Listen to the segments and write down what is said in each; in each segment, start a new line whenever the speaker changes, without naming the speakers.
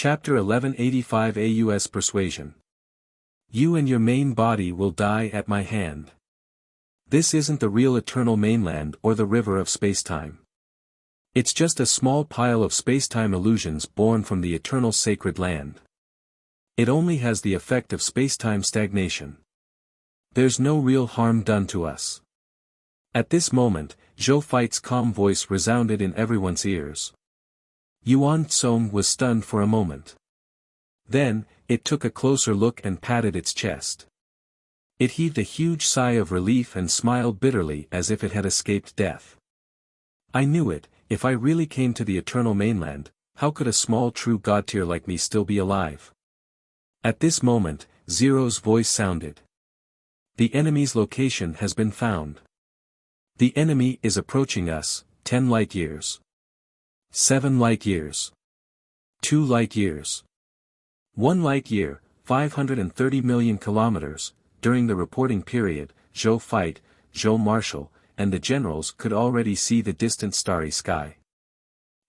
Chapter 1185 AUS Persuasion. You and your main body will die at my hand. This isn't the real eternal mainland or the river of spacetime. It's just a small pile of spacetime illusions born from the eternal sacred land. It only has the effect of spacetime stagnation. There's no real harm done to us. At this moment, Zhou Feit's calm voice resounded in everyone's ears. Yuan Tsong was stunned for a moment. Then, it took a closer look and patted its chest. It heaved a huge sigh of relief and smiled bitterly as if it had escaped death. I knew it, if I really came to the eternal mainland, how could a small true god-tier like me still be alive? At this moment, Zero's voice sounded. The enemy's location has been found. The enemy is approaching us, 10 light years. 7 light years. 2 light years. 1 light year, 530 million kilometers. During the reporting period, Zhou Feit, Zhou Marshal, and the generals could already see the distant starry sky.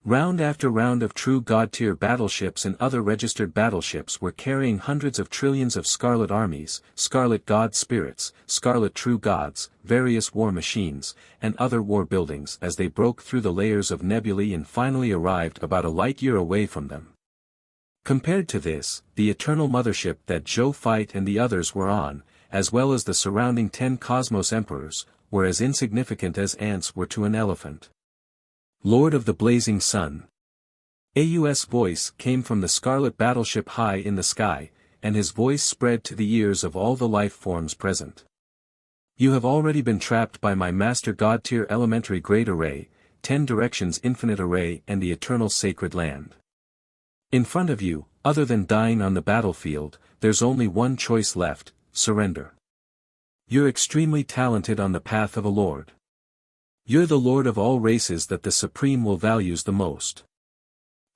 Round after round of true god-tier battleships and other registered battleships were carrying hundreds of trillions of scarlet armies, scarlet god spirits, scarlet true gods, various war machines, and other war buildings as they broke through the layers of nebulae and finally arrived about a light year away from them. Compared to this, the eternal mothership that Zhou Feit and the others were on, as well as the surrounding 10 cosmos emperors, were as insignificant as ants were to an elephant. Lord of the Blazing Sun. AU's voice came from the scarlet battleship high in the sky, and his voice spread to the ears of all the life forms present. You have already been trapped by my master god-tier elementary grade array, 10 directions infinite array and the eternal sacred land. In front of you, other than dying on the battlefield, there's only one choice left: surrender. You're extremely talented on the path of a lord. You're the lord of all races that the Supreme will values the most.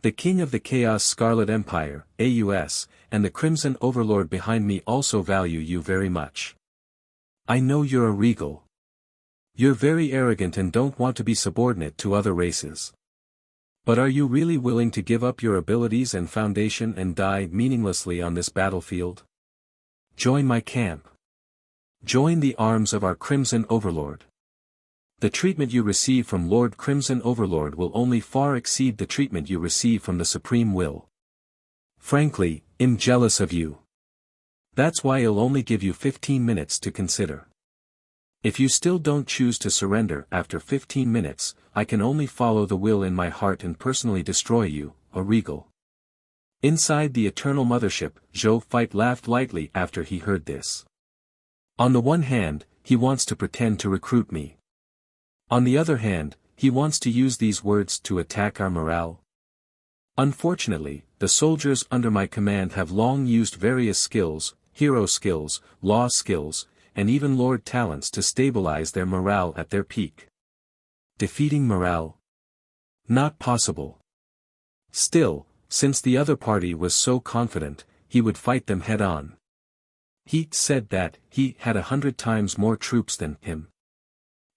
The king of the Chaos Scarlet Empire, AUS, and the Crimson Overlord behind me also value you very much. I know you're a regal. You're very arrogant and don't want to be subordinate to other races. But are you really willing to give up your abilities and foundation and die meaninglessly on this battlefield? Join my camp. Join the arms of our Crimson Overlord. The treatment you receive from Lord Crimson Overlord will only far exceed the treatment you receive from the Supreme Will. Frankly, I'm jealous of you. That's why I'll only give you 15 minutes to consider. If you still don't choose to surrender after 15 minutes, I can only follow the will in my heart and personally destroy you, a regal. Inside the eternal mothership, Zhou Feit laughed lightly after he heard this. On the one hand, he wants to pretend to recruit me. On the other hand, he wants to use these words to attack our morale. Unfortunately, the soldiers under my command have long used various skills, hero skills, law skills, and even lord talents to stabilize their morale at their peak. Defeating morale? Not possible. Still, since the other party was so confident, he would fight them head-on. He said that he had 100 times more troops than him.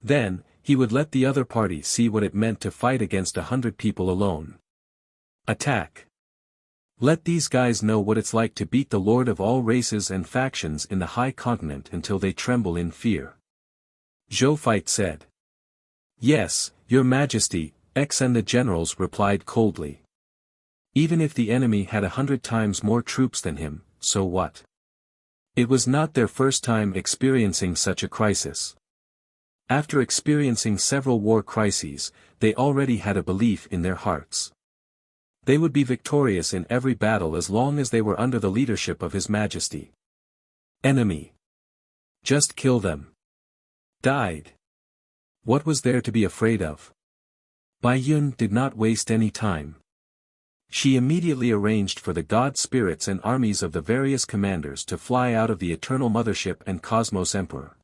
Then, he would let the other party see what it meant to fight against 100 people alone. Attack. Let these guys know what it's like to beat the lord of all races and factions in the high continent until they tremble in fear. Zhou Feit said. Yes, your majesty, X and the generals replied coldly. Even if the enemy had 100 times more troops than him, so what? It was not their first time experiencing such a crisis. After experiencing several war crises, they already had a belief in their hearts. They would be victorious in every battle as long as they were under the leadership of His Majesty. Enemy. Just kill them. Died. What was there to be afraid of? Bai Yun did not waste any time. She immediately arranged for the god spirits and armies of the various commanders to fly out of the Eternal Mothership and Cosmos Emperor.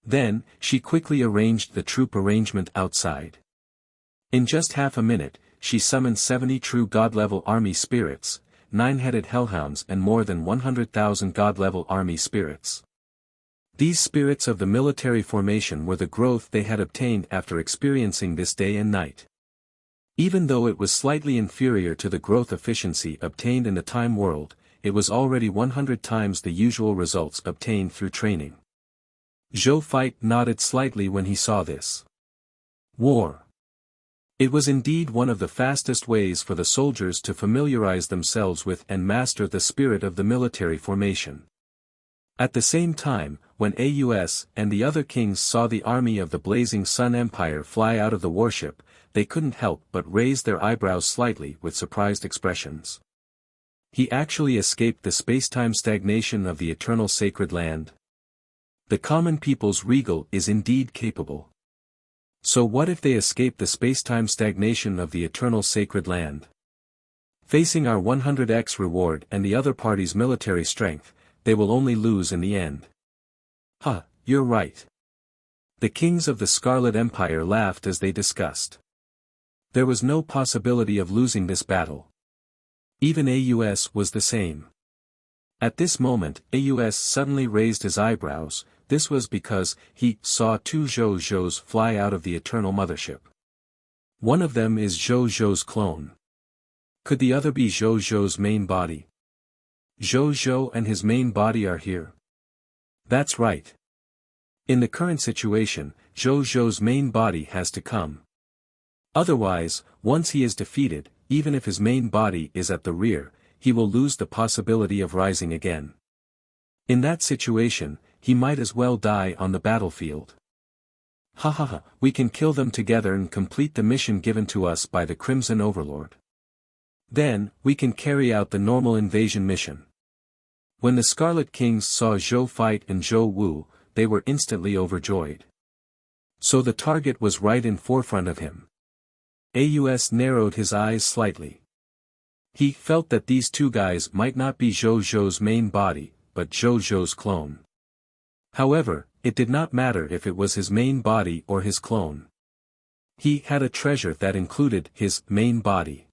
Then, she quickly arranged the troop arrangement outside. In just half a minute, she summoned 70 true god-level army spirits, 9-headed hellhounds and more than 100,000 god-level army spirits. These spirits of the military formation were the growth they had obtained after experiencing this day and night. Even though it was slightly inferior to the growth efficiency obtained in the Time world, it was already 100 times the usual results obtained through training. Zhou Feit nodded slightly when he saw this. War. It was indeed one of the fastest ways for the soldiers to familiarize themselves with and master the spirit of the military formation. At the same time, when Aus and the other kings saw the army of the Blazing Sun Empire fly out of the warship, they couldn't help but raise their eyebrows slightly with surprised expressions. He actually escaped the space-time stagnation of the eternal sacred land. The common people's regal is indeed capable. So what if they escape the space-time stagnation of the eternal sacred land? Facing our 100x reward and the other party's military strength, they will only lose in the end. Huh, you're right. The kings of the Scarlet Empire laughed as they discussed. There was no possibility of losing this battle. Even Aus was the same. At this moment, Aus suddenly raised his eyebrows. This was because he saw two Zhou Zhous fly out of the eternal mothership. One of them is Zhou Zhou's clone. Could the other be Zhou Zhou's main body? Zhou Zhou and his main body are here. That's right. In the current situation, Zhou Zhou's main body has to come. Otherwise, once he is defeated, even if his main body is at the rear, he will lose the possibility of rising again. In that situation, he might as well die on the battlefield. Ha, we can kill them together and complete the mission given to us by the Crimson Overlord. Then, we can carry out the normal invasion mission. When the Scarlet Kings saw Zhou Feit and Zhou Wu, they were instantly overjoyed. So the target was right in forefront of him. Aus narrowed his eyes slightly. He felt that these two guys might not be Zhou Zhou's main body, but Zhou Zhou's clone. However, it did not matter if it was his main body or his clone. He had a treasure that included his main body.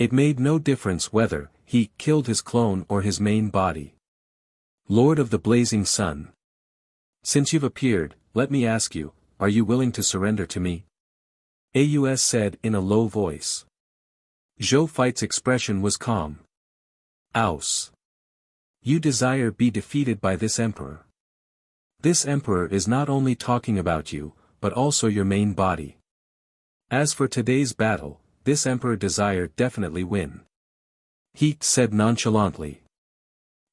It made no difference whether he killed his clone or his main body. Lord of the Blazing Sun. Since you've appeared, let me ask you, are you willing to surrender to me? Aus said in a low voice. Zhou Feit's expression was calm. Aus. You desire be defeated by this emperor. This emperor is not only talking about you, but also your main body. As for today's battle, this emperor desire definitely win. He said nonchalantly.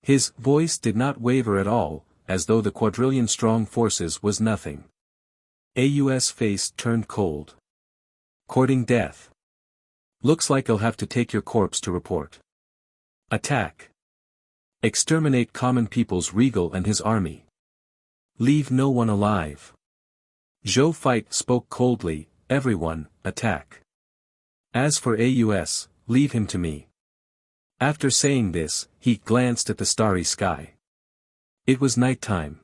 His voice did not waver at all, as though the quadrillion-strong forces was nothing. Aus' face turned cold. Courting death. Looks like I'll have to take your corpse to report. Attack. Exterminate common people's regal and his army. Leave no one alive. Zhou Feit spoke coldly, everyone, attack. As for Aus, leave him to me. After saying this, he glanced at the starry sky. It was nighttime.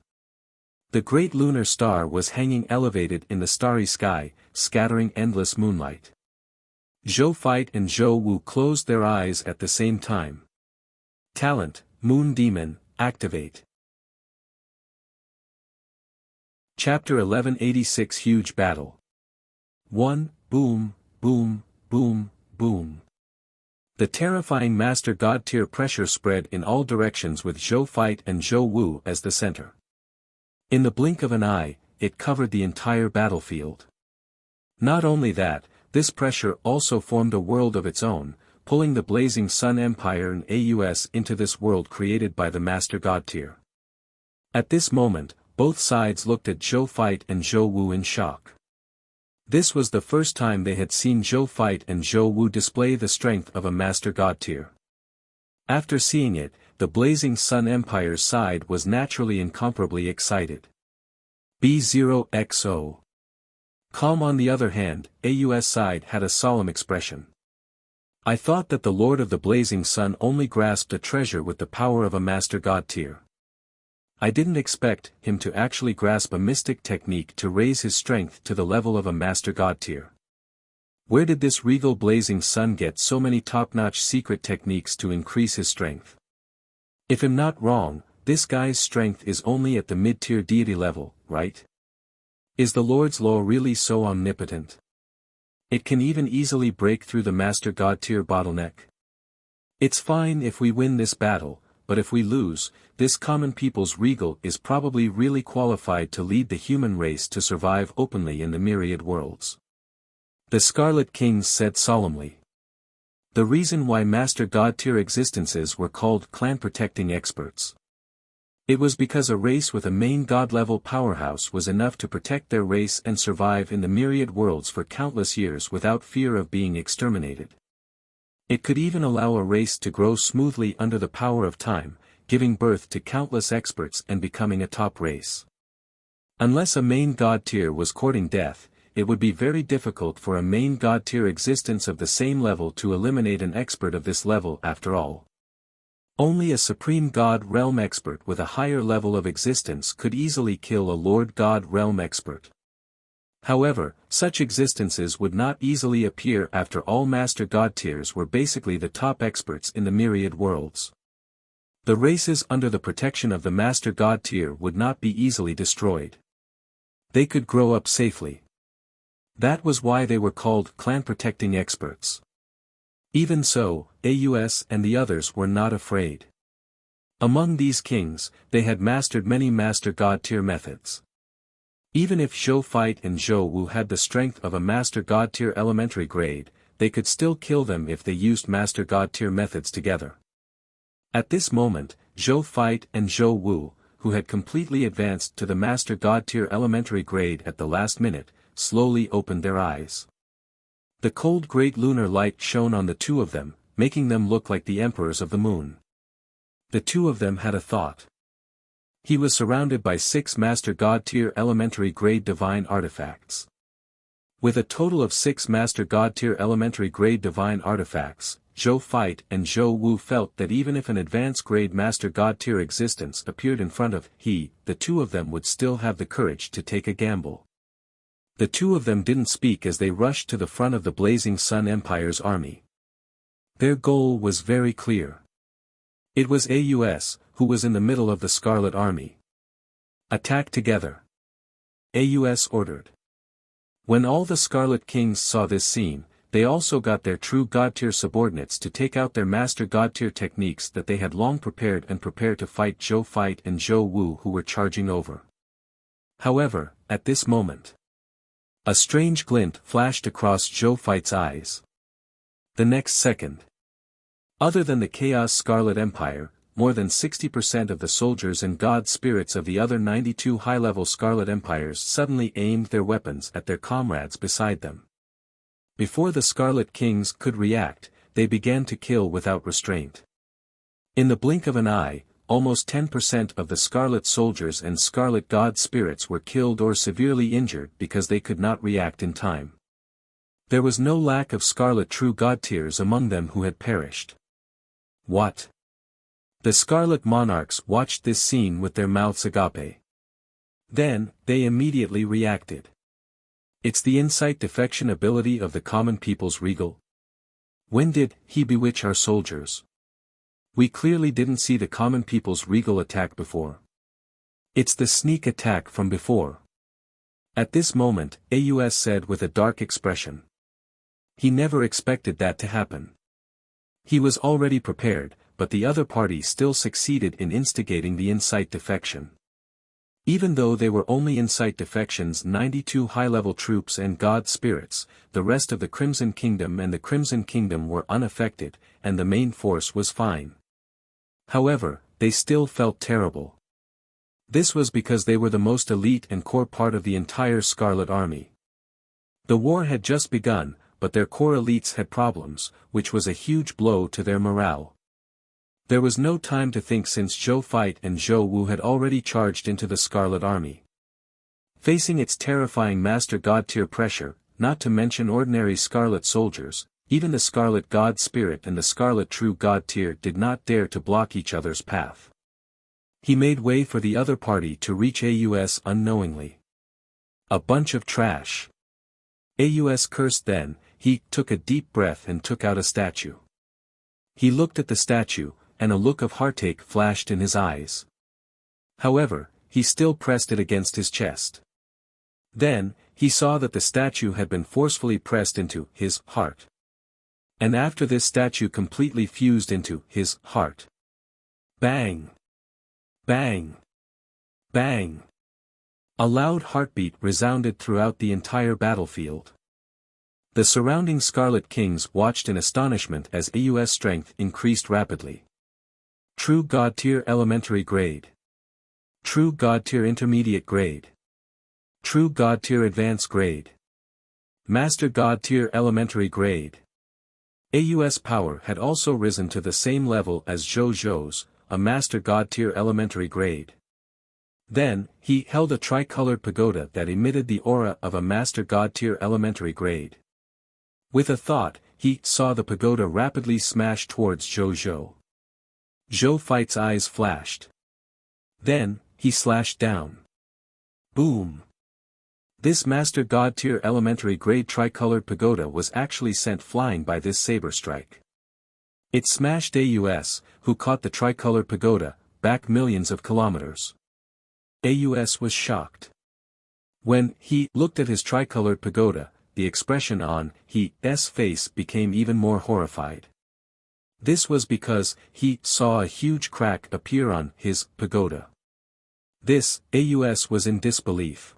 The great lunar star was hanging elevated in the starry sky, scattering endless moonlight. Zhou Feit and Zhou Wu closed their eyes at the same time. Talent, Moon Demon, activate. Chapter 1186 Huge Battle. 1. Boom, boom, boom, boom. The terrifying Master God tier pressure spread in all directions with Zhou Feit and Zhou Wu as the center. In the blink of an eye, it covered the entire battlefield. Not only that, this pressure also formed a world of its own, pulling the Blazing Sun Empire and Aus into this world created by the Master God tier. At this moment, both sides looked at Zhou Feit and Zhou Wu in shock. This was the first time they had seen Zhou Feit and Zhou Wu display the strength of a Master God tier. After seeing it, the Blazing Sun Empire's side was naturally incomparably excited. B0XO. Calm on the other hand, Aus side had a solemn expression. I thought that the Lord of the Blazing Sun only grasped a treasure with the power of a Master God tier. I didn't expect him to actually grasp a mystic technique to raise his strength to the level of a Master God tier. Where did this regal Blazing Sun get so many top-notch secret techniques to increase his strength? If I'm not wrong, this guy's strength is only at the mid-tier deity level, right? Is the Lord's law really so omnipotent? It can even easily break through the Master God tier bottleneck. It's fine if we win this battle, but if we lose, this common people's regal is probably really qualified to lead the human race to survive openly in the myriad worlds. The Scarlet Kings said solemnly. The reason why Master God tier existences were called clan-protecting experts. It was because a race with a main god-level powerhouse was enough to protect their race and survive in the myriad worlds for countless years without fear of being exterminated. It could even allow a race to grow smoothly under the power of time, giving birth to countless experts and becoming a top race. Unless a main god tier was courting death, it would be very difficult for a main god tier existence of the same level to eliminate an expert of this level after all. Only a supreme god realm expert with a higher level of existence could easily kill a lord god realm expert. However, such existences would not easily appear after all master god tiers were basically the top experts in the myriad worlds. The races under the protection of the master god tier would not be easily destroyed. They could grow up safely. That was why they were called clan-protecting experts. Even so, AUS and the others were not afraid. Among these kings, they had mastered many master god tier methods. Even if Zhou Fight and Zhou Wu had the strength of a master god tier elementary grade, they could still kill them if they used master god tier methods together. At this moment, Zhou Fight and Zhou Wu, who had completely advanced to the master god tier elementary grade at the last minute, slowly opened their eyes. The cold great lunar light shone on the two of them, making them look like the emperors of the moon. The two of them had a thought. He was surrounded by 6 Master God tier elementary grade divine artifacts. With a total of 6 Master God tier elementary grade divine artifacts, Zhou Fight and Zhou Wu felt that even if an advanced grade Master God tier existence appeared in front of the two of them would still have the courage to take a gamble. The two of them didn't speak as they rushed to the front of the Blazing Sun Empire's army. Their goal was very clear. It was AUS, who was in the middle of the Scarlet Army. Attack together. AUS ordered. When all the Scarlet Kings saw this scene, they also got their true God-tier subordinates to take out their master God-tier techniques that they had long prepared and prepare to fight Zhou Fight and Zhou Wu who were charging over. However, at this moment, a strange glint flashed across Zhou Fight's eyes. The next second, other than the Chaos Scarlet Empire, more than 60% of the soldiers and god spirits of the other 92 high-level Scarlet Empires suddenly aimed their weapons at their comrades beside them. Before the Scarlet Kings could react, they began to kill without restraint. In the blink of an eye, almost 10% of the Scarlet soldiers and Scarlet god spirits were killed or severely injured because they could not react in time. There was no lack of Scarlet true god tiers among them who had perished. What? The Scarlet Monarchs watched this scene with their mouths agape. Then, they immediately reacted. It's the insight defection ability of the common people's regal. When did he bewitch our soldiers? We clearly didn't see the common people's regal attack before. It's the sneak attack from before. At this moment, AUS said with a dark expression. He never expected that to happen. He was already prepared, but the other party still succeeded in instigating the insight defection. Even though they were only insight defection's 92 high-level troops and god spirits, the rest of the Crimson Kingdom and the Crimson Kingdom were unaffected, and the main force was fine. However, they still felt terrible. This was because they were the most elite and core part of the entire Scarlet Army. The war had just begun, but their core elites had problems, which was a huge blow to their morale. There was no time to think since Zhou Fight and Zhou Wu had already charged into the Scarlet Army. Facing its terrifying Master God tier pressure, not to mention ordinary Scarlet soldiers, even the Scarlet God Spirit and the Scarlet True God tier did not dare to block each other's path. He made way for the other party to reach AUS unknowingly. A bunch of trash. AUS cursed then, he took a deep breath and took out a statue. He looked at the statue, and a look of heartache flashed in his eyes. However, he still pressed it against his chest. Then, he saw that the statue had been forcefully pressed into his heart. And after this statue completely fused into his heart. Bang! Bang! Bang! A loud heartbeat resounded throughout the entire battlefield. The surrounding Scarlet Kings watched in astonishment as AUS strength increased rapidly. True God Tier Elementary Grade. True God Tier Intermediate Grade. True God Tier Advanced Grade. Master God Tier Elementary Grade. AUS power had also risen to the same level as Zhou, a Master God Tier Elementary Grade. Then, he held a tricolored pagoda that emitted the aura of a Master God Tier Elementary Grade. With a thought, he saw the pagoda rapidly smash towards Zhou. Zhou Fight's eyes flashed. Then, he slashed down. Boom! This Master God Tier Elementary Grade tricolored pagoda was actually sent flying by this saber strike. It smashed AUS, who caught the tricolored pagoda, back millions of kilometers. AUS was shocked. When he looked at his tricolored pagoda, the expression on his face became even more horrified. This was because he saw a huge crack appear on his pagoda. This, AUS was in disbelief.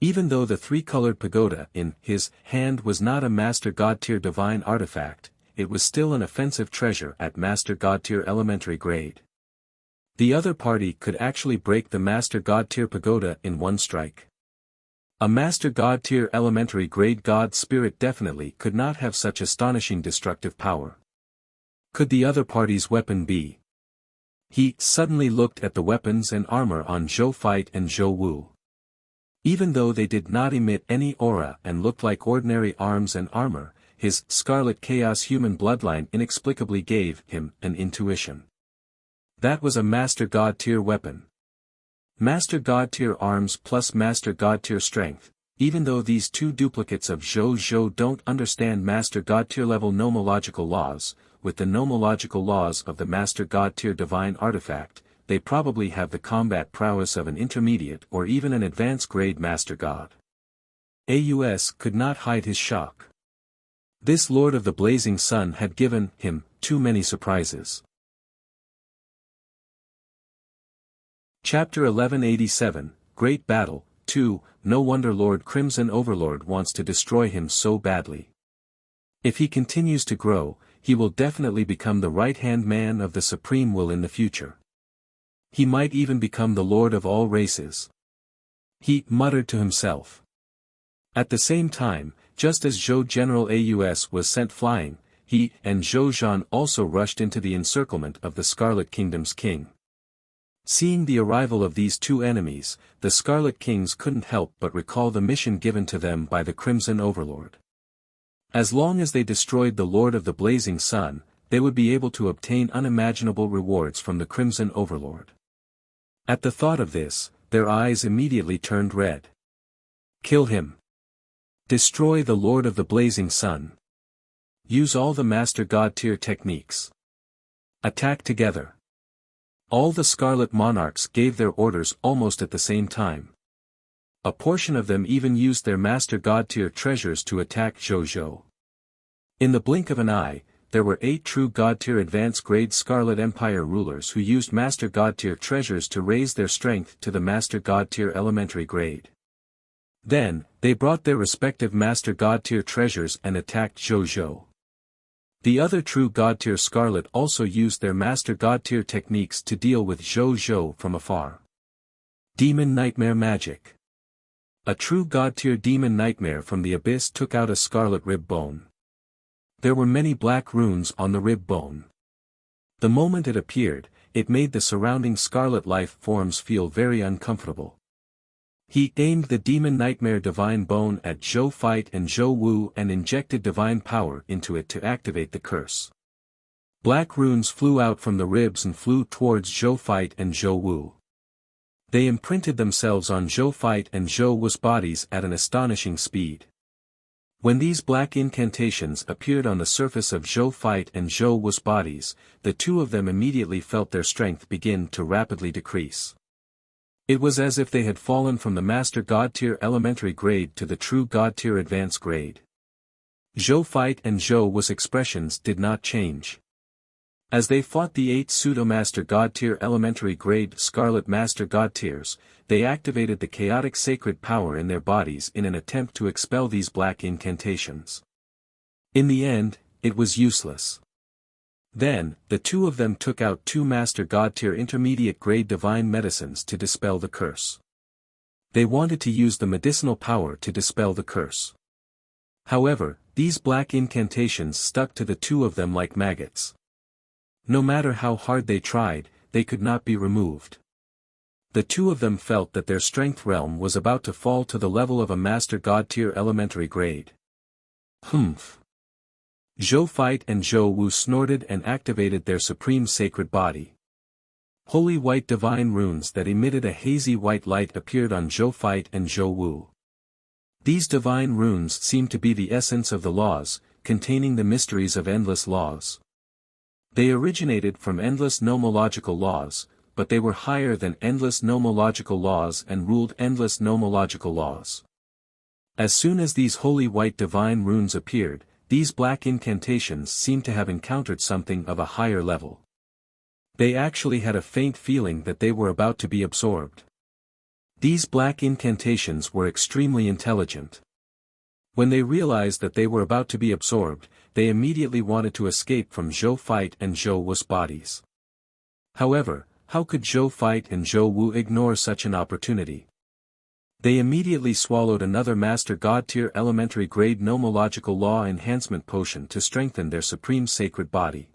Even though the three-colored pagoda in his hand was not a Master God Tier divine artifact, it was still an offensive treasure at Master God Tier Elementary Grade. The other party could actually break the Master God Tier pagoda in one strike. A Master God Tier Elementary Grade God Spirit definitely could not have such astonishing destructive power. Could the other party's weapon be? He suddenly looked at the weapons and armor on Zhou Fight and Zhou Wu. Even though they did not emit any aura and looked like ordinary arms and armor, his Scarlet Chaos human bloodline inexplicably gave him an intuition. That was a Master God Tier weapon. Master God Tier arms plus Master God Tier strength. Even though these two duplicates of Zhou don't understand Master God Tier level nomological laws, with the nomological laws of the Master God Tier divine artifact, they probably have the combat prowess of an intermediate or even an advanced grade Master God. AUS could not hide his shock. This Lord of the Blazing Sun had given him too many surprises. Chapter 1187, Great Battle, 2, No wonder Lord Crimson Overlord wants to destroy him so badly. If he continues to grow, he will definitely become the right-hand man of the Supreme Will in the future. He might even become the Lord of all races. He muttered to himself. At the same time, just as Zhou General AUS was sent flying, he and Zhou Zhan also rushed into the encirclement of the Scarlet Kingdom's king. Seeing the arrival of these two enemies, the Scarlet Kings couldn't help but recall the mission given to them by the Crimson Overlord. As long as they destroyed the Lord of the Blazing Sun, they would be able to obtain unimaginable rewards from the Crimson Overlord. At the thought of this, their eyes immediately turned red. Kill him. Destroy the Lord of the Blazing Sun. Use all the Master God Tier techniques. Attack together. All the Scarlet Monarchs gave their orders almost at the same time. A portion of them even used their Master God Tier treasures to attack Zhou. In the blink of an eye, there were 8 true God Tier Advanced Grade Scarlet Empire rulers who used Master God Tier treasures to raise their strength to the Master God Tier Elementary Grade. Then, they brought their respective Master God Tier treasures and attacked Zhou. The other true God Tier Scarlet also used their Master God Tier techniques to deal with Zhou from afar. Demon Nightmare Magic. A true God Tier Demon Nightmare from the abyss took out a scarlet rib bone. There were many black runes on the rib bone. The moment it appeared, it made the surrounding scarlet life forms feel very uncomfortable. He aimed the Demon Nightmare Divine Bone at Zhou Fight and Zhou Wu and injected divine power into it to activate the curse. Black runes flew out from the ribs and flew towards Zhou Fight and Zhou Wu. They imprinted themselves on Zhou Fight and Zhou Wu's bodies at an astonishing speed. When these black incantations appeared on the surface of Zhou Fight and Zhou Wu's bodies, the two of them immediately felt their strength begin to rapidly decrease. It was as if they had fallen from the Master God Tier elementary grade to the true God Tier advanced grade. Zhou Fight and Zhou Wu's expressions did not change. As they fought the 8 Pseudo-Master God Tier elementary grade Scarlet Master God Tiers, they activated the chaotic sacred power in their bodies in an attempt to expel these black incantations. In the end, it was useless. Then, the two of them took out 2 Master God Tier intermediate grade divine medicines to dispel the curse. They wanted to use the medicinal power to dispel the curse. However, these black incantations stuck to the two of them like maggots. No matter how hard they tried, they could not be removed. The two of them felt that their strength realm was about to fall to the level of a Master God Tier elementary grade. Humph. Zhou Fight and Zhou Wu snorted and activated their supreme sacred body. Holy white divine runes that emitted a hazy white light appeared on Zhou Fight and Zhou Wu. These divine runes seemed to be the essence of the laws, containing the mysteries of endless laws. They originated from endless nomological laws, but they were higher than endless nomological laws and ruled endless nomological laws. As soon as these holy white divine runes appeared, these black incantations seemed to have encountered something of a higher level. They actually had a faint feeling that they were about to be absorbed. These black incantations were extremely intelligent. When they realized that they were about to be absorbed, they immediately wanted to escape from Zhou Fight and Zhou Wu's bodies. However, how could Zhou Fight and Zhou Wu ignore such an opportunity? They immediately swallowed another Master God Tier elementary grade nomological law enhancement potion to strengthen their supreme sacred body.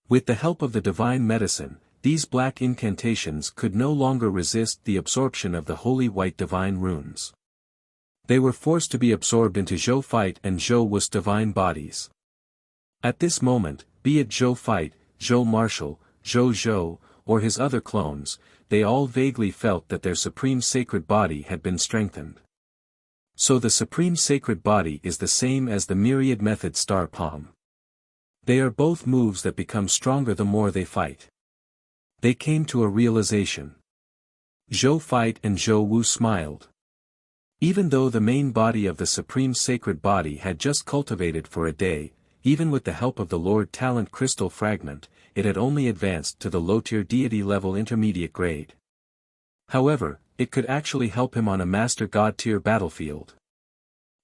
With the help of the divine medicine, these black incantations could no longer resist the absorption of the holy white divine runes. They were forced to be absorbed into Zhou Fight and Zhou Wu's divine bodies. At this moment, be it Zhou Fight, Zhou Marshall, Zhou Zhou, or his other clones, they all vaguely felt that their supreme sacred body had been strengthened. So the supreme sacred body is the same as the myriad method star palm. They are both moves that become stronger the more they fight. They came to a realization. Zhou Fight and Zhou Wu smiled. Even though the main body of the supreme sacred body had just cultivated for a day, even with the help of the Lord Talent Crystal Fragment, it had only advanced to the low-tier deity level intermediate grade. However, it could actually help him on a Master God Tier battlefield.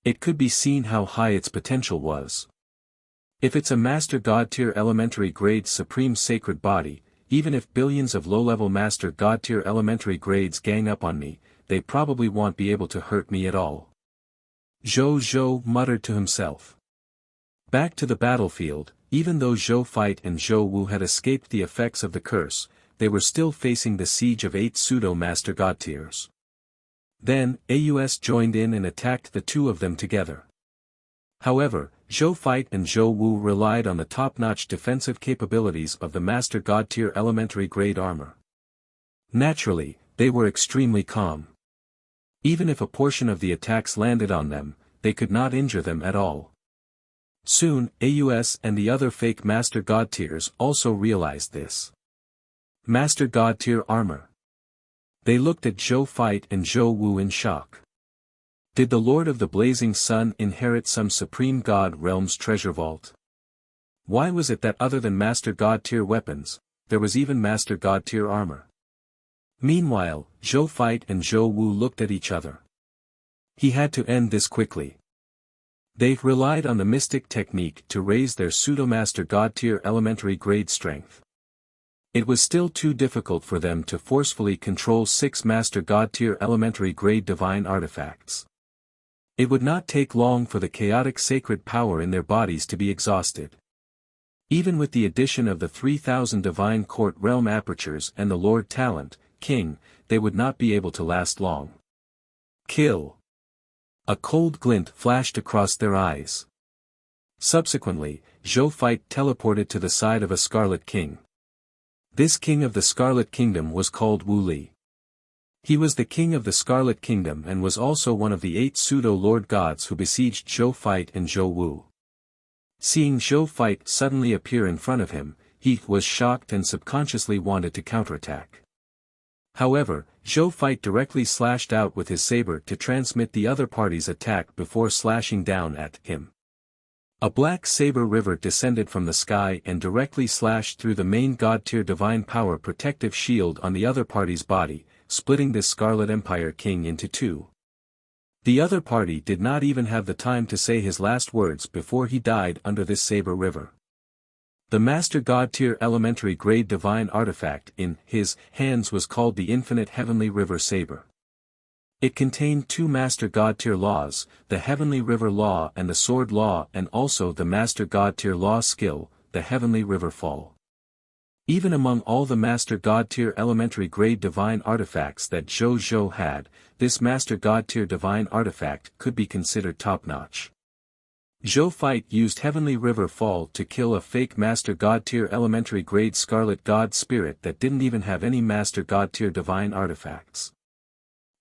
It could be seen how high its potential was. If it's a Master God Tier elementary grade supreme sacred body, even if billions of low-level Master God Tier elementary grades gang up on me, they probably won't be able to hurt me at all. Zhou Zhou muttered to himself. Back to the battlefield, even though Zhou Fight and Zhou Wu had escaped the effects of the curse, they were still facing the siege of 8 pseudo-Master God Tiers. Then, AUS joined in and attacked the two of them together. However, Zhou Fight and Zhou Wu relied on the top-notch defensive capabilities of the Master God Tier elementary grade armor. Naturally, they were extremely calm. Even if a portion of the attacks landed on them, they could not injure them at all. Soon, AUS and the other fake Master God Tiers also realized this. Master God Tier armor. They looked at Zhou Fight and Zhou Wu in shock. Did the Lord of the Blazing Sun inherit some supreme God realm's treasure vault? Why was it that other than Master God Tier weapons, there was even Master God Tier armor? Meanwhile, Zhou Fight and Zhou Wu looked at each other. He had to end this quickly. They relied on the mystic technique to raise their pseudo-Master God Tier elementary grade strength. It was still too difficult for them to forcefully control 6 Master God Tier elementary grade divine artifacts. It would not take long for the chaotic sacred power in their bodies to be exhausted. Even with the addition of the 3,000 divine court realm apertures and the Lord Talent, King, they would not be able to last long. Kill. A cold glint flashed across their eyes. Subsequently, Zhou Fight teleported to the side of a Scarlet King. This king of the Scarlet Kingdom was called Wu Li. He was the king of the Scarlet Kingdom and was also one of the 8 pseudo-lord gods who besieged Zhou Fight and Zhou Wu. Seeing Zhou Fight suddenly appear in front of him, he was shocked and subconsciously wanted to counterattack. However, Zhou Fight directly slashed out with his saber to transmit the other party's attack before slashing down at him. A black saber river descended from the sky and directly slashed through the main god-tier divine power protective shield on the other party's body, splitting this Scarlet Empire king into two. The other party did not even have the time to say his last words before he died under this saber river. The Master God-tier elementary grade divine artifact in his hands was called the Infinite Heavenly River Saber. It contained two Master God-tier laws, the Heavenly River Law and the Sword Law, and also the Master God-tier law skill, the Heavenly River Fall. Even among all the Master God-tier elementary grade divine artifacts that Zhou had, this Master God-tier divine artifact could be considered top-notch. Zhou Fight used Heavenly River Fall to kill a fake Master God-tier elementary grade Scarlet God Spirit that didn't even have any Master God-tier divine artifacts.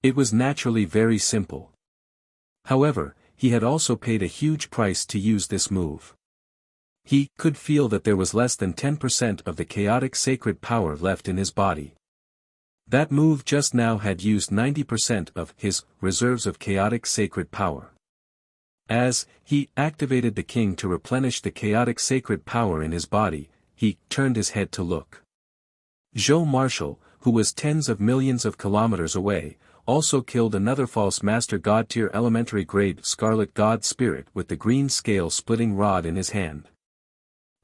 It was naturally very simple. However, he had also paid a huge price to use this move. He could feel that there was less than 10% of the chaotic sacred power left in his body. That move just now had used 90% of his reserves of chaotic sacred power. As he activated the king to replenish the chaotic sacred power in his body, he turned his head to look. Zhou Marshall, who was tens of millions of kilometers away, also killed another false Master God-tier elementary grade Scarlet God Spirit with the green scale-splitting rod in his hand.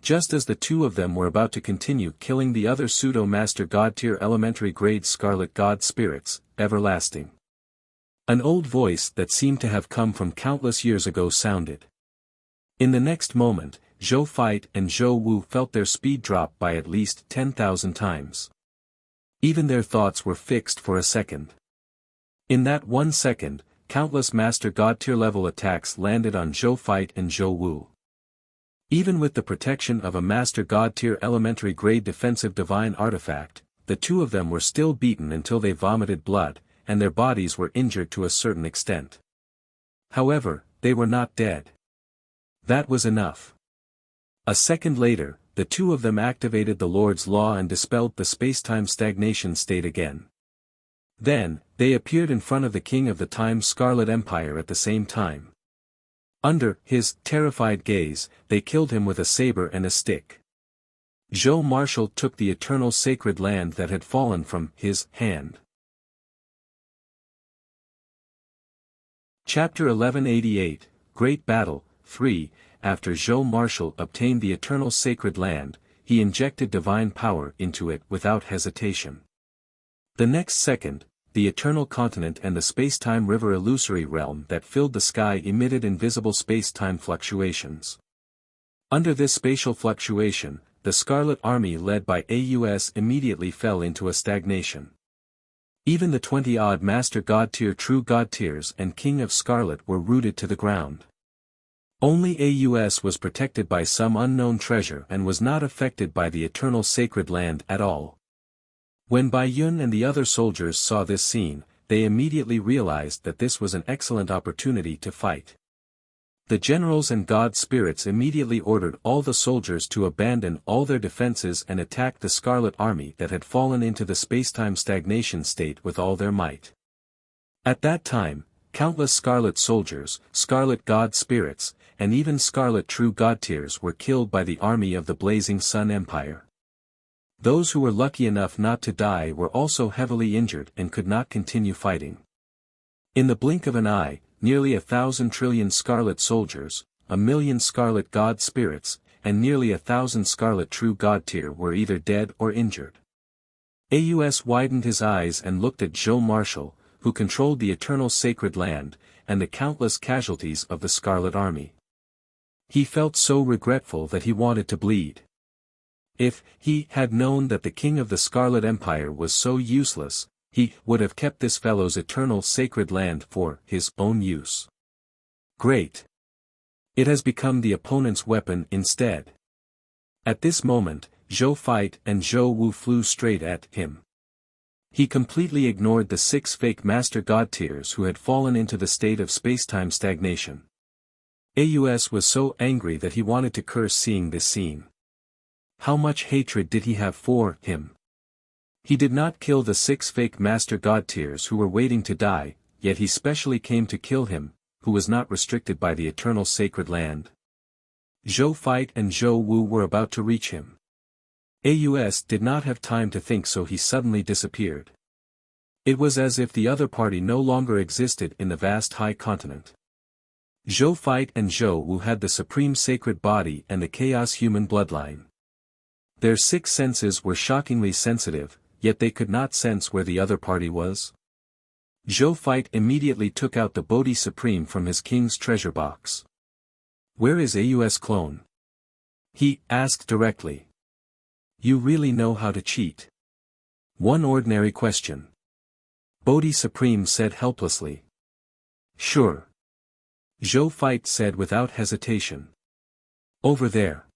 Just as the two of them were about to continue killing the other pseudo-Master God-tier elementary grade Scarlet God Spirits, everlasting. An old voice that seemed to have come from countless years ago sounded. In the next moment, Zhou Fight and Zhou Wu felt their speed drop by at least 10,000 times. Even their thoughts were fixed for a second. In that 1 second, countless Master God-tier level attacks landed on Zhou Fight and Zhou Wu. Even with the protection of a Master God-tier elementary grade defensive divine artifact, the two of them were still beaten until they vomited blood, and their bodies were injured to a certain extent. However, they were not dead. That was enough. A second later, the two of them activated the Lord's Law and dispelled the space-time stagnation state again. Then, they appeared in front of the King of the Time Scarlet Empire at the same time. Under his terrified gaze, they killed him with a saber and a stick. Zhou Marshall took the eternal sacred land that had fallen from his hand. Chapter 1188, Great Battle, 3. After Zhou Marshall obtained the eternal sacred land, he injected divine power into it without hesitation. The next second, the eternal continent and the space-time river illusory realm that filled the sky emitted invisible space-time fluctuations. Under this spatial fluctuation, the Scarlet Army led by AUS immediately fell into a stagnation. Even the 20-odd Master God-tier True God-tiers and King of Scarlet were rooted to the ground. Only AUS was protected by some unknown treasure and was not affected by the eternal sacred land at all. When Bai Yun and the other soldiers saw this scene, they immediately realized that this was an excellent opportunity to fight. The generals and god spirits immediately ordered all the soldiers to abandon all their defenses and attack the Scarlet Army that had fallen into the space-time stagnation state with all their might. At that time, countless Scarlet soldiers, Scarlet god spirits, and even Scarlet True God-tiers were killed by the army of the Blazing Sun Empire. Those who were lucky enough not to die were also heavily injured and could not continue fighting. In the blink of an eye, nearly 1,000 trillion Scarlet soldiers, 1,000,000 Scarlet God spirits, and nearly 1,000 Scarlet True God-tier were either dead or injured. AUS widened his eyes and looked at Zhou Marshall, who controlled the eternal sacred land, and the countless casualties of the Scarlet Army. He felt so regretful that he wanted to bleed. If he had known that the King of the Scarlet Empire was so useless, he would have kept this fellow's eternal sacred land for his own use. Great! It has become the opponent's weapon instead. At this moment, Zhou Fight and Zhou Wu flew straight at him. He completely ignored the 6 fake Master God-tiers who had fallen into the state of space-time stagnation. AUS was so angry that he wanted to curse seeing this scene. How much hatred did he have for him? He did not kill the 6 fake Master God tiers who were waiting to die, yet he specially came to kill him, who was not restricted by the eternal sacred land. Zhou Fight and Zhou Wu were about to reach him. Aus did not have time to think, so he suddenly disappeared. It was as if the other party no longer existed in the vast high continent. Zhou Fight and Zhou Wu had the supreme sacred body and the chaos human bloodline. Their 6 senses were shockingly sensitive, yet they could not sense where the other party was. Zhou Fight immediately took out the Bodhi Supreme from his king's treasure box. "Where is Aus clone?" he asked directly. "You really know how to cheat?" "One ordinary question." Bodhi Supreme said helplessly. "Sure." Zhou Fight said without hesitation. "Over there."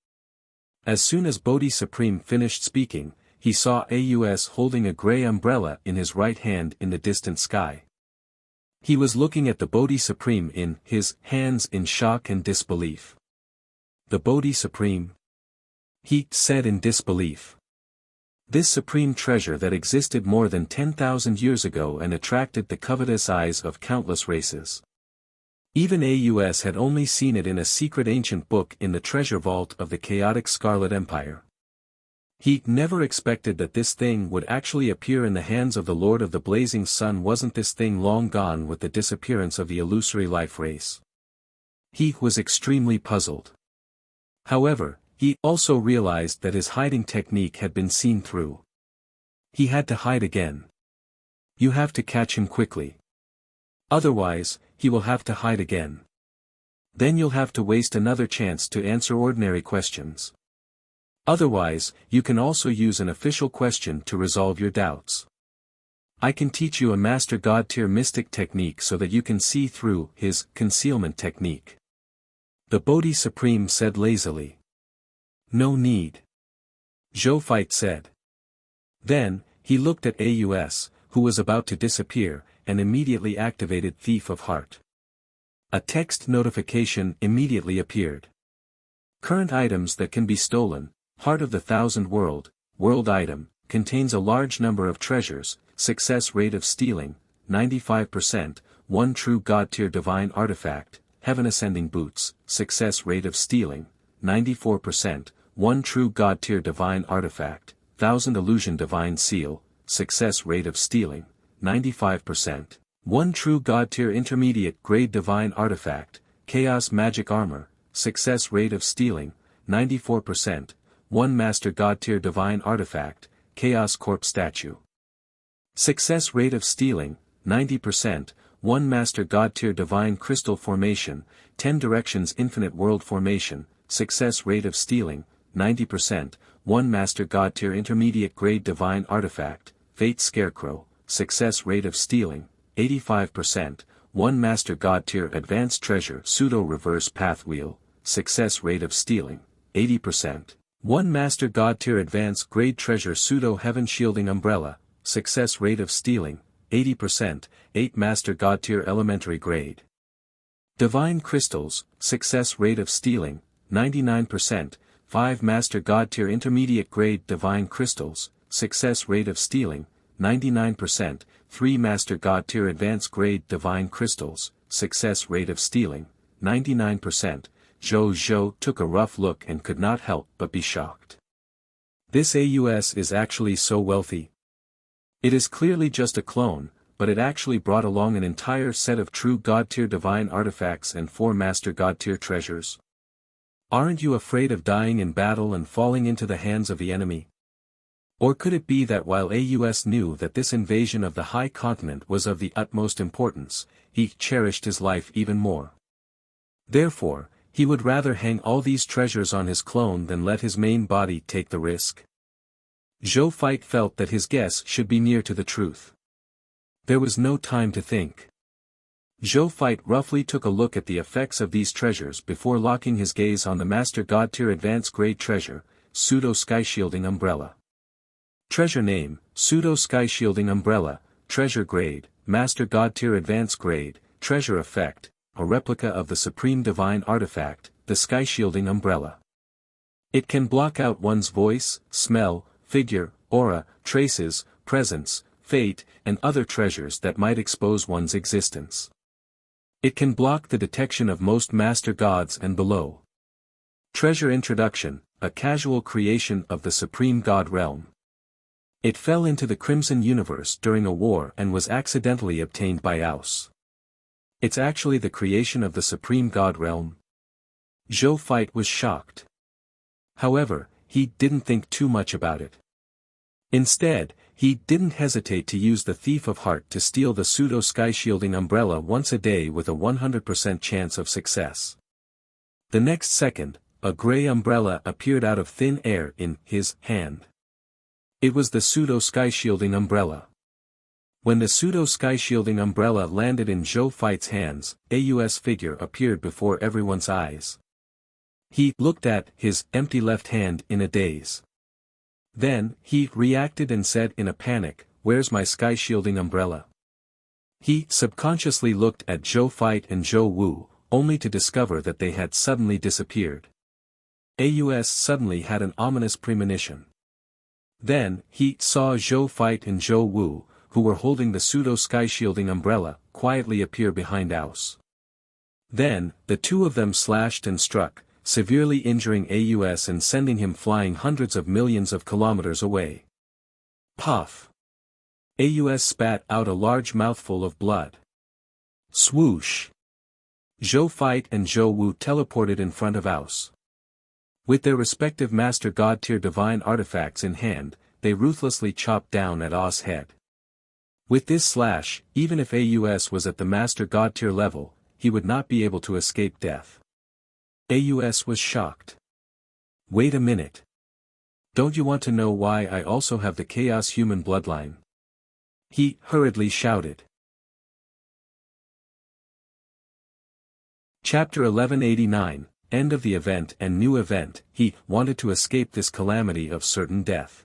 As soon as Bodhi Supreme finished speaking, he saw Aus holding a grey umbrella in his right hand in the distant sky. He was looking at the Bodhi Supreme in his hands in shock and disbelief. "The Bodhi Supreme?" he said in disbelief. This supreme treasure that existed more than 10,000 years ago and attracted the covetous eyes of countless races. Even Aus had only seen it in a secret ancient book in the treasure vault of the chaotic Scarlet Empire. He never expected that this thing would actually appear in the hands of the Lord of the Blazing Sun. Wasn't this thing long gone with the disappearance of the illusory life race? He was extremely puzzled. However, he also realized that his hiding technique had been seen through. He had to hide again. You have to catch him quickly. Otherwise, he will have to hide again. Then you'll have to waste another chance to answer ordinary questions. Otherwise, you can also use an official question to resolve your doubts. I can teach you a Master God tier mystic technique so that you can see through his concealment technique. The Bodhi Supreme said lazily. "No need." Zhou Fight said. Then, he looked at Aus, who was about to disappear, and immediately activated Thief of Heart. A text notification immediately appeared. Current items that can be stolen. Heart of the Thousand World item, contains a large number of treasures, success rate of stealing, 95%, 1 true God tier divine artifact, Heaven Ascending Boots, success rate of stealing, 94%, 1 true God tier divine artifact, 1000 illusion divine seal, success rate of stealing, 95%, 1 true God tier intermediate grade divine artifact, Chaos Magic Armor, success rate of stealing, 94%, 1 Master God tier divine artifact, Chaos Corp statue. Success rate of stealing, 90%, 1 Master God tier divine crystal formation, 10 directions infinite world formation, success rate of stealing, 90%, 1 Master God tier intermediate grade divine artifact, Fate Scarecrow, success rate of stealing, 85%, 1 Master God tier advanced treasure pseudo reverse path wheel, success rate of stealing, 80%. 1 Master God tier advanced grade treasure pseudo heaven shielding umbrella, success rate of stealing, 80%, 8 Master God tier elementary grade. Divine crystals, success rate of stealing, 99%, 5 Master God tier intermediate grade divine crystals, success rate of stealing, 99%, 3 Master God tier advanced grade divine crystals, success rate of stealing, 99%. Zhou took a rough look and could not help but be shocked. This Aus is actually so wealthy. It is clearly just a clone, but it actually brought along an entire set of true God tier divine artifacts and 4 Master God tier treasures. Aren't you afraid of dying in battle and falling into the hands of the enemy? Or could it be that while Aus knew that this invasion of the high continent was of the utmost importance, he cherished his life even more? Therefore, he would rather hang all these treasures on his clone than let his main body take the risk. Zhou Fight felt that his guess should be near to the truth. There was no time to think. Zhou Fight roughly took a look at the effects of these treasures before locking his gaze on the Master God tier advanced grade treasure, pseudo sky shielding umbrella. Treasure name, pseudo sky shielding umbrella, treasure grade, Master God tier advanced grade, treasure effect, a replica of the supreme divine artifact, the sky shielding umbrella. It can block out one's voice, smell, figure, aura, traces, presence, fate, and other treasures that might expose one's existence. It can block the detection of most master gods and below. Treasure Introduction, a casual creation of the Supreme God realm. It fell into the Crimson Universe during a war and was accidentally obtained by Aus. It's actually the creation of the Supreme God realm. Zhou Fight was shocked. However, he didn't think too much about it. Instead, he didn't hesitate to use the Thief of Heart to steal the pseudo-sky-shielding umbrella once a day with a 100% chance of success. The next second, a gray umbrella appeared out of thin air in his hand. It was the pseudo-sky-shielding umbrella. When the pseudo-sky-shielding umbrella landed in Zhou Fight's hands, Aus figure appeared before everyone's eyes. He looked at his empty left hand in a daze. Then, he reacted and said in a panic, "Where's my sky-shielding umbrella?" He subconsciously looked at Zhou Fight and Zhou Wu, only to discover that they had suddenly disappeared. Aus suddenly had an ominous premonition. Then, he saw Zhou Fight and Zhou Wu, who were holding the pseudo-sky-shielding umbrella, quietly appear behind Aus. Then, the two of them slashed and struck, severely injuring Aus and sending him flying hundreds of millions of kilometers away. Puff! Aus spat out a large mouthful of blood. Swoosh! Zhou Fight and Zhou Wu teleported in front of Aus. With their respective Master God tier divine artifacts in hand, they ruthlessly chopped down at Aus' head. With this slash, even if Aus was at the Master God tier level, he would not be able to escape death. Aus was shocked. Wait a minute. Don't you want to know why I also have the Chaos human bloodline? He hurriedly shouted. Chapter 1189, End of the Event and New Event. He wanted to escape this calamity of certain death.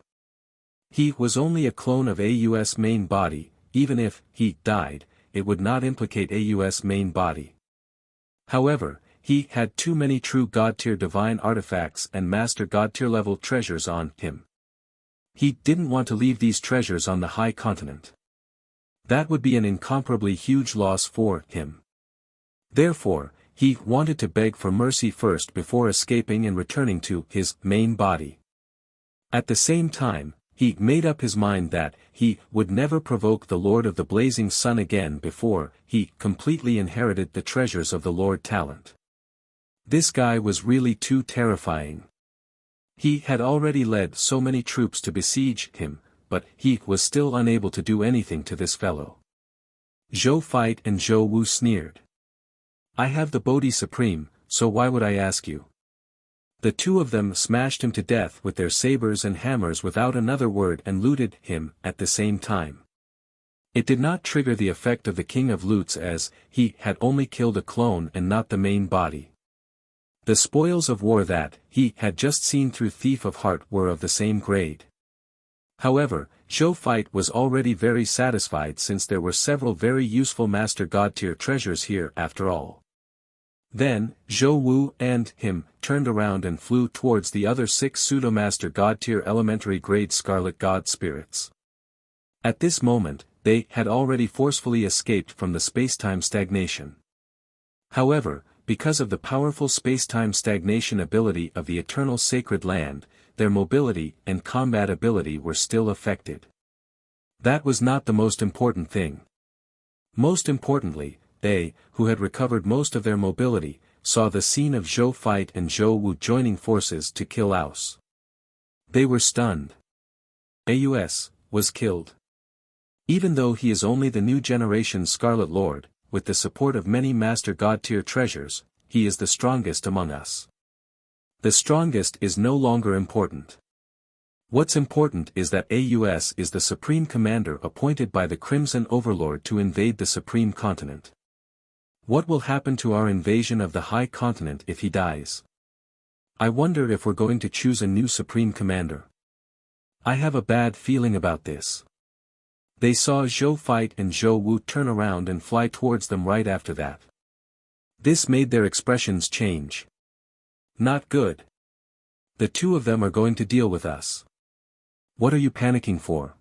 He was only a clone of Aus' main body. Even if he died, it would not implicate Aus' main body. However, he had too many true God-tier divine artifacts and Master God-tier level treasures on him. He didn't want to leave these treasures on the high continent. That would be an incomparably huge loss for him. Therefore, he wanted to beg for mercy first before escaping and returning to his main body. At the same time, he made up his mind that he would never provoke the Lord of the Blazing Sun again before he completely inherited the treasures of the Lord Talent. This guy was really too terrifying. He had already led so many troops to besiege him, but he was still unable to do anything to this fellow. Zhou Fight and Zhou Wu sneered. I have the Bodhi Supreme, so why would I ask you? The two of them smashed him to death with their sabers and hammers without another word and looted him at the same time. It did not trigger the effect of the King of Loots as he had only killed a clone and not the main body. The spoils of war that he had just seen through Thief of Heart were of the same grade. However, Zhou Fight was already very satisfied since there were several very useful Master God tier treasures here after all. Then, Zhou Wu and him turned around and flew towards the other 6 pseudo-Master God tier elementary grade Scarlet God spirits. At this moment, they had already forcefully escaped from the space-time stagnation. However, because of the powerful space-time stagnation ability of the Eternal Sacred Land, their mobility and combat ability were still affected. That was not the most important thing. Most importantly, they, who had recovered most of their mobility, saw the scene of Zhou Fight and Zhou Wu joining forces to kill Aus. They were stunned. Aus was killed. Even though he is only the new generation Scarlet Lord, with the support of many Master God tier treasures, he is the strongest among us. The strongest is no longer important. What's important is that Aus is the Supreme Commander appointed by the Crimson Overlord to invade the Supreme Continent. What will happen to our invasion of the High Continent if he dies? I wonder if we're going to choose a new Supreme Commander. I have a bad feeling about this. They saw Zhou Fight and Zhou Wu turn around and fly towards them right after that. This made their expressions change. Not good. The two of them are going to deal with us. What are you panicking for?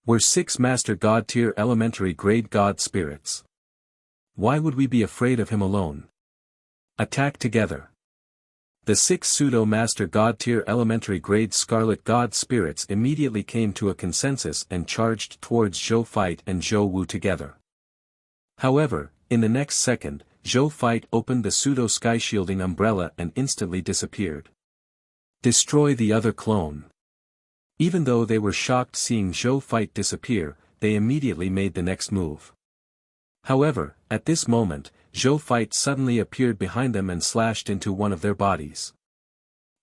We're 6 Master God tier elementary grade God spirits. Why would we be afraid of him alone? Attack together. The 6 pseudo-master God tier elementary grade Scarlet God spirits immediately came to a consensus and charged towards Zhou Fight and Zhou Wu together. However, in the next second, Zhou Fight opened the pseudo-sky shielding umbrella and instantly disappeared. Destroy the other clone. Even though they were shocked seeing Zhou Fight disappear, they immediately made the next move. However, at this moment, Zhou Fight suddenly appeared behind them and slashed into one of their bodies.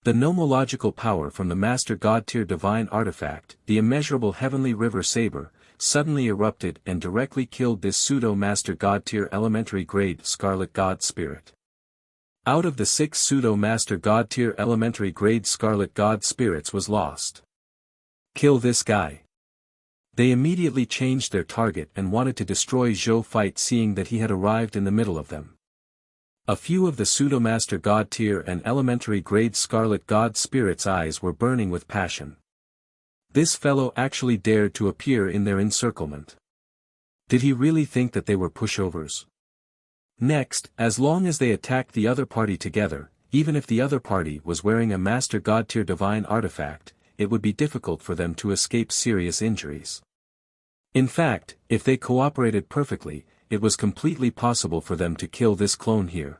The nomological power from the Master God tier divine artifact, the immeasurable heavenly river saber, suddenly erupted and directly killed this pseudo-master God tier elementary grade Scarlet God spirit. Out of the 6 pseudo-master God tier elementary grade Scarlet God spirits was lost. Kill this guy. They immediately changed their target and wanted to destroy Zhou Fight seeing that he had arrived in the middle of them. A few of the pseudo-master God tier and elementary grade Scarlet God spirits' eyes were burning with passion. This fellow actually dared to appear in their encirclement. Did he really think that they were pushovers? Next, as long as they attacked the other party together, even if the other party was wearing a Master God tier divine artifact, it would be difficult for them to escape serious injuries. In fact, if they cooperated perfectly, it was completely possible for them to kill this clone here.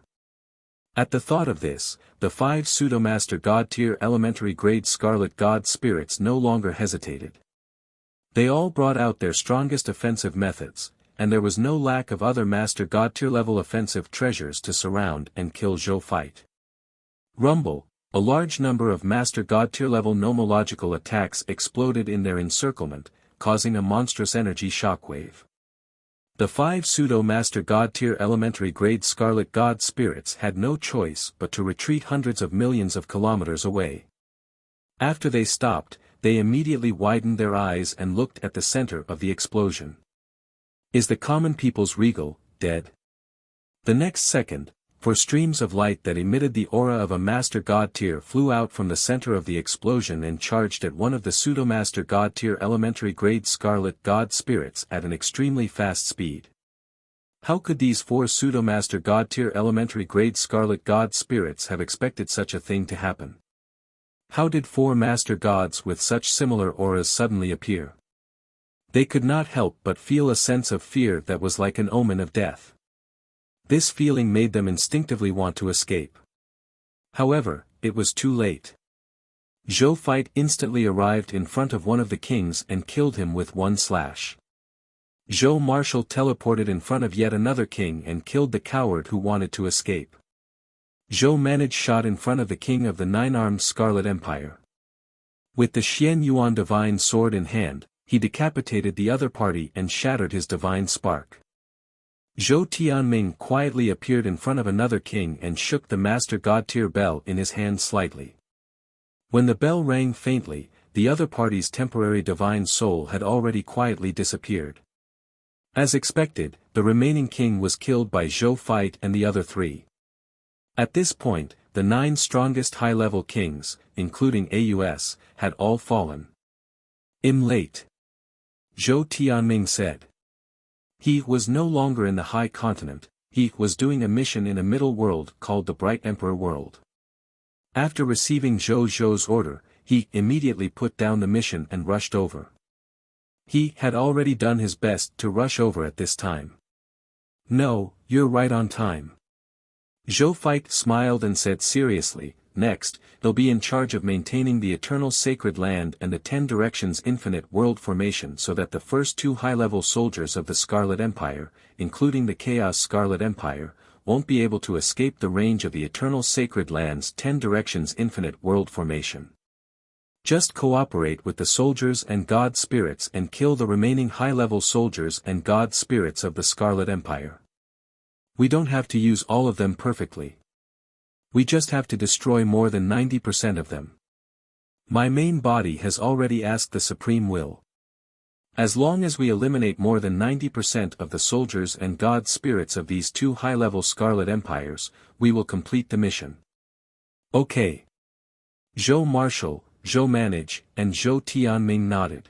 At the thought of this, the 5 pseudo-master God tier elementary grade Scarlet God spirits no longer hesitated. They all brought out their strongest offensive methods, and there was no lack of other Master God tier level offensive treasures to surround and kill Zhou Fight. Rumble, a large number of Master God tier level nomological attacks exploded in their encirclement, causing a monstrous energy shockwave. The 5 pseudo-master God tier elementary grade Scarlet God spirits had no choice but to retreat hundreds of millions of kilometers away. After they stopped, they immediately widened their eyes and looked at the center of the explosion. Is the common people's regal dead? The next second, 4 streams of light that emitted the aura of a Master God tier flew out from the center of the explosion and charged at one of the pseudo-master God tier elementary grade Scarlet God spirits at an extremely fast speed. How could these 4 pseudo-master God tier elementary grade Scarlet God spirits have expected such a thing to happen? How did 4 Master Gods with such similar auras suddenly appear? They could not help but feel a sense of fear that was like an omen of death. This feeling made them instinctively want to escape. However, it was too late. Zhou Fight instantly arrived in front of one of the kings and killed him with one slash. Zhou Marshal teleported in front of yet another king and killed the coward who wanted to escape. Zhou Manage shot in front of the king of the 9-armed Scarlet Empire. With the Xian Yuan divine sword in hand, he decapitated the other party and shattered his divine spark. Zhou Tianming quietly appeared in front of another king and shook the Master God tier bell in his hand slightly. When the bell rang faintly, the other party's temporary divine soul had already quietly disappeared. As expected, the remaining king was killed by Zhou Fight and the other 3. At this point, the 9 strongest high-level kings, including AUS, had all fallen. "I'm late," Zhou Tianming said. He was no longer in the High Continent, he was doing a mission in a middle world called the Bright Emperor World. After receiving Zhou's order, he immediately put down the mission and rushed over. He had already done his best to rush over at this time. "No, you're right on time." Zhou Fight smiled and said seriously, "Next, he'll be in charge of maintaining the Eternal Sacred Land and the 10 Directions Infinite World Formation so that the first 2 high-level soldiers of the Scarlet Empire, including the Chaos Scarlet Empire, won't be able to escape the range of the Eternal Sacred Land's 10 Directions Infinite World Formation. Just cooperate with the soldiers and god spirits and kill the remaining high-level soldiers and god spirits of the Scarlet Empire. We don't have to use all of them perfectly. We just have to destroy more than 90% of them. My main body has already asked the Supreme Will. As long as we eliminate more than 90% of the soldiers and god spirits of these 2 high-level Scarlet Empires, we will complete the mission." "Okay." Zhou Marshal, Zhou Manage, and Zhou Tianming nodded.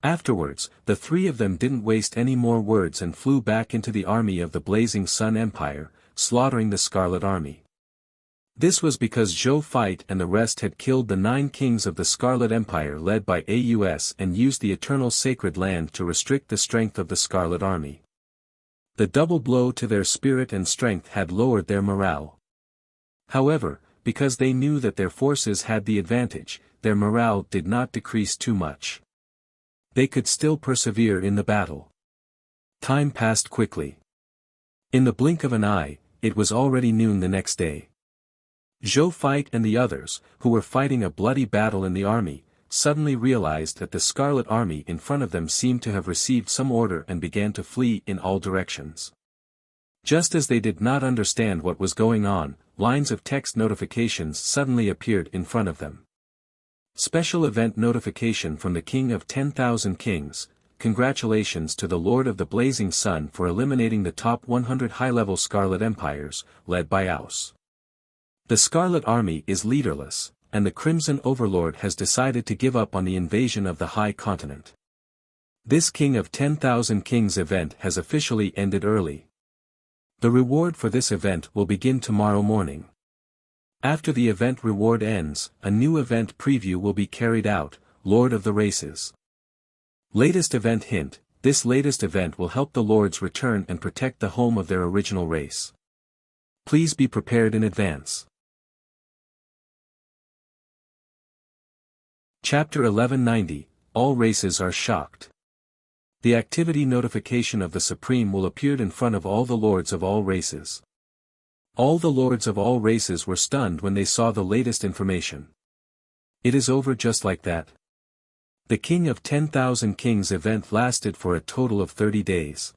Afterwards, the three of them didn't waste any more words and flew back into the army of the Blazing Sun Empire, slaughtering the Scarlet Army. This was because Zhou Feit and the rest had killed the 9 kings of the Scarlet Empire led by Aus and used the Eternal Sacred Land to restrict the strength of the Scarlet Army. The double blow to their spirit and strength had lowered their morale. However, because they knew that their forces had the advantage, their morale did not decrease too much. They could still persevere in the battle. Time passed quickly. In the blink of an eye, it was already noon the next day. Zhou Feit and the others, who were fighting a bloody battle in the army, suddenly realized that the Scarlet Army in front of them seemed to have received some order and began to flee in all directions. Just as they did not understand what was going on, lines of text notifications suddenly appeared in front of them. Special event notification from the King of 10,000 Kings. Congratulations to the Lord of the Blazing Sun for eliminating the top 100 high-level Scarlet Empires, led by Aus. The Scarlet Army is leaderless, and the Crimson Overlord has decided to give up on the invasion of the High Continent. This King of 10,000 Kings event has officially ended early. The reward for this event will begin tomorrow morning. After the event reward ends, a new event preview will be carried out, Lord of the Races. Latest event hint: this latest event will help the Lords return and protect the home of their original race. Please be prepared in advance. Chapter 1190, All Races Are Shocked. The activity notification of the Supreme will appear in front of all the Lords of all races. All the Lords of all races were stunned when they saw the latest information. It is over just like that. The King of 10,000 Kings event lasted for a total of 30 days.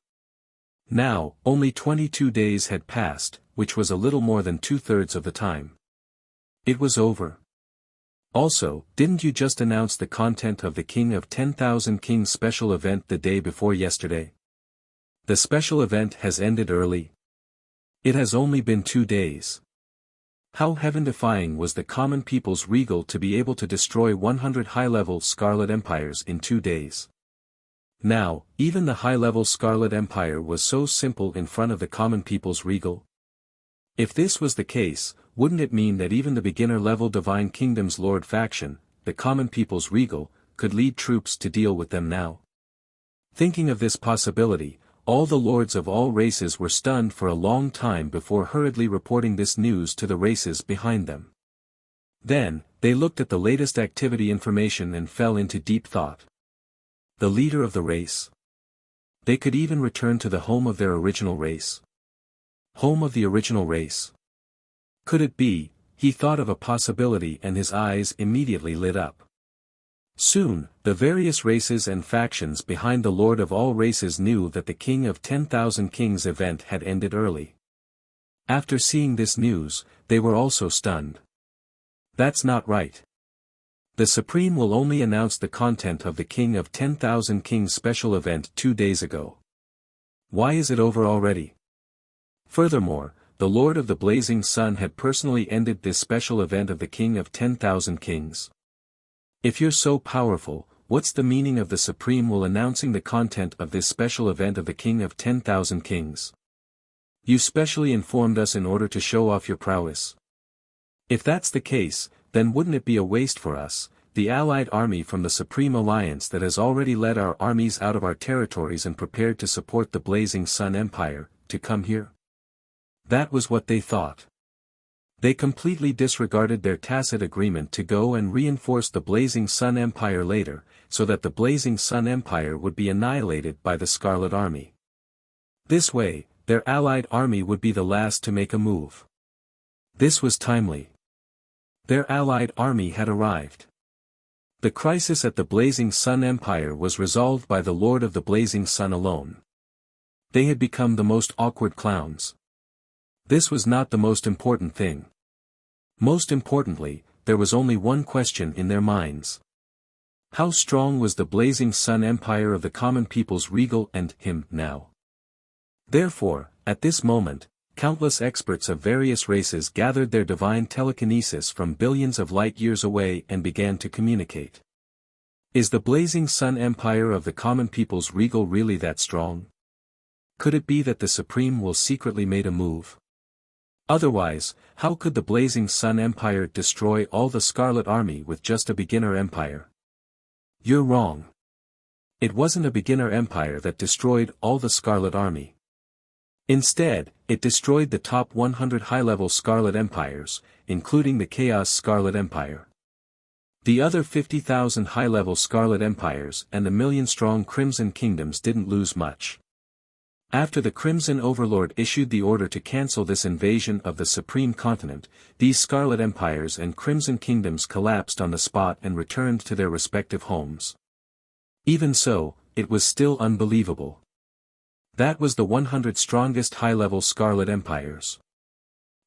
Now, only 22 days had passed, which was a little more than 2/3 of the time. It was over. Also, didn't you just announce the content of the King of 10,000 Kings special event the day before yesterday? The special event has ended early. It has only been 2 days. How heaven-defying was the common people's regal to be able to destroy 100 high-level Scarlet Empires in 2 days. Now, even the high-level Scarlet Empire was so simple in front of the common people's regal. If this was the case, wouldn't it mean that even the beginner-level Divine Kingdom's Lord faction, the common people's regal, could lead troops to deal with them now? Thinking of this possibility, all the Lords of all races were stunned for a long time before hurriedly reporting this news to the races behind them. Then, they looked at the latest activity information and fell into deep thought. The leader of the race? They could even return to the home of their original race. Home of the original race. Could it be? He thought of a possibility and his eyes immediately lit up. Soon, the various races and factions behind the Lord of all races knew that the King of 10,000 Kings event had ended early. After seeing this news, they were also stunned. That's not right. The Supreme will only announce the content of the King of 10,000 Kings special event 2 days ago. Why is it over already? Furthermore, the Lord of the Blazing Sun had personally ended this special event of the King of 10,000 Kings. If you're so powerful, what's the meaning of the Supreme will announcing the content of this special event of the King of 10,000 Kings? You specially informed us in order to show off your prowess. If that's the case, then wouldn't it be a waste for us, the allied army from the Supreme Alliance that has already led our armies out of our territories and prepared to support the Blazing Sun Empire, to come here? That was what they thought. They completely disregarded their tacit agreement to go and reinforce the Blazing Sun Empire later, so that the Blazing Sun Empire would be annihilated by the Scarlet Army. This way, their allied army would be the last to make a move. This was timely. Their allied army had arrived. The crisis at the Blazing Sun Empire was resolved by the Lord of the Blazing Sun alone. They had become the most awkward clowns. This was not the most important thing. Most importantly, there was only one question in their minds. How strong was the Blazing Sun Empire of the common people's regal and him now? Therefore, at this moment, countless experts of various races gathered their divine telekinesis from billions of light years away and began to communicate. Is the Blazing Sun Empire of the common people's regal really that strong? Could it be that the Supreme will secretly made a move? Otherwise, how could the Blazing Sun Empire destroy all the Scarlet Army with just a beginner empire? You're wrong. It wasn't a beginner empire that destroyed all the Scarlet Army. Instead, it destroyed the top 100 high-level Scarlet Empires, including the Chaos Scarlet Empire. The other 50,000 high-level Scarlet Empires and the million-strong Crimson Kingdoms didn't lose much. After the Crimson Overlord issued the order to cancel this invasion of the Supreme Continent, these Scarlet Empires and Crimson Kingdoms collapsed on the spot and returned to their respective homes. Even so, it was still unbelievable. That was the 100 strongest high-level Scarlet Empires.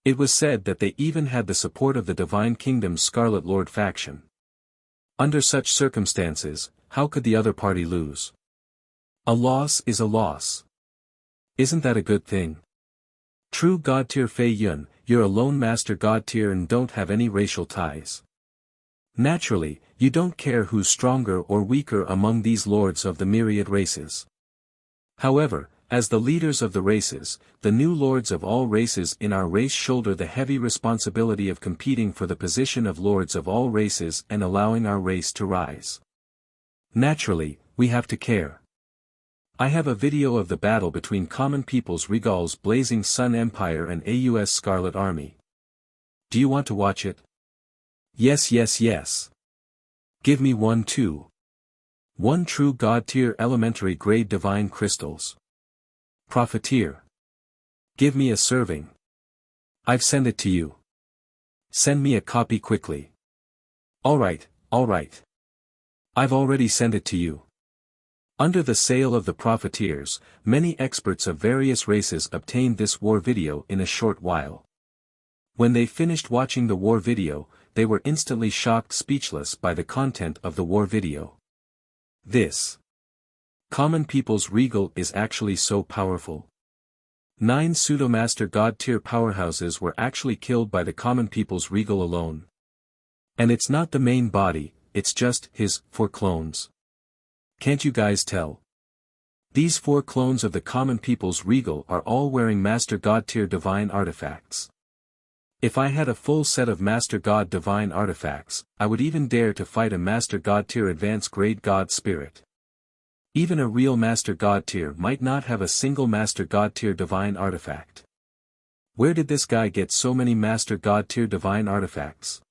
It was said that they even had the support of the Divine Kingdom's Scarlet Lord faction. Under such circumstances, how could the other party lose? A loss is a loss. Isn't that a good thing? True God tier Fei Yun, you're a lone master God tier and don't have any racial ties. Naturally, you don't care who's stronger or weaker among these lords of the myriad races. However, as the leaders of the races, the new lords of all races in our race shoulder the heavy responsibility of competing for the position of lords of all races and allowing our race to rise. Naturally, we have to care. I have a video of the battle between Common People's Regal's Blazing Sun Empire and AUS Scarlet Army. Do you want to watch it? Yes, yes, yes. Give me one too. 1 true God tier elementary grade divine crystals. Profiteer. Give me a serving. I've sent it to you. Send me a copy quickly. Alright, alright. I've already sent it to you. Under the sale of the profiteers, many experts of various races obtained this war video in a short while. When they finished watching the war video, they were instantly shocked speechless by the content of the war video. This Common People's Regal is actually so powerful. 9 pseudo-master God tier powerhouses were actually killed by the Common People's Regal alone. And it's not the main body, it's just his 4 clones. Can't you guys tell? These 4 clones of the Common People's Regal are all wearing Master God tier divine artifacts. If I had a full set of Master God divine artifacts, I would even dare to fight a Master God tier advanced grade God spirit. Even a real Master God tier might not have a single Master God tier divine artifact. Where did this guy get so many Master God tier divine artifacts?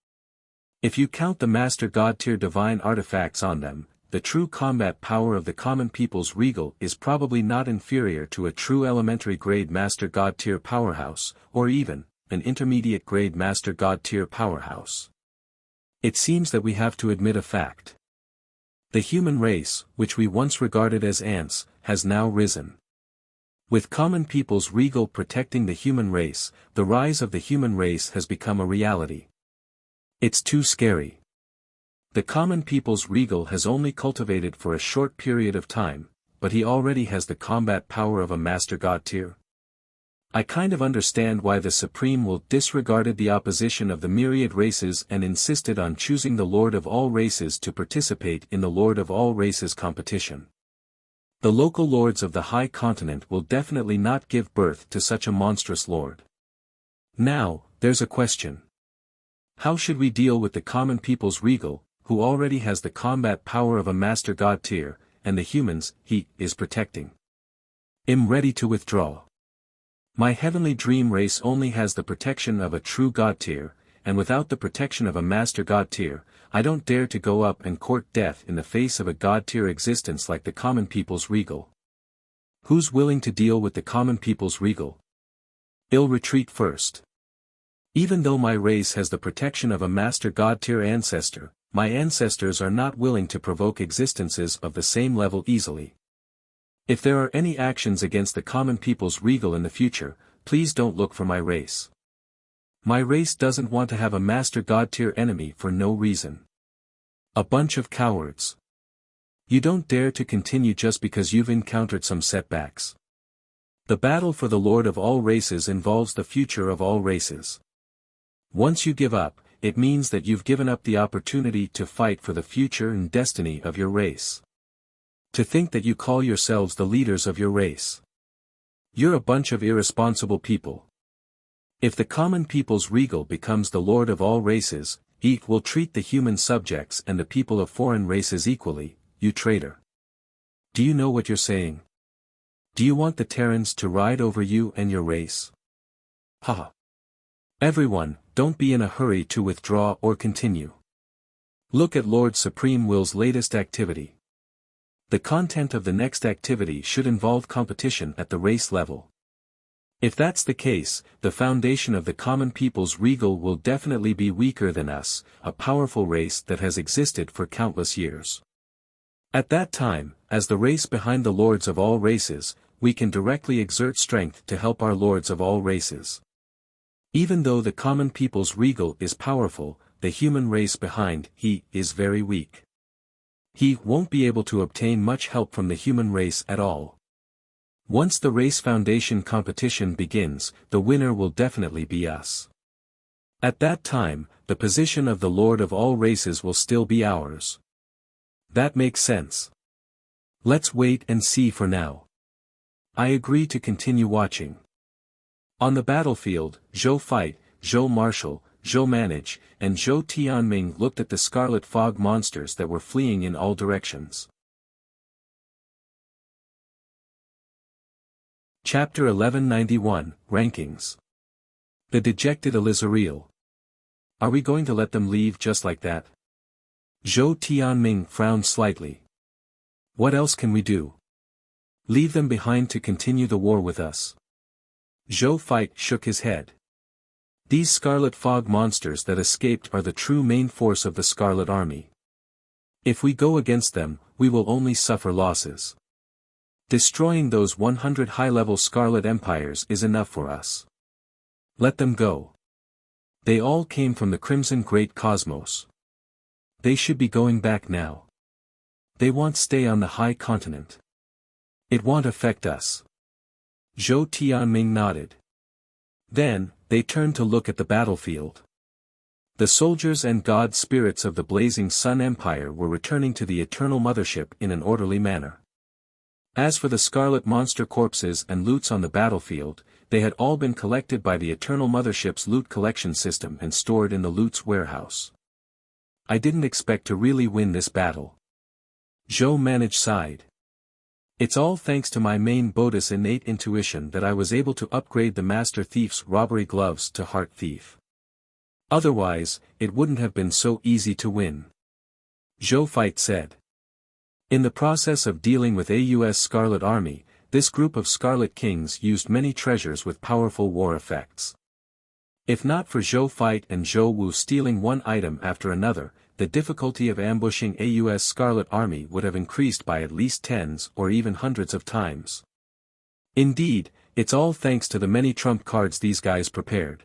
If you count the Master God tier divine artifacts on them, the true combat power of the Common People's Regal is probably not inferior to a true elementary grade Master God tier powerhouse, or even an intermediate grade Master God tier powerhouse. It seems that we have to admit a fact. The human race, which we once regarded as ants, has now risen. With Common People's Regal protecting the human race, the rise of the human race has become a reality. It's too scary. The Common People's Regal has only cultivated for a short period of time, but he already has the combat power of a Master God tier. I kind of understand why the Supreme will disregarded the opposition of the myriad races and insisted on choosing the Lord of all races to participate in the Lord of all races competition. The local lords of the High Continent will definitely not give birth to such a monstrous lord. Now, there's a question. How should we deal with the Common People's Regal, who already has the combat power of a Master God tier, and the humans he is protecting? I'm ready to withdraw. My heavenly dream race only has the protection of a true God tier, and without the protection of a Master God tier, I don't dare to go up and court death in the face of a God tier existence like the Common People's Regal. Who's willing to deal with the Common People's Regal? I'll retreat first. Even though my race has the protection of a Master God tier ancestor, my ancestors are not willing to provoke existences of the same level easily. If there are any actions against the Common People's Regal in the future, please don't look for my race. My race doesn't want to have a Master God tier enemy for no reason. A bunch of cowards. You don't dare to continue just because you've encountered some setbacks. The battle for the Lord of all races involves the future of all races. Once you give up, it means that you've given up the opportunity to fight for the future and destiny of your race. To think that you call yourselves the leaders of your race. You're a bunch of irresponsible people. If the common people's regal becomes the lord of all races, he will treat the human subjects and the people of foreign races equally, you traitor. Do you know what you're saying? Do you want the Terrans to ride over you and your race? Haha. Everyone, don't be in a hurry to withdraw or continue. Look at Lord Supreme Will's latest activity. The content of the next activity should involve competition at the race level. If that's the case, the foundation of the common people's regal will definitely be weaker than us, a powerful race that has existed for countless years. At that time, as the race behind the lords of all races, we can directly exert strength to help our lords of all races. Even though the common people's regal is powerful, the human race behind he is very weak. He won't be able to obtain much help from the human race at all. Once the race foundation competition begins, the winner will definitely be us. At that time, the position of the Lord of all races will still be ours. That makes sense. Let's wait and see for now. I agree to continue watching. On the battlefield, Zhou Fight, Zhou Marshal, Zhou Manage, and Zhou Tianming looked at the scarlet fog monsters that were fleeing in all directions. Chapter 1191, Rankings. The dejected Elizariel. Are we going to let them leave just like that? Zhou Tianming frowned slightly. What else can we do? Leave them behind to continue the war with us. Zhou Fight shook his head. These scarlet fog monsters that escaped are the true main force of the Scarlet Army. If we go against them, we will only suffer losses. Destroying those 100 high-level Scarlet Empires is enough for us. Let them go. They all came from the Crimson Great Cosmos. They should be going back now. They won't stay on the high continent. It won't affect us. Zhou Tianming nodded. Then, they turned to look at the battlefield. The soldiers and god spirits of the Blazing Sun Empire were returning to the Eternal Mothership in an orderly manner. As for the scarlet monster corpses and loots on the battlefield, they had all been collected by the Eternal Mothership's loot collection system and stored in the loot's warehouse. I didn't expect to really win this battle. Zhou Manage sighed. It's all thanks to my main Bodhi's innate intuition that I was able to upgrade the Master Thief's robbery gloves to Heart Thief. Otherwise, it wouldn't have been so easy to win. Zhou Fight said. In the process of dealing with AU's Scarlet Army, this group of Scarlet Kings used many treasures with powerful war effects. If not for Zhou Fight and Zhou Wu stealing one item after another, the difficulty of ambushing AU's Scarlet Army would have increased by at least tens or even hundreds of times. Indeed, it's all thanks to the many trump cards these guys prepared.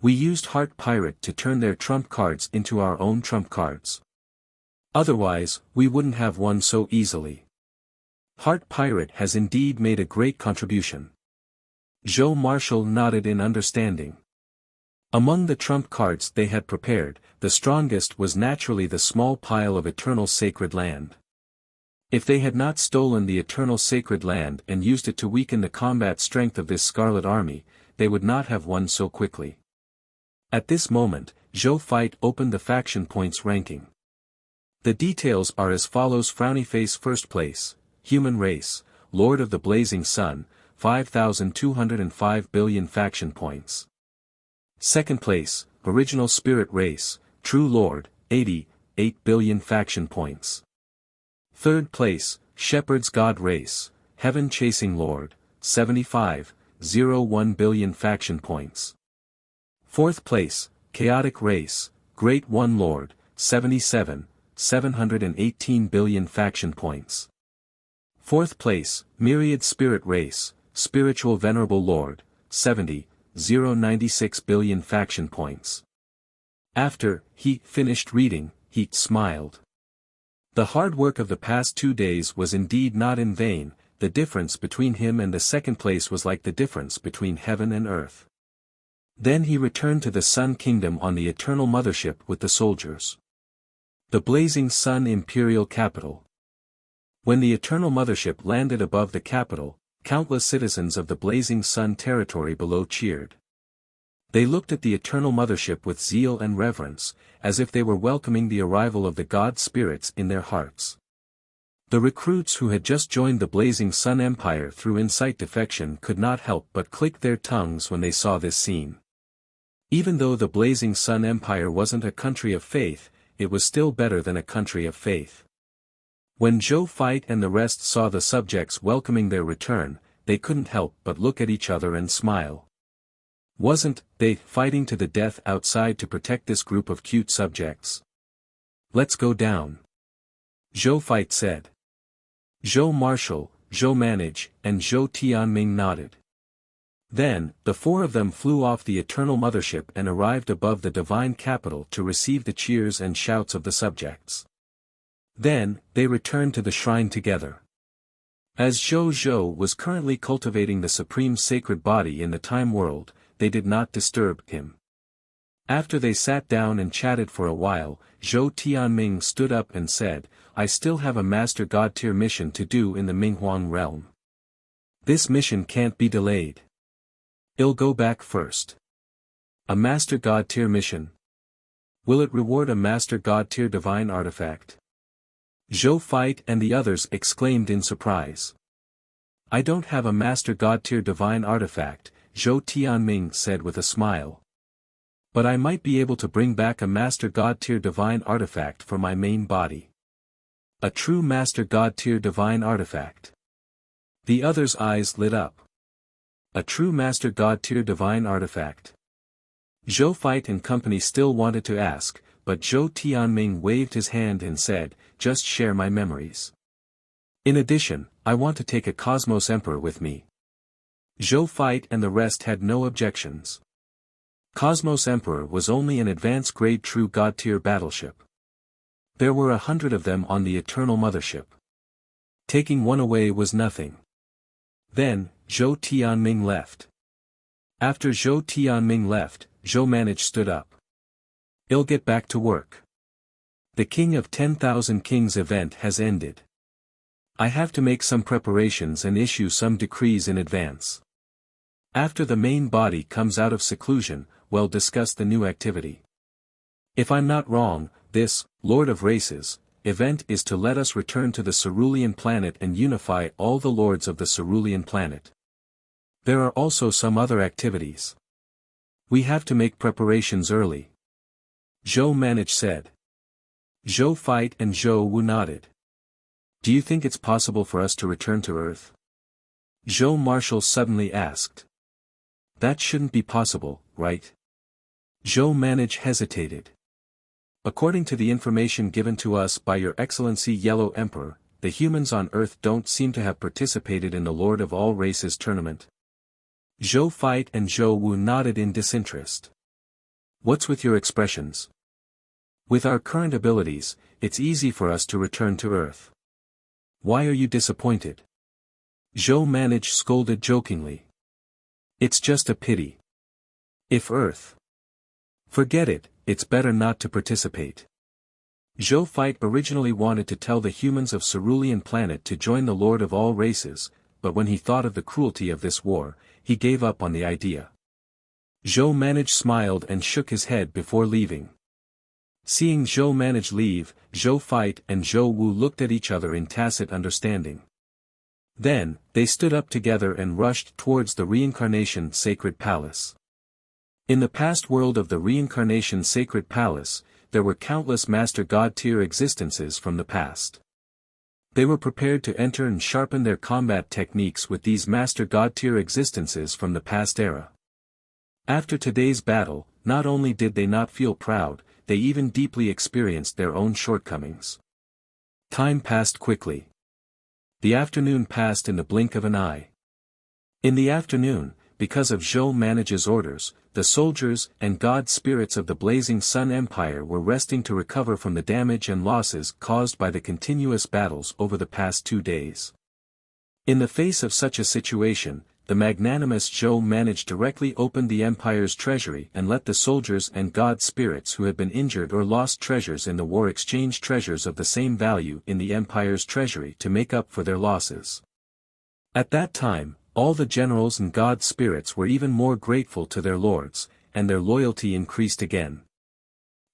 We used Heart Pirate to turn their trump cards into our own trump cards. Otherwise, we wouldn't have won so easily. Heart Pirate has indeed made a great contribution. Zhou Marshal nodded in understanding. Among the trump cards they had prepared, the strongest was naturally the small pile of Eternal Sacred Land. If they had not stolen the Eternal Sacred Land and used it to weaken the combat strength of this Scarlet Army, they would not have won so quickly. At this moment, Zhou Fight opened the faction points ranking. The details are as follows: Frowny Face first place, Human Race, Lord of the Blazing Sun, 5,205 billion faction points. Second place, Original Spirit Race, True Lord, 88 billion faction points. Third place, Shepherd's God Race, Heaven Chasing Lord, 75.01 billion faction points. Fourth place, Chaotic Race, Great One Lord, 77.718 billion faction points. Fourth place, Myriad Spirit Race, Spiritual Venerable Lord, 70.096 billion faction points. After he finished reading, he smiled. The hard work of the past 2 days was indeed not in vain. The difference between him and the second place was like the difference between heaven and earth. Then he returned to the Sun Kingdom on the Eternal Mothership with the soldiers. The Blazing Sun Imperial Capital. When the Eternal Mothership landed above the capital, countless citizens of the Blazing Sun territory below cheered. They looked at the Eternal Mothership with zeal and reverence, as if they were welcoming the arrival of the God spirits in their hearts. The recruits who had just joined the Blazing Sun Empire through Insight defection could not help but click their tongues when they saw this scene. Even though the Blazing Sun Empire wasn't a country of faith, it was still better than a country of faith. When Zhou Fight and the rest saw the subjects welcoming their return, they couldn't help but look at each other and smile. Wasn't they fighting to the death outside to protect this group of cute subjects? Let's go down. Zhou Fight said. Zhou Marshal, Zhou Manage, and Zhou Tianming nodded. Then, the four of them flew off the Eternal Mothership and arrived above the Divine Capital to receive the cheers and shouts of the subjects. Then, they returned to the shrine together. As Zhou was currently cultivating the Supreme Sacred Body in the Time World, they did not disturb him. After they sat down and chatted for a while, Zhou Tianming stood up and said, I still have a Master God tier mission to do in the Minghuang realm. This mission can't be delayed. I'll go back first. A Master God tier mission? Will it reward a Master God tier divine artifact? Zhou Fight and the others exclaimed in surprise. I don't have a Master God tier divine artifact, Zhou Tianming said with a smile. But I might be able to bring back a Master God tier divine artifact for my main body. A true Master God tier divine artifact. The others' eyes lit up. A true Master God tier divine artifact. Zhou Fight and company still wanted to ask, but Zhou Tianming waved his hand and said, just share my memories. In addition, I want to take a Cosmos Emperor with me. Zhou Fight and the rest had no objections. Cosmos Emperor was only an advanced grade true God tier battleship. There were 100 of them on the Eternal Mothership. Taking one away was nothing. Then, Zhou Tianming left. After Zhou Tianming left, Zhou Manage stood up. I'll get back to work. The King of 10,000 Kings event has ended. I have to make some preparations and issue some decrees in advance. After the main body comes out of seclusion, we'll discuss the new activity. If I'm not wrong, this, Lord of Races, event is to let us return to the Cerulean planet and unify all the lords of the Cerulean planet. There are also some other activities. We have to make preparations early. Zhou Manage said. Zhou Fight and Zhou Wu nodded. Do you think it's possible for us to return to Earth? Zhou Marshal suddenly asked. That shouldn't be possible, right? Zhou Manage hesitated. According to the information given to us by Your Excellency Yellow Emperor, the humans on Earth don't seem to have participated in the Lord of All Races tournament. Zhou Fight and Zhou Wu nodded in disinterest. What's with your expressions? With our current abilities, it's easy for us to return to Earth. Why are you disappointed? Zhou Manage scolded jokingly. It's just a pity. If Earth. Forget it, it's better not to participate. Zhou Fight originally wanted to tell the humans of Cerulean planet to join the Lord of All Races, but when he thought of the cruelty of this war, he gave up on the idea. Zhou Manage smiled and shook his head before leaving. Seeing Zhou Manage leave, Zhou Fight and Zhou Wu looked at each other in tacit understanding. Then, they stood up together and rushed towards the Reincarnation Sacred Palace. In the past world of the Reincarnation Sacred Palace, there were countless Master God tier existences from the past. They were prepared to enter and sharpen their combat techniques with these Master God tier existences from the past era. After today's battle, not only did they not feel proud, they even deeply experienced their own shortcomings. Time passed quickly. The afternoon passed in the blink of an eye. In the afternoon, because of Zhou Manage's orders, the soldiers and god spirits of the Blazing Sun Empire were resting to recover from the damage and losses caused by the continuous battles over the past 2 days. In the face of such a situation, the magnanimous Zhou managed directly opened the empire's treasury and let the soldiers and god spirits who had been injured or lost treasures in the war exchange treasures of the same value in the empire's treasury to make up for their losses. At that time, all the generals and god spirits were even more grateful to their lords, and their loyalty increased again.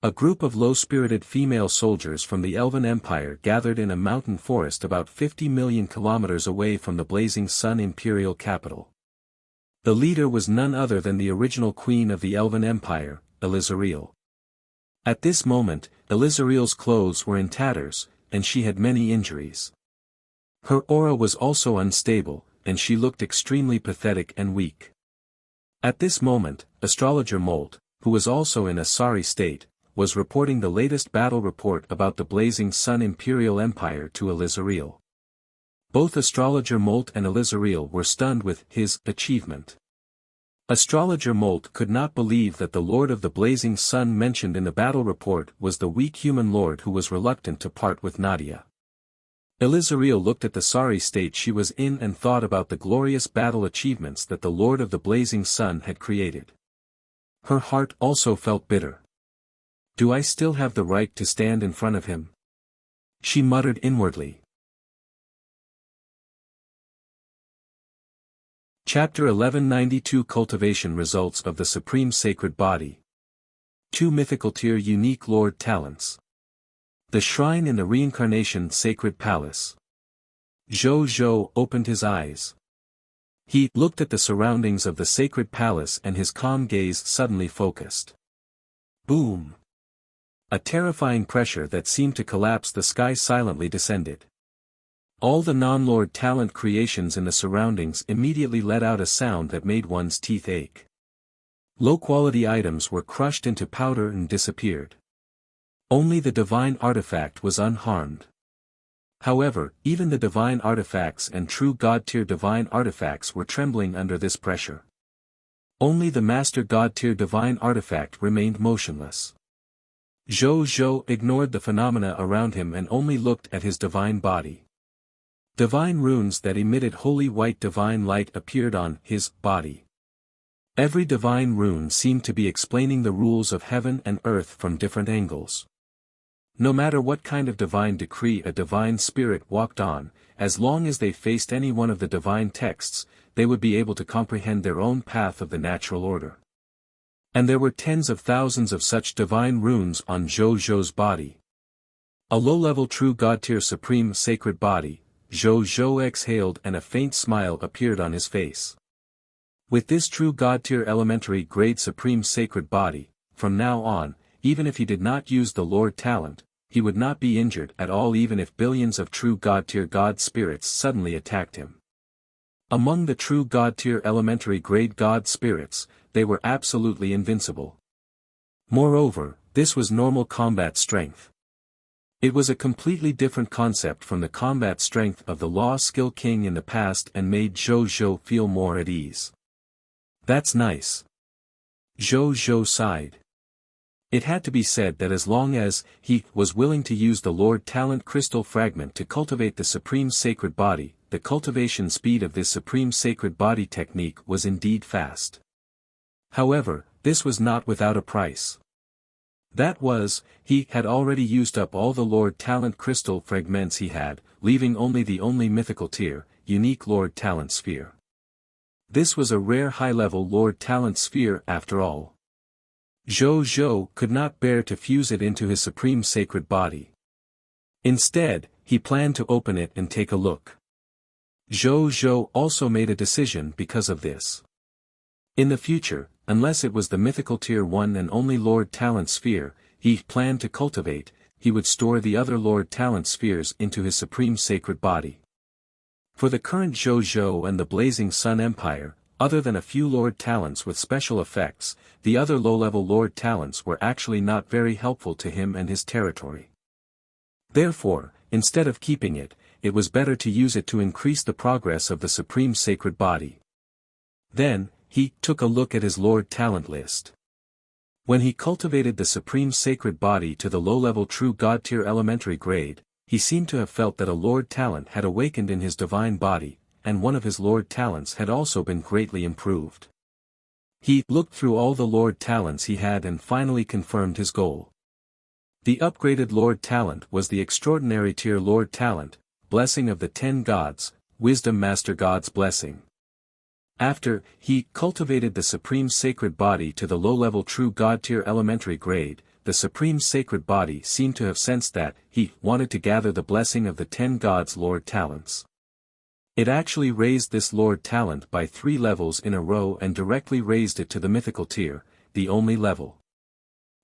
A group of low-spirited female soldiers from the Elven Empire gathered in a mountain forest about 50 million kilometers away from the Blazing Sun imperial capital. The leader was none other than the original queen of the Elven Empire, Elizariel. At this moment, Elizariel's clothes were in tatters, and she had many injuries. Her aura was also unstable, and she looked extremely pathetic and weak. At this moment, Astrologer Molt, who was also in a sorry state, was reporting the latest battle report about the Blazing Sun Imperial Empire to Elizariel. Both Astrologer Molt and Elizariel were stunned with his achievement. Astrologer Molt could not believe that the Lord of the Blazing Sun mentioned in the battle report was the weak human lord who was reluctant to part with Nadia. Elizariel looked at the sorry state she was in and thought about the glorious battle achievements that the Lord of the Blazing Sun had created. Her heart also felt bitter. Do I still have the right to stand in front of him? She muttered inwardly. Chapter 1192 Cultivation Results of the Supreme Sacred Body. 2 Mythical Tier Unique Lord Talents. The Shrine in the Reincarnation Sacred Palace. Zhou opened his eyes. He looked at the surroundings of the sacred palace and his calm gaze suddenly focused. Boom! A terrifying pressure that seemed to collapse the sky silently descended. All the non-Lord talent creations in the surroundings immediately let out a sound that made one's teeth ache. Low-quality items were crushed into powder and disappeared. Only the divine artifact was unharmed. However, even the divine artifacts and true God-tier divine artifacts were trembling under this pressure. Only the Master God-tier divine artifact remained motionless. Zhou ignored the phenomena around him and only looked at his divine body. Divine runes that emitted holy white divine light appeared on his body. Every divine rune seemed to be explaining the rules of heaven and earth from different angles. No matter what kind of divine decree a divine spirit walked on, as long as they faced any one of the divine texts, they would be able to comprehend their own path of the natural order. And there were tens of thousands of such divine runes on Zhou's body. A low-level true God-tier supreme sacred body, Zhou exhaled and a faint smile appeared on his face. With this true God-tier elementary grade supreme sacred body, from now on, even if he did not use the Lord talent, he would not be injured at all even if billions of true God-tier God spirits suddenly attacked him. Among the true God-tier elementary grade God spirits, they were absolutely invincible. Moreover, this was normal combat strength. It was a completely different concept from the combat strength of the Law Skill King in the past and made Zhou feel more at ease. That's nice. Zhou sighed. It had to be said that as long as he was willing to use the Lord Talent Crystal Fragment to cultivate the Supreme Sacred Body, the cultivation speed of this Supreme Sacred Body technique was indeed fast. However, this was not without a price. That was, he had already used up all the Lord Talent Crystal Fragments he had, leaving only the only mythical tier, unique Lord Talent Sphere. This was a rare high-level Lord Talent Sphere after all. Zhou could not bear to fuse it into his Supreme Sacred Body. Instead, he planned to open it and take a look. Zhou also made a decision because of this. In the future, unless it was the mythical tier 1 and only Lord Talent Sphere, he planned to cultivate, he would store the other Lord Talent Spheres into his Supreme Sacred Body. For the current Zhou and the Blazing Sun Empire, other than a few Lord Talents with special effects, the other low-level Lord Talents were actually not very helpful to him and his territory. Therefore, instead of keeping it, it was better to use it to increase the progress of the Supreme Sacred Body. Then, he took a look at his Lord Talent list. When he cultivated the Supreme Sacred Body to the low-level True God-tier elementary grade, he seemed to have felt that a Lord Talent had awakened in his divine body, and one of his Lord talents had also been greatly improved. He looked through all the Lord talents he had and finally confirmed his goal. The upgraded Lord talent was the extraordinary tier Lord talent, Blessing of the 10 Gods, Wisdom Master God's Blessing. After he cultivated the Supreme Sacred Body to the low-level True God tier elementary grade, the Supreme Sacred Body seemed to have sensed that he wanted to gather the blessing of the 10 Gods Lord talents. It actually raised this Lord talent by 3 levels in a row and directly raised it to the mythical tier, the only level.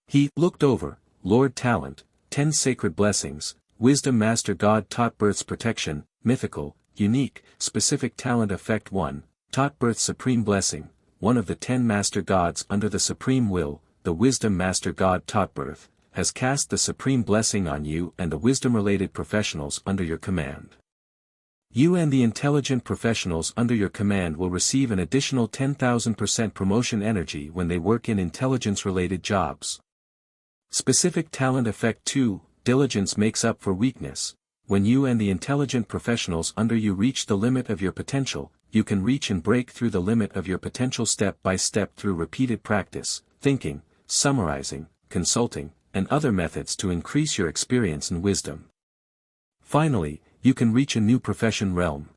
He looked over, Lord talent, 10 sacred blessings, Wisdom Master God taught birth's protection, mythical, unique, specific talent effect 1, taught birth supreme blessing, one of the 10 master gods under the supreme will, the Wisdom Master God taught birth, has cast the supreme blessing on you and the wisdom-related professionals under your command. You and the intelligent professionals under your command will receive an additional 10,000% promotion energy when they work in intelligence-related jobs. Specific talent effect 2, diligence makes up for weakness. When you and the intelligent professionals under you reach the limit of your potential, you can reach and break through the limit of your potential step by step through repeated practice, thinking, summarizing, consulting, and other methods to increase your experience and wisdom. Finally, you can reach a new profession realm.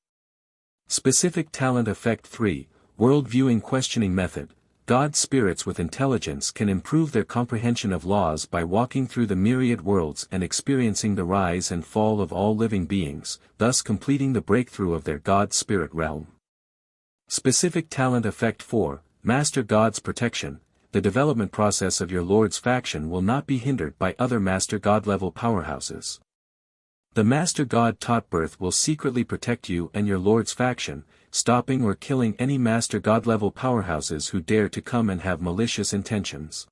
Specific talent effect 3, world viewing questioning method. God spirits with intelligence can improve their comprehension of laws by walking through the myriad worlds and experiencing the rise and fall of all living beings, thus completing the breakthrough of their God spirit realm. Specific talent effect 4, Master God's protection. The development process of your Lord's faction will not be hindered by other Master God level powerhouses. The Master God taught birth will secretly protect you and your Lord's faction, stopping or killing any Master God level powerhouses who dare to come and have malicious intentions.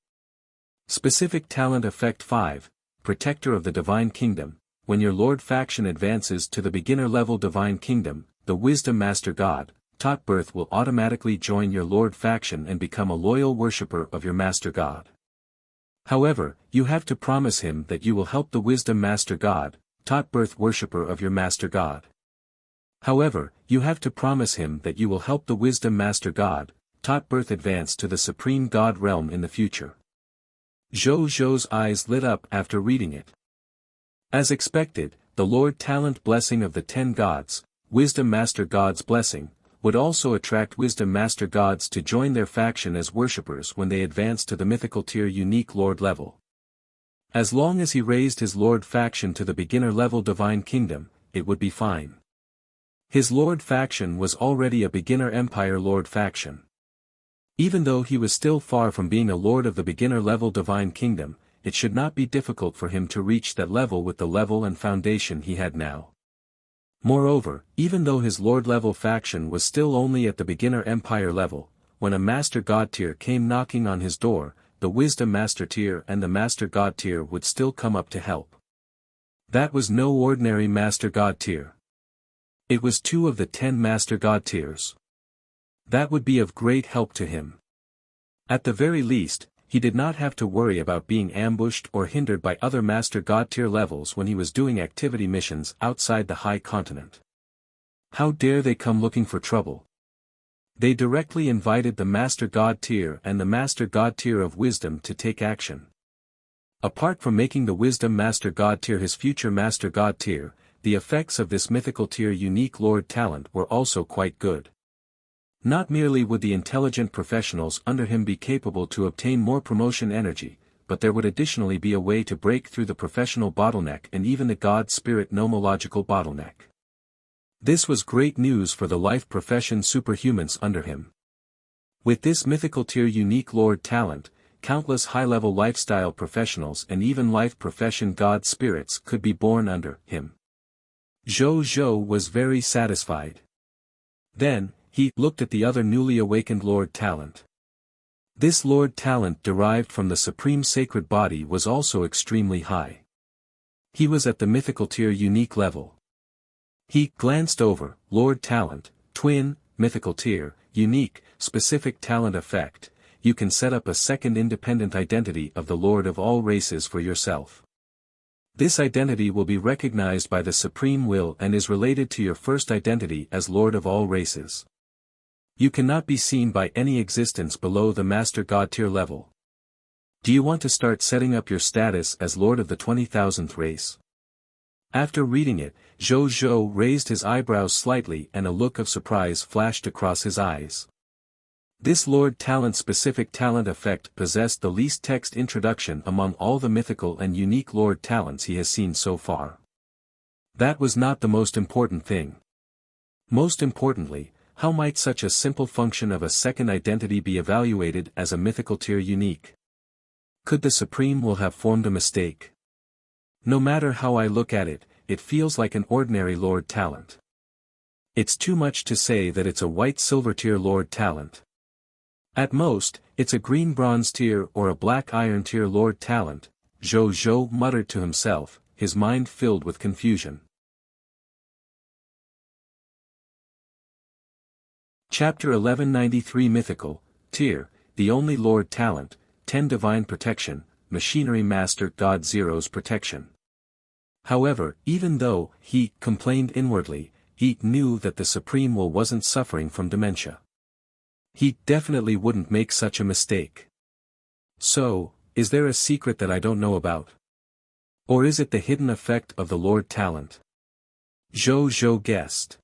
Specific talent effect 5, Protector of the Divine Kingdom. When your Lord faction advances to the beginner level Divine Kingdom, the Wisdom Master God taught birth will automatically join your Lord faction and become a loyal worshipper of your Master God. However, you have to promise him that you will help the Wisdom Master God taught birth worshipper of your Master God. However, you have to promise him that you will help the Wisdom Master God taught birth advance to the Supreme God realm in the future. Zhou's eyes lit up after reading it. As expected, the Lord Talent Blessing of the 10 Gods, Wisdom Master God's Blessing, would also attract Wisdom Master Gods to join their faction as worshippers when they advance to the mythical tier unique Lord level. As long as he raised his Lord faction to the beginner level Divine Kingdom, it would be fine. His Lord faction was already a beginner Empire Lord faction. Even though he was still far from being a Lord of the beginner level Divine Kingdom, it should not be difficult for him to reach that level with the level and foundation he had now. Moreover, even though his Lord level faction was still only at the beginner Empire level, when a Master God tier came knocking on his door, the Wisdom Master tier and the Master God tier would still come up to help. That was no ordinary Master God tier. It was 2 of the 10 Master God tiers. That would be of great help to him. At the very least, he did not have to worry about being ambushed or hindered by other Master God tier levels when he was doing activity missions outside the High Continent. How dare they come looking for trouble? They directly invited the Master God tier and the Master God tier of Wisdom to take action. Apart from making the Wisdom Master God tier his future Master God tier, the effects of this mythical tier unique Lord talent were also quite good. Not merely would the intelligent professionals under him be capable to obtain more promotion energy, but there would additionally be a way to break through the professional bottleneck and even the God Spirit nomological bottleneck. This was great news for the life profession superhumans under him. With this mythical tier unique Lord talent, countless high-level lifestyle professionals and even life profession God spirits could be born under him. Zhou was very satisfied. Then, he looked at the other newly awakened Lord talent. This Lord talent derived from the Supreme Sacred Body was also extremely high. He was at the mythical tier unique level. He glanced over, Lord talent, twin, mythical tier, unique, specific talent effect. You can set up a second independent identity of the Lord of all races for yourself. This identity will be recognized by the supreme will and is related to your first identity as Lord of all races. You cannot be seen by any existence below the Master God tier level. Do you want to start setting up your status as Lord of the 20,000th race? After reading it, Zhou Zhou raised his eyebrows slightly and a look of surprise flashed across his eyes. This Lord Talent-specific talent effect possessed the least text introduction among all the mythical and unique Lord Talents he has seen so far. That was not the most important thing. Most importantly, how might such a simple function of a second identity be evaluated as a mythical tier unique? Could the Supreme Will have formed a mistake? No matter how I look at it, it feels like an ordinary Lord Talent. It's too much to say that it's a white silver tier Lord Talent. At most, it's a green bronze tier or a black iron tier Lord Talent, Zhou Zhou muttered to himself, his mind filled with confusion. Chapter 1193 Mythical, Tier, the only Lord Talent, 10 Divine Protection, Machinery Master God Zero's Protection. However, even though he complained inwardly, he knew that the Supreme Will wasn't suffering from dementia. He definitely wouldn't make such a mistake. So, is there a secret that I don't know about? Or is it the hidden effect of the Lord Talent? Zhou Zhou guessed.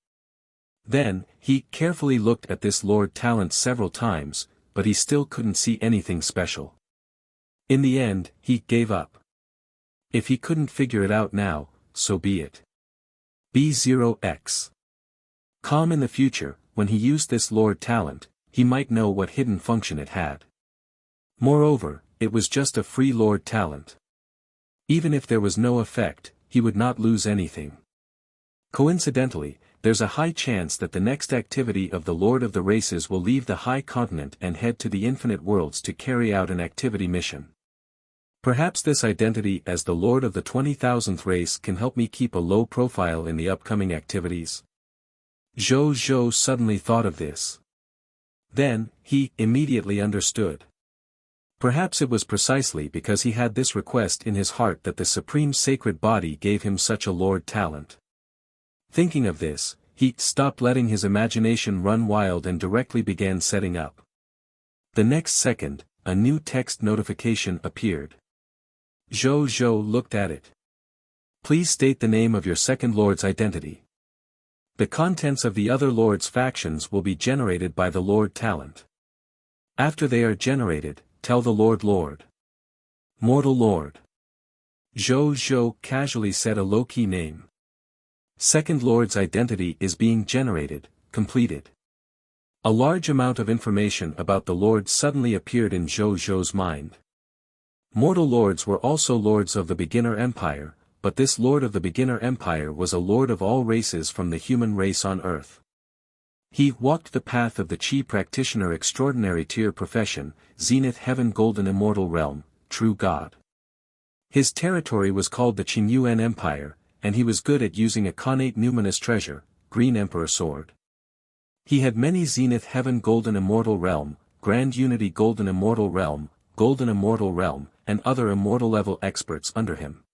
Then, he carefully looked at this Lord Talent several times, but he still couldn't see anything special. In the end, he gave up. If he couldn't figure it out now, so be it. B0X. Calm in the future, when he used this Lord Talent, he might know what hidden function it had. Moreover, it was just a free Lord Talent. Even if there was no effect, he would not lose anything. Coincidentally, there's a high chance that the next activity of the Lord of the Races will leave the High Continent and head to the Infinite Worlds to carry out an activity mission. Perhaps this identity as the Lord of the 20,000th race can help me keep a low profile in the upcoming activities. Zhou Zhou suddenly thought of this. Then, he immediately understood. Perhaps it was precisely because he had this request in his heart that the Supreme Sacred Body gave him such a Lord Talent. Thinking of this, he stopped letting his imagination run wild and directly began setting up. The next second, a new text notification appeared. Zhou Zhou looked at it. Please state the name of your second Lord's identity. The contents of the other Lord's factions will be generated by the Lord Talent. After they are generated, tell the Lord. Mortal Lord. Zhou Zhou casually said a low-key name. Second Lord's identity is being generated, completed. A large amount of information about the Lord suddenly appeared in Zhou Zhou's mind. Mortal Lords were also Lords of the Beginner Empire, but this Lord of the Beginner Empire was a Lord of all races from the human race on Earth. He walked the path of the Qi Practitioner Extraordinary Tier Profession, Zenith Heaven Golden Immortal Realm, True God. His territory was called the Qingyuan Empire, and he was good at using a connate numinous treasure, Green Emperor Sword. He had many Zenith Heaven Golden Immortal Realm, Grand Unity Golden Immortal Realm, Golden Immortal Realm, and other immortal level experts under him.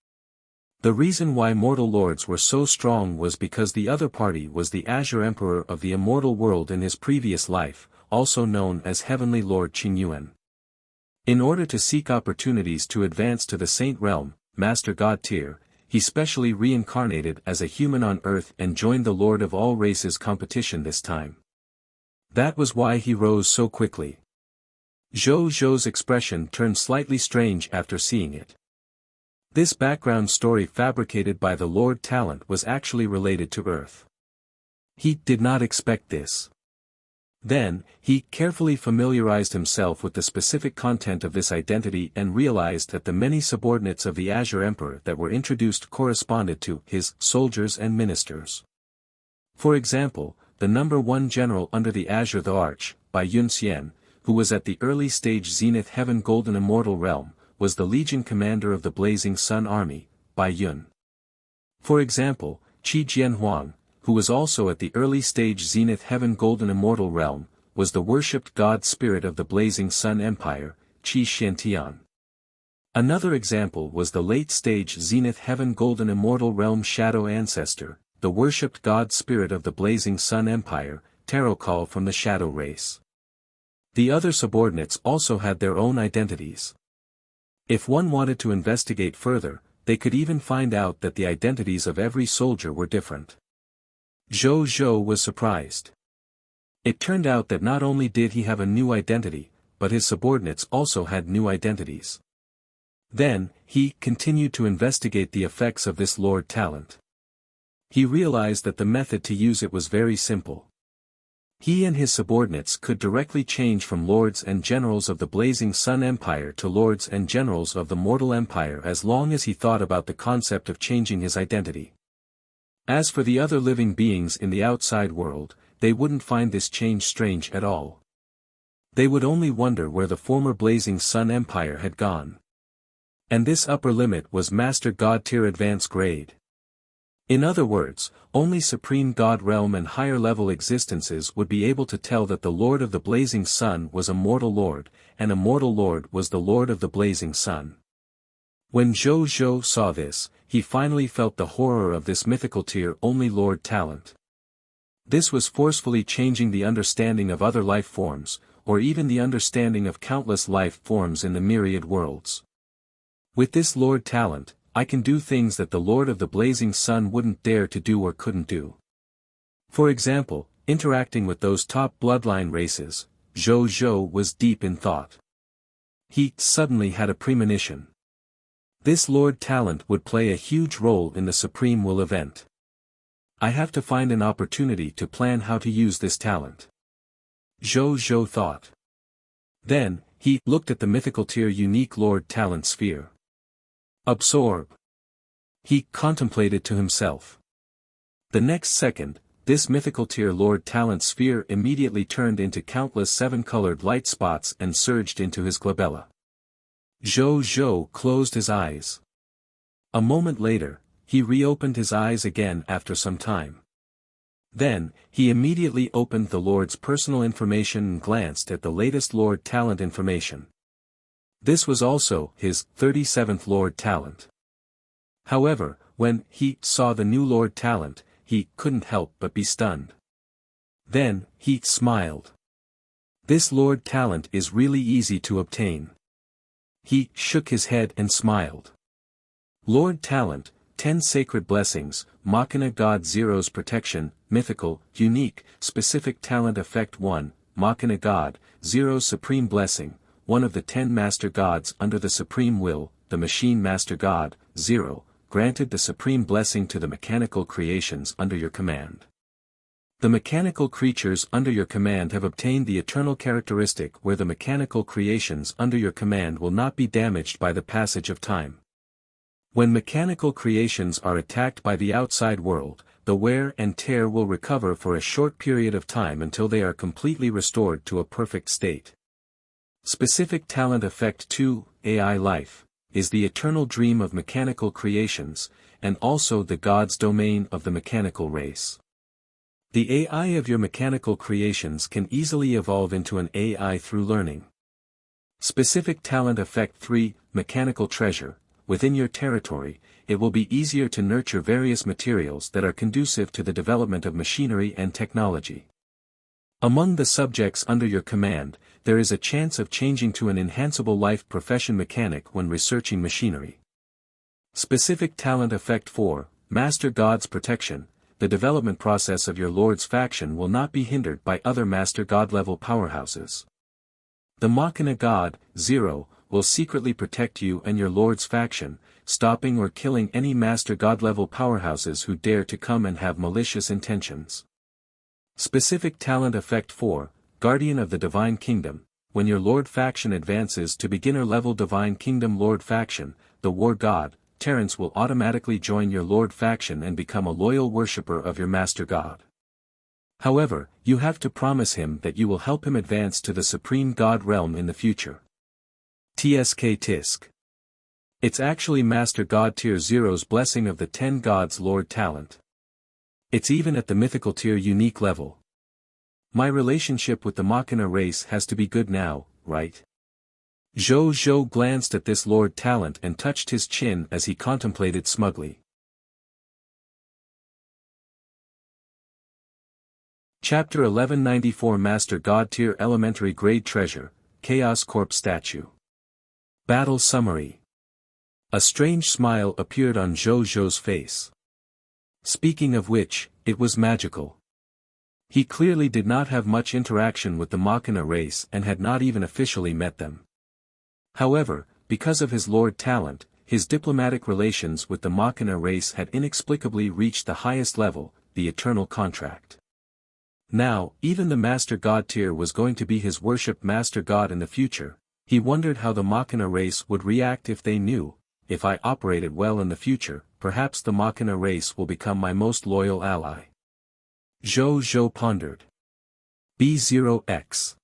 The reason why mortal lords were so strong was because the other party was the Azure Emperor of the immortal world in his previous life, also known as Heavenly Lord Qingyuan. In order to seek opportunities to advance to the Saint Realm, Master God tier, he specially reincarnated as a human on Earth and joined the Lord of all races competition this time. That was why he rose so quickly. Zhou Zhou's expression turned slightly strange after seeing it. This background story fabricated by the Lord Talent was actually related to Earth. He did not expect this. Then, he carefully familiarized himself with the specific content of this identity and realized that the many subordinates of the Azure Emperor that were introduced corresponded to his soldiers and ministers. For example, the number 1 general under the Azure the Arch, Bai Yun Xian, who was at the early stage Zenith Heaven Golden Immortal Realm, was the Legion Commander of the Blazing Sun Army, Bai Yun. For example, Qi Jianhuang, who was also at the early stage Zenith Heaven Golden Immortal Realm, was the worshipped God Spirit of the Blazing Sun Empire, Qi Xiantian. Another example was the late-stage Zenith Heaven Golden Immortal Realm Shadow Ancestor, the worshipped god spirit of the Blazing Sun Empire, tarot call from the Shadow race. The other subordinates also had their own identities. If one wanted to investigate further, they could even find out that the identities of every soldier were different. Zhou Zhou was surprised. It turned out that not only did he have a new identity, but his subordinates also had new identities. Then, he continued to investigate the effects of this Lord Talent. He realized that the method to use it was very simple. He and his subordinates could directly change from lords and generals of the Blazing Sun Empire to lords and generals of the Mortal Empire as long as he thought about the concept of changing his identity. As for the other living beings in the outside world, they wouldn't find this change strange at all. They would only wonder where the former Blazing Sun Empire had gone. And this upper limit was Master God Tier Advanced Grade. In other words, only Supreme God Realm and higher-level existences would be able to tell that the Lord of the Blazing Sun was a mortal lord, and a mortal lord was the Lord of the Blazing Sun. When Zhou Zhou saw this, he finally felt the horror of this mythical tier-only Lord Talent. This was forcefully changing the understanding of other life forms, or even the understanding of countless life forms in the myriad worlds. With this Lord Talent, I can do things that the Lord of the Blazing Sun wouldn't dare to do or couldn't do. For example, interacting with those top bloodline races, Zhou Zhou was deep in thought. He suddenly had a premonition. This Lord Talent would play a huge role in the Supreme Will event. I have to find an opportunity to plan how to use this talent. Zhou Zhou thought. Then, he looked at the mythical tier unique Lord Talent sphere. Absorb. He contemplated to himself. The next second, this mythical tier Lord Talent sphere immediately turned into countless seven-colored light spots and surged into his glabella. Zhou Zhou closed his eyes. A moment later, he reopened his eyes again after some time. Then, he immediately opened the Lord's personal information and glanced at the latest Lord Talent information. This was also his 37th Lord Talent. However, when he saw the new Lord Talent, he couldn't help but be stunned. Then, he smiled. This Lord Talent is really easy to obtain. He shook his head and smiled. Lord Talent, 10 Sacred Blessings, Machina God Zero's Protection, Mythical, Unique, Specific Talent Effect 1, Machina God, Zero's Supreme Blessing, one of the 10 Master Gods under the Supreme Will, the Machine Master God, 0, granted the Supreme Blessing to the mechanical creations under your command. The mechanical creatures under your command have obtained the eternal characteristic where the mechanical creations under your command will not be damaged by the passage of time. When mechanical creations are attacked by the outside world, the wear and tear will recover for a short period of time until they are completely restored to a perfect state. Specific Talent Effect 2, AI Life, is the eternal dream of mechanical creations, and also the God's domain of the mechanical race. The AI of your mechanical creations can easily evolve into an AI through learning. Specific Talent Effect 3, Mechanical Treasure, within your territory, it will be easier to nurture various materials that are conducive to the development of machinery and technology. Among the subjects under your command, there is a chance of changing to an enhanceable life profession mechanic when researching machinery. Specific Talent Effect 4, Master God's Protection, the development process of your Lord's faction will not be hindered by other Master God level powerhouses. The Machina God, 0, will secretly protect you and your Lord's faction, stopping or killing any Master God level powerhouses who dare to come and have malicious intentions. Specific Talent Effect 4, Guardian of the Divine Kingdom, when your Lord faction advances to beginner level Divine Kingdom Lord faction, the War God, Terrence will automatically join your Lord faction and become a loyal worshipper of your Master God. However, you have to promise him that you will help him advance to the Supreme God realm in the future. TSK Tisk. It's actually Master God Tier 0's blessing of the 10 Gods Lord Talent. It's even at the mythical tier unique level. My relationship with the Machina race has to be good now, right? Zhou Zhou glanced at this Lord Talent and touched his chin as he contemplated smugly. Chapter 1194 Master God Tier Elementary Grade Treasure, Chaos Corp Statue. Battle Summary. A strange smile appeared on Zhou Zhou's face. Speaking of which, it was magical. He clearly did not have much interaction with the Machina race and had not even officially met them. However, because of his Lord Talent, his diplomatic relations with the Machina race had inexplicably reached the highest level, the eternal contract. Now, even the Master God Tier was going to be his worshipped Master God in the future. He wondered how the Machina race would react if they knew, if I operated well in the future, perhaps the Machina race will become my most loyal ally. Zhou Zhou pondered. B0X.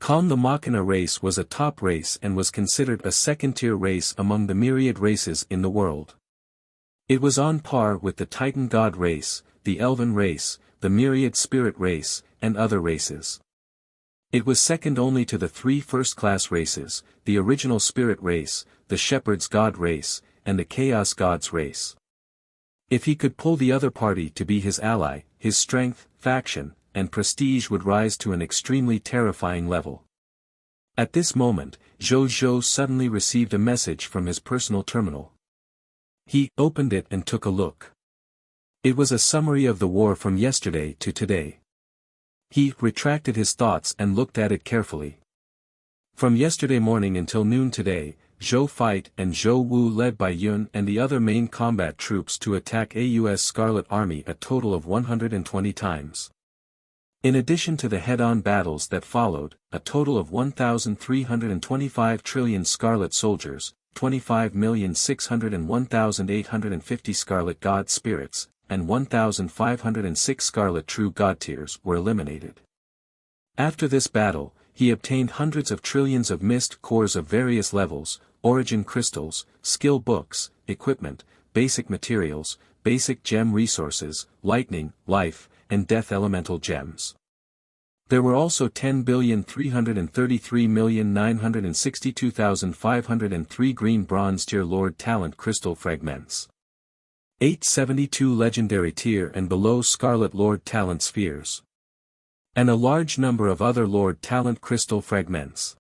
The Machina race was a top race and was considered a second-tier race among the myriad races in the world. It was on par with the Titan God race, the Elven race, the myriad spirit race, and other races. It was second only to the 3 first-class races, the original spirit race, the shepherd's god race, and the chaos gods race. If he could pull the other party to be his ally, his strength, faction, and prestige would rise to an extremely terrifying level. At this moment, Zhou Zhou suddenly received a message from his personal terminal. He opened it and took a look. It was a summary of the war from yesterday to today. He retracted his thoughts and looked at it carefully. From yesterday morning until noon today, Zhou Fight and Zhou Wu led by Yun and the other main combat troops to attack AUS Scarlet Army a total of 120 times. In addition to the head-on battles that followed, a total of 1,325 trillion Scarlet Soldiers, 25,601,850 Scarlet God Spirits, and 1,506 Scarlet True God Tiers were eliminated. After this battle, he obtained hundreds of trillions of mist cores of various levels, origin crystals, skill books, equipment, basic materials, basic gem resources, lightning, life, and death elemental gems. There were also 10,333,962,503 green bronze tier Lord Talent crystal fragments. 872 legendary tier and below Scarlet Lord Talent spheres. And a large number of other Lord Talent crystal fragments.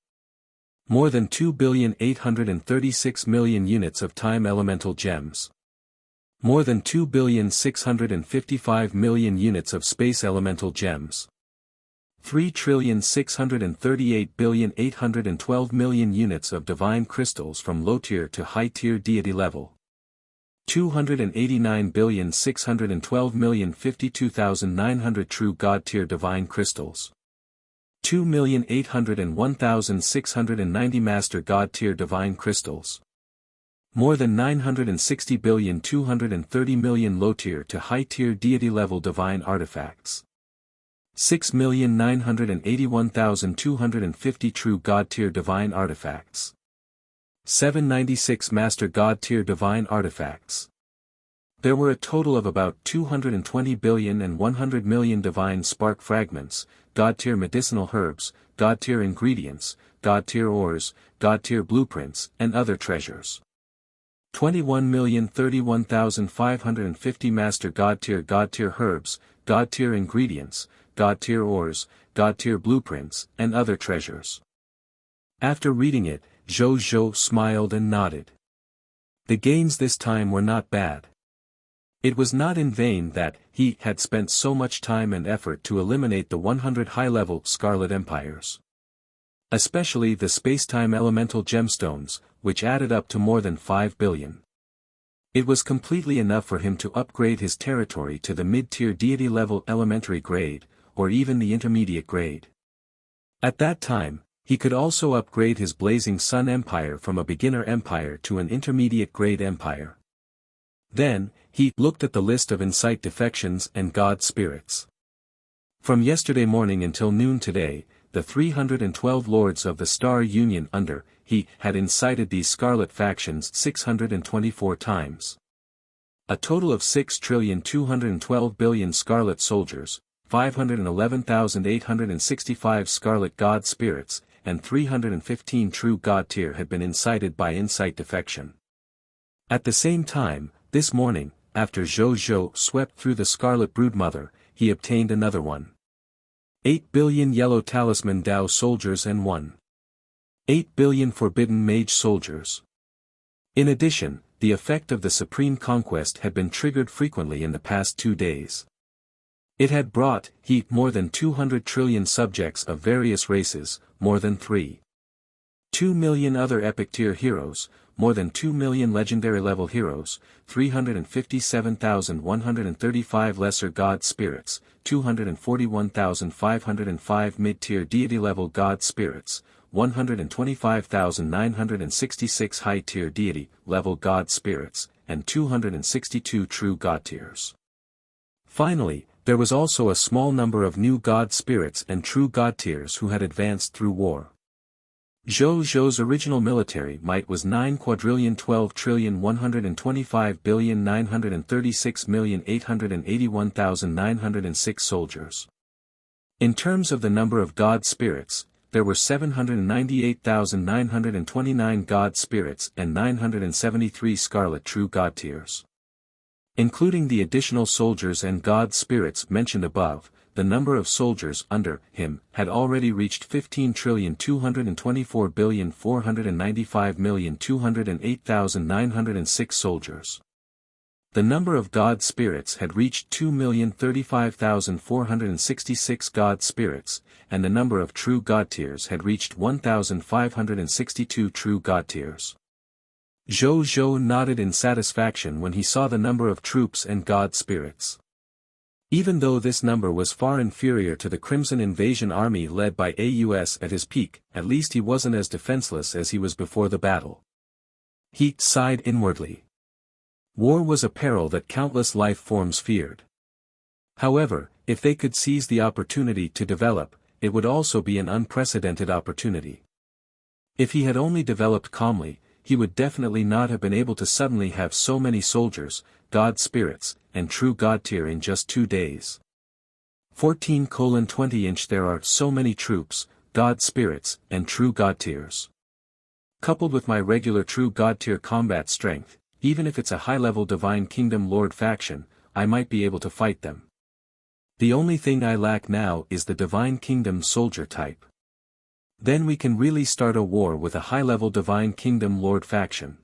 More than 2,836,000,000 units of time elemental gems. More than 2,655,000,000 units of space elemental gems. 3,638,812,000,000 units of divine crystals from low tier to high tier deity level. 289,612,052,900 true God tier divine crystals. 2,801,690 master God tier divine crystals. More than 960,230,000,000 low tier to high tier deity level divine artifacts. 6,981,250 true God tier divine artifacts. 796 Master God tier divine artifacts. There were a total of about 220 billion and 100 million divine spark fragments, God tier medicinal herbs, God tier ingredients, God tier ores, God tier blueprints, and other treasures. 21,031,550 Master God tier herbs, God tier ingredients, God tier ores, God tier blueprints, and other treasures. After reading it, Zhou Zhou smiled and nodded. The gains this time were not bad. It was not in vain that he had spent so much time and effort to eliminate the 100 high-level Scarlet Empires. Especially the space-time elemental gemstones, which added up to more than 5 billion. It was completely enough for him to upgrade his territory to the mid-tier deity level elementary grade, or even the intermediate grade. At that time, he could also upgrade his Blazing Sun Empire from a beginner empire to an intermediate grade empire. Then, he looked at the list of incite defections and god spirits. From yesterday morning until noon today, the 312 lords of the Star Union under, he had incited these scarlet factions 624 times. A total of 6,212,000,000,000 scarlet soldiers, 511,865 scarlet god spirits, and 315 true God tier had been incited by insight defection. At the same time, this morning, after Zhou Zhou swept through the Scarlet Broodmother, he obtained another one. 8 billion Yellow Talisman Dao soldiers and 8 billion Forbidden Mage soldiers. In addition, the effect of the Supreme Conquest had been triggered frequently in the past 2 days. It had brought more than 200 trillion subjects of various races, more than 2 million other epic tier heroes, more than 2 million legendary level heroes, 357,135 lesser god spirits, 241,505 mid-tier deity level god spirits, 125,966 high-tier deity level god spirits, and 262 true god tiers. Finally, there was also a small number of new god spirits and true god tiers who had advanced through war. Zhou Zhou's original military might was 9,12,125,936,881,906 soldiers. In terms of the number of god spirits, there were 798,929 god spirits and 973 scarlet true god tiers. Including the additional soldiers and god spirits mentioned above, the number of soldiers under him had already reached 15,224,495,208,906 soldiers. The number of god spirits had reached 2,035,466 god spirits, and the number of true god tiers had reached 1,562 true god tiers. Zhou Zhou nodded in satisfaction when he saw the number of troops and god spirits. Even though this number was far inferior to the Crimson Invasion army led by AUS at his peak, at least he wasn't as defenseless as he was before the battle. He sighed inwardly. War was a peril that countless life forms feared. However, if they could seize the opportunity to develop, it would also be an unprecedented opportunity. If he had only developed calmly, he would definitely not have been able to suddenly have so many soldiers, god spirits, and true god tier in just 2 days. 14:20 There are so many troops, god spirits, and true god tiers. Coupled with my regular true god tier combat strength, even if it's a high-level Divine Kingdom Lord faction, I might be able to fight them. The only thing I lack now is the Divine Kingdom soldier type. Then we can really start a war with a high-level Divine Kingdom Lord faction.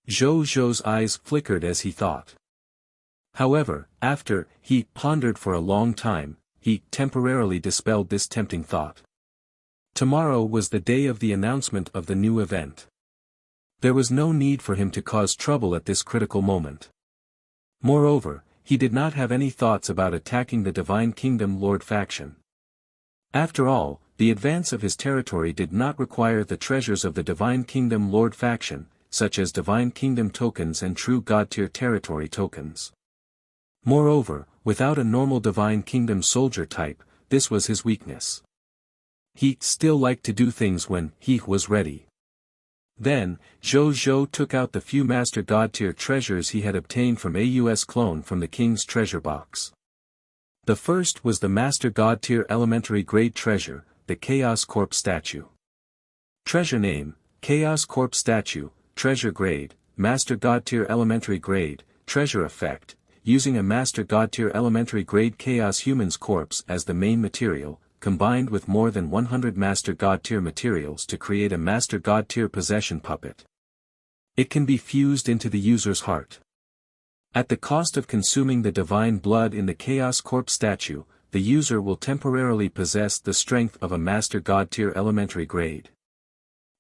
Zhou Zhou's eyes flickered as he thought. However, after he pondered for a long time, he temporarily dispelled this tempting thought. Tomorrow was the day of the announcement of the new event. There was no need for him to cause trouble at this critical moment. Moreover, he did not have any thoughts about attacking the Divine Kingdom Lord faction. After all, the advance of his territory did not require the treasures of the Divine Kingdom Lord faction, such as Divine Kingdom tokens and true God tier territory tokens. Moreover, without a normal Divine Kingdom soldier type, this was his weakness. He still liked to do things when he was ready. Then, Zhou Zhou took out the few Master God tier treasures he had obtained from AUS clone from the King's treasure box. The first was the Master God tier elementary grade treasure, the Chaos Corp statue. Treasure name, Chaos Corp statue, treasure grade, Master God tier elementary grade, treasure effect, using a Master God tier elementary grade Chaos Human's corpse as the main material, combined with more than 100 Master God tier materials to create a Master God tier possession puppet. It can be fused into the user's heart. At the cost of consuming the divine blood in the Chaos Corp statue, the user will temporarily possess the strength of a Master God tier elementary grade.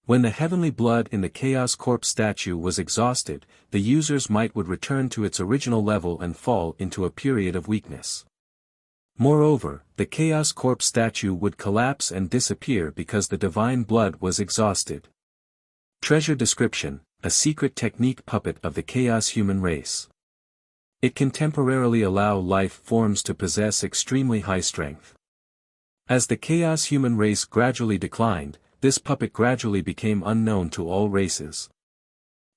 When the heavenly blood in the Chaos Corp statue was exhausted, the user's might would return to its original level and fall into a period of weakness. Moreover, the Chaos Corp statue would collapse and disappear because the divine blood was exhausted. Treasure description: a secret technique puppet of the Chaos human race. It can temporarily allow life forms to possess extremely high strength. As the Chaos human race gradually declined, this puppet gradually became unknown to all races.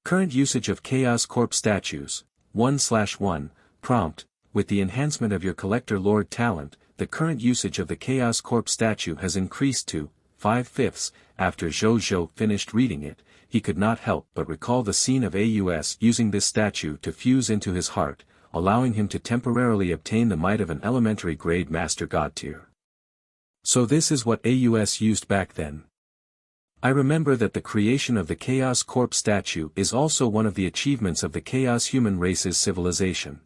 Current usage of Chaos Corp statues, 1/1, prompt. With the enhancement of your Collector Lord talent, the current usage of the Chaos Corp statue has increased to 5/5. After Zhou finished reading it, he could not help but recall the scene of Aus using this statue to fuse into his heart, allowing him to temporarily obtain the might of an elementary grade master god tier. So this is what Aus used back then. I remember that the creation of the Chaos Corpse statue is also one of the achievements of the Chaos human race's civilization.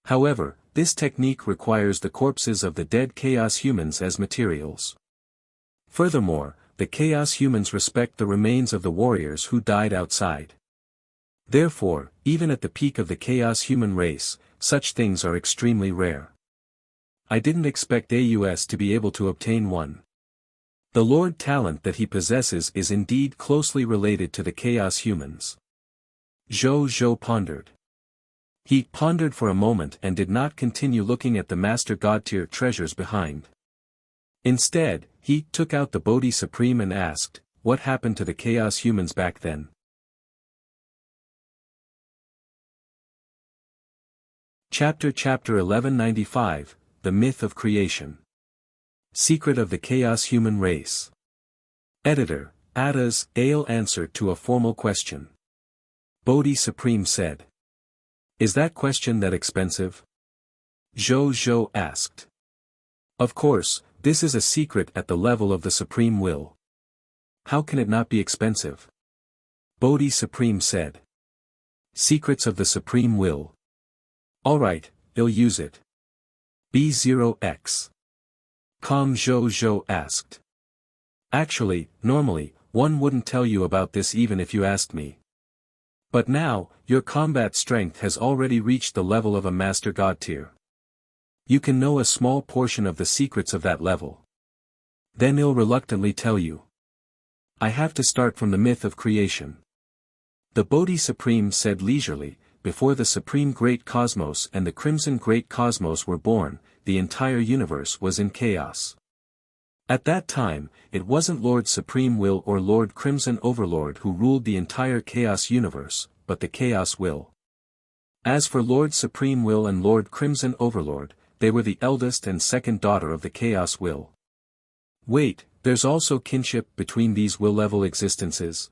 However, this technique requires the corpses of the dead Chaos humans as materials. Furthermore, the Chaos humans respect the remains of the warriors who died outside. Therefore, even at the peak of the Chaos human race, such things are extremely rare. I didn't expect Aus to be able to obtain one. The Lord talent that he possesses is indeed closely related to the Chaos humans. Zhou pondered. He pondered for a moment and did not continue looking at the Master God tier treasures behind. Instead, he took out the Bodhi Supreme and asked, what happened to the Chaos humans back then? Chapter 1195, The Myth of Creation. Secret of the Chaos Human Race. Editor, Ada's Ale answer to a formal question. Bodhi Supreme said. Is that question that expensive? Zhou asked. Of course, this is a secret at the level of the Supreme Will. How can it not be expensive? Bodhi Supreme said. Secrets of the Supreme Will. Alright, I'll use it. B0x. Zhou asked. Actually, normally, one wouldn't tell you about this even if you asked me. But now, your combat strength has already reached the level of a Master God tier. You can know a small portion of the secrets of that level. Then I'll reluctantly tell you. I have to start from the myth of creation. The Bodhi Supreme said leisurely, before the Supreme Great Cosmos and the Crimson Great Cosmos were born, the entire universe was in chaos. At that time, it wasn't Lord Supreme Will or Lord Crimson Overlord who ruled the entire Chaos universe, but the Chaos Will. As for Lord Supreme Will and Lord Crimson Overlord, they were the eldest and second daughter of the Chaos Will. Wait, there's also kinship between these will-level existences?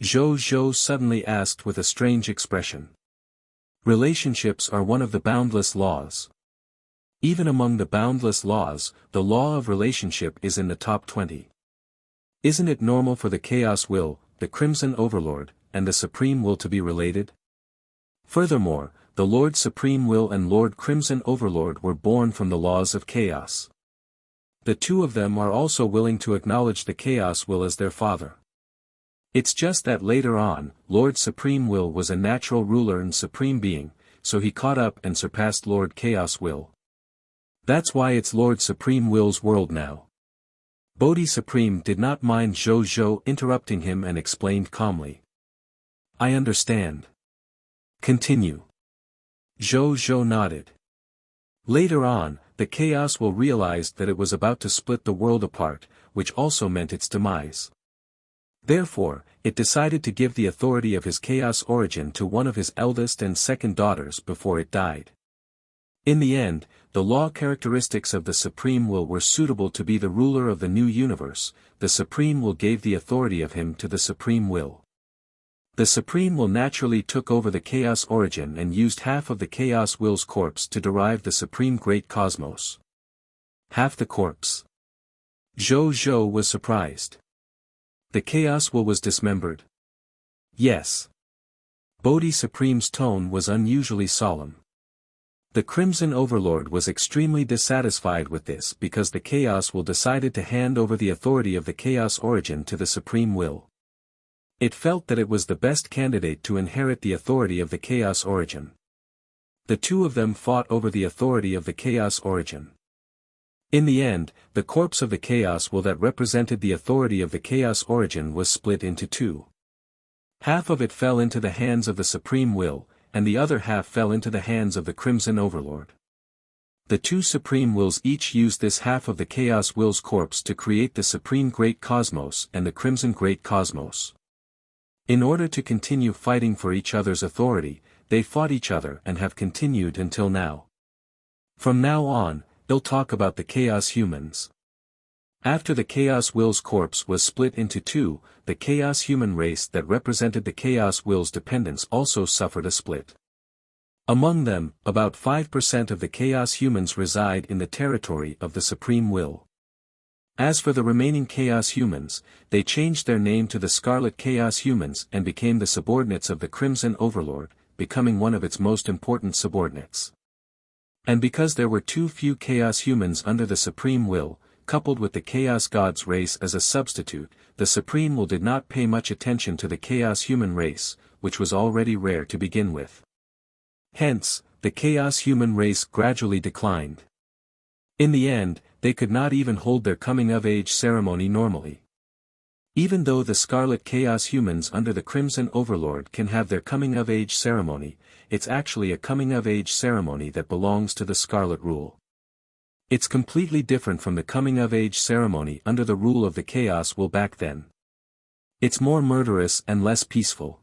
Zhou suddenly asked with a strange expression. Relationships are one of the boundless laws. Even among the boundless laws, the law of relationship is in the top 20. Isn't it normal for the Chaos Will, the Crimson Overlord, and the Supreme Will to be related? Furthermore, the Lord Supreme Will and Lord Crimson Overlord were born from the laws of chaos. The two of them are also willing to acknowledge the Chaos Will as their father. It's just that later on, Lord Supreme Will was a natural ruler and supreme being, so he caught up and surpassed Lord Chaos Will. That's why it's Lord Supreme Will's world now. Bodhi Supreme did not mind Zhou interrupting him and explained calmly. I understand. Continue. Zhou nodded. Later on, the Chaos Will realized that it was about to split the world apart, which also meant its demise. Therefore, it decided to give the authority of his Chaos origin to one of his eldest and second daughters before it died. In the end, the law characteristics of the Supreme Will were suitable to be the ruler of the new universe. The Supreme Will gave the authority of him to the Supreme Will. The Supreme Will naturally took over the Chaos origin and used half of the Chaos Will's corpse to derive the Supreme Great Cosmos. Half the corpse. Zhou was surprised. The Chaos Will was dismembered? Yes. Bodhi Supreme's tone was unusually solemn. The Crimson Overlord was extremely dissatisfied with this because the Chaos Will decided to hand over the authority of the Chaos origin to the Supreme Will. It felt that it was the best candidate to inherit the authority of the Chaos origin. The two of them fought over the authority of the Chaos origin. In the end, the corpse of the Chaos Will that represented the authority of the Chaos origin was split into two. Half of it fell into the hands of the Supreme Will, and the other half fell into the hands of the Crimson Overlord. The two Supreme Wills each used this half of the Chaos Will's corpse to create the Supreme Great Cosmos and the Crimson Great Cosmos. In order to continue fighting for each other's authority, they fought each other and have continued until now. From now on, they'll talk about the Chaos humans. After the Chaos Will's corpse was split into two, the Chaos human race that represented the Chaos Will's dependents also suffered a split. Among them, about 5% of the Chaos humans reside in the territory of the Supreme Will. As for the remaining Chaos humans, they changed their name to the Scarlet Chaos humans and became the subordinates of the Crimson Overlord, becoming one of its most important subordinates. And because there were too few Chaos humans under the Supreme Will, coupled with the Chaos God's race as a substitute, the Supreme Will did not pay much attention to the Chaos human race, which was already rare to begin with. Hence, the Chaos human race gradually declined. In the end, they could not even hold their coming-of-age ceremony normally. Even though the Scarlet Chaos humans under the Crimson Overlord can have their coming-of-age ceremony, it's actually a coming-of-age ceremony that belongs to the Scarlet Rule. It's completely different from the coming-of-age ceremony under the rule of the Chaos Will back then. It's more murderous and less peaceful.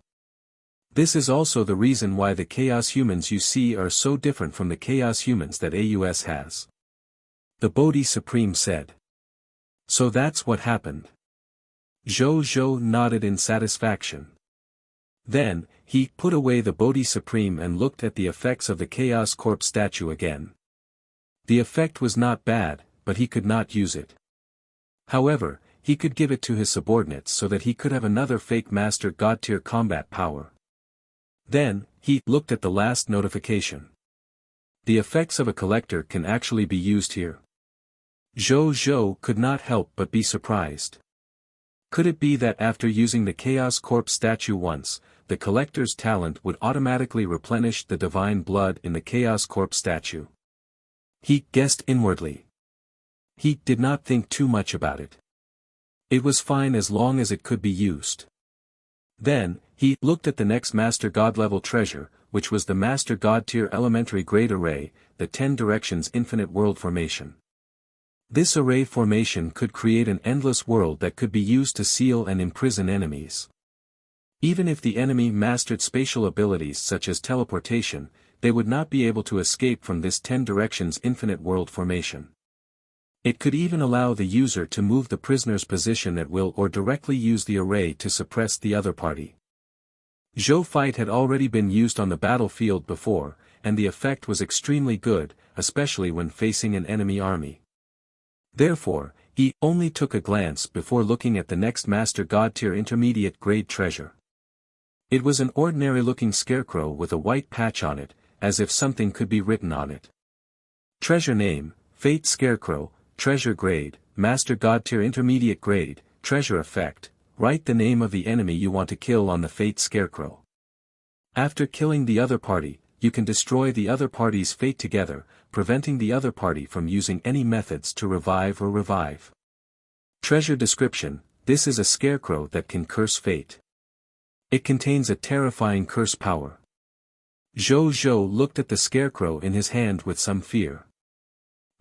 This is also the reason why the Chaos humans you see are so different from the Chaos humans that AUS has. The Bodhi Supreme said. So that's what happened. Zhou nodded in satisfaction. Then, he put away the Bodhi Supreme and looked at the effects of the Chaos Corpse statue again. The effect was not bad, but he could not use it. However, he could give it to his subordinates so that he could have another fake Master God tier combat power. Then, he looked at the last notification. The effects of a collector can actually be used here. Zhou could not help but be surprised. Could it be that after using the Chaos Corpse statue once, the collector's talent would automatically replenish the divine blood in the Chaos Corpse statue? He guessed inwardly. He did not think too much about it. It was fine as long as it could be used. Then, he looked at the next Master God level treasure, which was the Master God tier elementary grade array, the 10 Directions Infinite World Formation. This array formation could create an endless world that could be used to seal and imprison enemies. Even if the enemy mastered spatial abilities such as teleportation, they would not be able to escape from this 10 Directions Infinite World Formation. It could even allow the user to move the prisoner's position at will or directly use the array to suppress the other party. Zhou fight had already been used on the battlefield before, and the effect was extremely good, especially when facing an enemy army. Therefore, he only took a glance before looking at the next Master God tier intermediate grade treasure. It was an ordinary-looking scarecrow with a white patch on it, as if something could be written on it. Treasure name, Fate Scarecrow, Treasure grade, Master God tier intermediate grade, Treasure effect, write the name of the enemy you want to kill on the Fate Scarecrow. After killing the other party, you can destroy the other party's fate together, preventing the other party from using any methods to revive or revive. Treasure description, this is a scarecrow that can curse fate. It contains a terrifying curse power. Zhou looked at the scarecrow in his hand with some fear.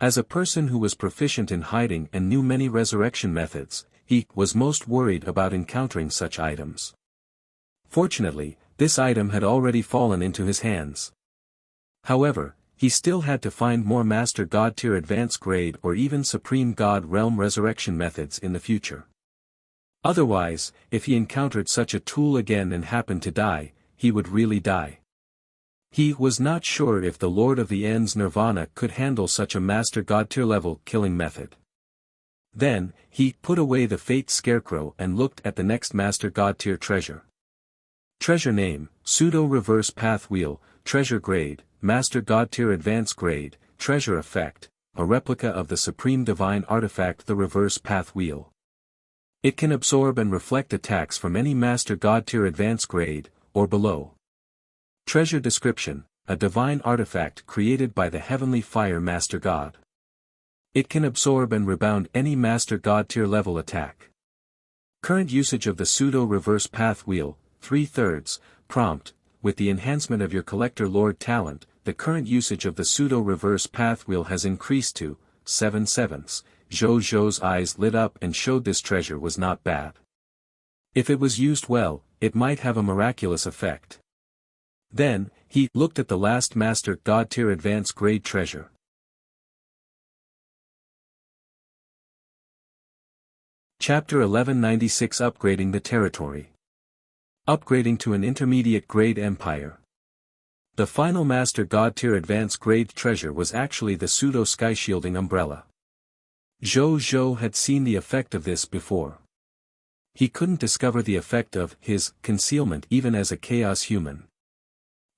As a person who was proficient in hiding and knew many resurrection methods, he was most worried about encountering such items. Fortunately, this item had already fallen into his hands. However, he still had to find more Master God tier advanced grade or even Supreme God realm resurrection methods in the future. Otherwise, if he encountered such a tool again and happened to die, he would really die. He was not sure if the Lord of the Ends Nirvana could handle such a Master God tier level killing method. Then, he put away the Fate Scarecrow and looked at the next Master God tier treasure. Treasure name, Pseudo Reverse Path Wheel, Treasure grade, Master God tier advanced grade, Treasure effect, a replica of the Supreme Divine Artifact the Reverse Path Wheel. It can absorb and reflect attacks from any Master God tier advanced grade, or below. Treasure description, a divine artifact created by the Heavenly Fire Master God. It can absorb and rebound any Master God tier level attack. Current usage of the Pseudo Reverse Path Wheel, 3/3, prompt, with the enhancement of your Collector Lord talent, the current usage of the Pseudo Reverse Path Wheel has increased to 7/7. Zhou's eyes lit up and showed this treasure was not bad. If it was used well, it might have a miraculous effect. Then, he looked at the last Master God tier advanced grade treasure. Chapter 1196 Upgrading the Territory. Upgrading to an intermediate grade empire. The final Master God tier advanced grade treasure was actually the pseudo sky shielding umbrella. Zhou had seen the effect of this before. He couldn't discover the effect of his concealment even as a chaos human.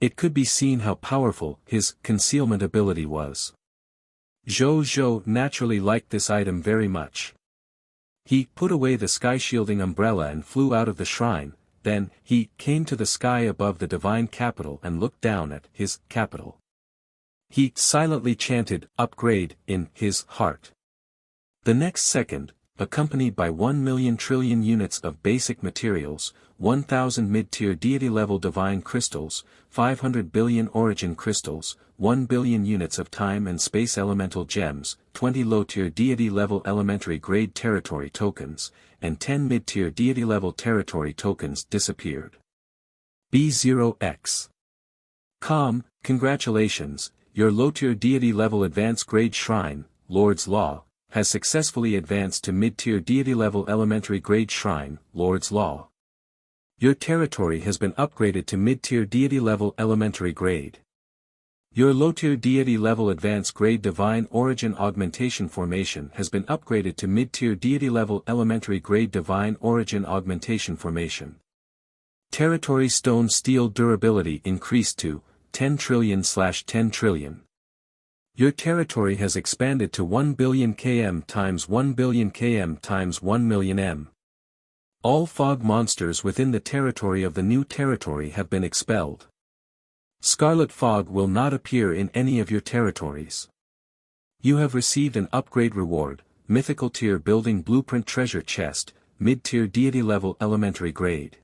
It could be seen how powerful his concealment ability was. Zhou naturally liked this item very much. He put away the sky shielding umbrella and flew out of the shrine. Then, he came to the sky above the divine capital and looked down at his capital. He silently chanted, "Upgrade," in his heart. The next second, accompanied by 1,000,000 trillion units of basic materials, 1,000 mid-tier deity-level divine crystals, 500 billion origin crystals, 1 billion units of time and space elemental gems, 20 low-tier deity-level elementary grade territory tokens, and 10 mid-tier deity-level territory tokens disappeared. B0x. Congratulations, your low-tier deity-level advanced grade shrine, Lord's Law, has successfully advanced to mid-tier deity-level elementary grade shrine, Lord's Law. Your territory has been upgraded to mid-tier deity-level elementary grade. Your low-tier deity-level advanced grade divine origin augmentation formation has been upgraded to mid-tier deity-level elementary grade divine origin augmentation formation. Territory stone steel durability increased to 10 trillion/10 trillion. Your territory has expanded to 1 billion km times 1 billion km times 1 million m. All fog monsters within the territory of the new territory have been expelled. Scarlet fog will not appear in any of your territories. You have received an upgrade reward, mythical tier building blueprint treasure chest, mid-tier deity level elementary grade.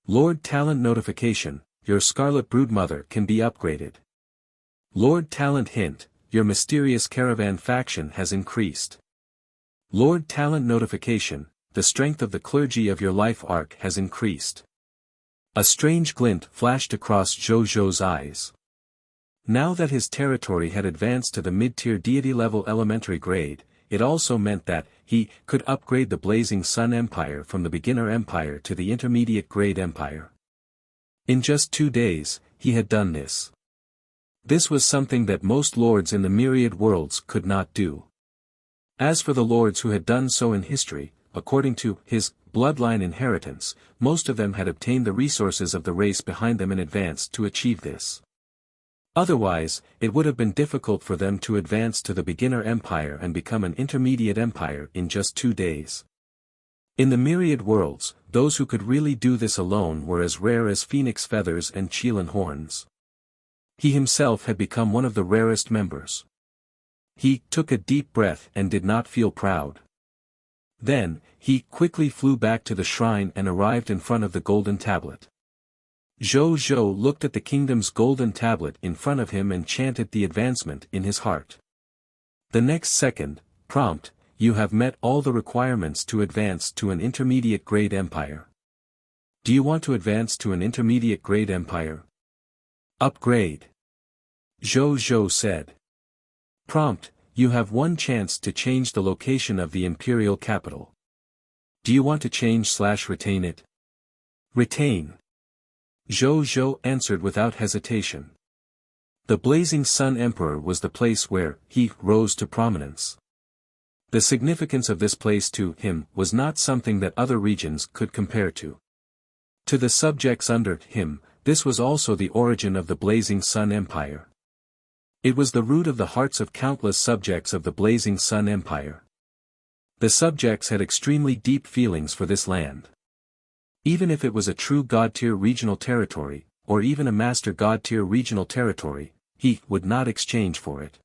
Lord Talent notification, your Scarlet Broodmother can be upgraded. Lord Talent hint, your mysterious caravan faction has increased. Lord Talent notification, the strength of the clergy of your life arc has increased. A strange glint flashed across Zhou's eyes. Now that his territory had advanced to the mid-tier deity-level elementary grade, it also meant that he could upgrade the Blazing Sun Empire from the beginner empire to the intermediate grade empire. In just 2 days, he had done this. This was something that most lords in the myriad worlds could not do. As for the lords who had done so in history, according to his bloodline inheritance, most of them had obtained the resources of the race behind them in advance to achieve this. Otherwise, it would have been difficult for them to advance to the beginner empire and become an intermediate empire in just 2 days. In the myriad worlds, those who could really do this alone were as rare as phoenix feathers and Qilin horns. He himself had become one of the rarest members. He took a deep breath and did not feel proud. Then, he quickly flew back to the shrine and arrived in front of the golden tablet. Zhou looked at the kingdom's golden tablet in front of him and chanted the advancement in his heart. The next second, prompt, you have met all the requirements to advance to an intermediate grade empire. Do you want to advance to an intermediate grade empire? Upgrade. Zhou said. Prompt, you have one chance to change the location of the imperial capital. Do you want to change/retain it? Retain. Zhou answered without hesitation. The Blazing Sun Emperor was the place where he rose to prominence. The significance of this place to him was not something that other regions could compare to. To the subjects under him, this was also the origin of the Blazing Sun Empire. It was the root of the hearts of countless subjects of the Blazing Sun Empire. The subjects had extremely deep feelings for this land. Even if it was a true God-tier regional territory, or even a Master God-tier regional territory, he would not exchange for it.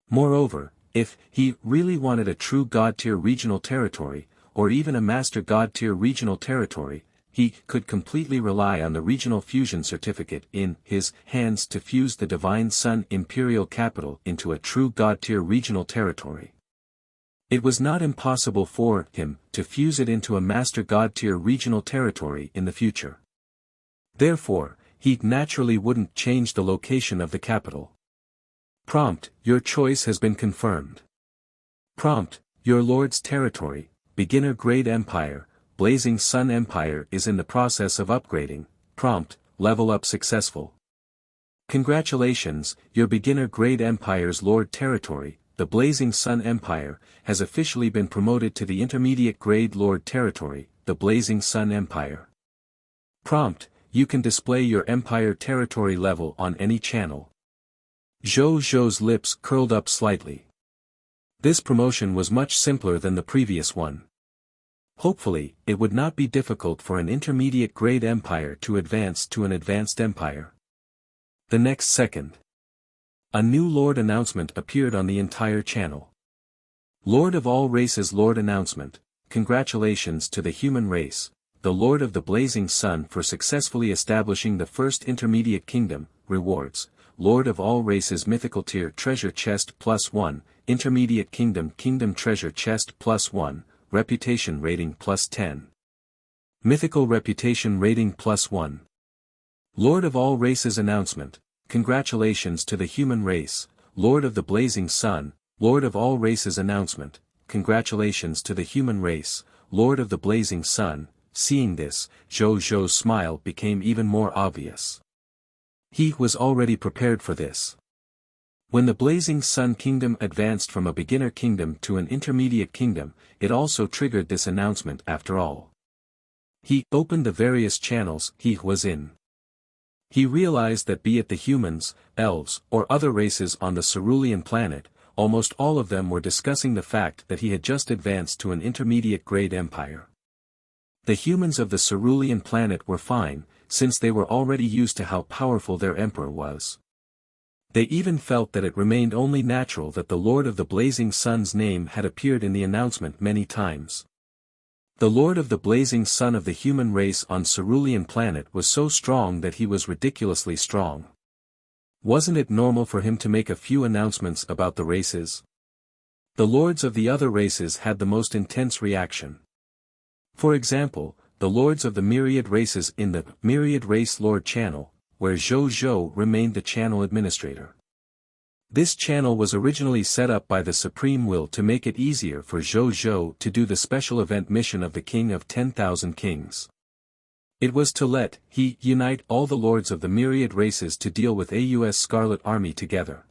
Moreover, if he really wanted a true God-tier regional territory, or even a Master God-tier regional territory, he could completely rely on the regional fusion certificate in his hands to fuse the Divine Sun Imperial Capital into a true God-tier regional territory. It was not impossible for him to fuse it into a Master God-tier regional territory in the future. Therefore, he naturally wouldn't change the location of the capital. Prompt, your choice has been confirmed. Prompt, your lord's territory beginner grade Empire, Blazing Sun Empire is in the process of upgrading, prompt, level up successful. Congratulations, your beginner grade Empire's Lord Territory, the Blazing Sun Empire, has officially been promoted to the intermediate grade Lord Territory, the Blazing Sun Empire. Prompt, you can display your Empire territory level on any channel. Zhou Zhou's lips curled up slightly. This promotion was much simpler than the previous one. Hopefully, it would not be difficult for an intermediate grade Empire to advance to an advanced Empire. The next second, a new Lord announcement appeared on the entire channel. Lord of all races Lord announcement, congratulations to the human race, the Lord of the Blazing Sun for successfully establishing the first intermediate kingdom, rewards, Lord of all races mythical tier treasure chest +1, intermediate kingdom treasure chest +1, reputation rating +10. Mythical reputation rating +1. Lord of all races announcement, congratulations to the human race, Lord of the Blazing Sun, Lord of all races announcement, congratulations to the human race, Lord of the Blazing Sun. Seeing this, Zhou Zhou's smile became even more obvious. He was already prepared for this. When the Blazing Sun Kingdom advanced from a beginner kingdom to an intermediate kingdom, it also triggered this announcement after all. He opened the various channels he was in. He realized that be it the humans, elves, or other races on the Cerulean planet, almost all of them were discussing the fact that he had just advanced to an intermediate grade empire. The humans of the Cerulean planet were fine, since they were already used to how powerful their emperor was. They even felt that it remained only natural that the Lord of the Blazing Sun's name had appeared in the announcement many times. The Lord of the Blazing Sun of the human race on Cerulean planet was so strong that he was ridiculously strong. Wasn't it normal for him to make a few announcements about the races? The lords of the other races had the most intense reaction. For example, the lords of the myriad races in the Myriad Race Lord channel, where Zhou Zhou remained the channel administrator. This channel was originally set up by the Supreme Will to make it easier for Zhou Zhou to do the special event mission of the King of 10,000 Kings. It was to let he unite all the lords of the myriad races to deal with AUS Scarlet Army together.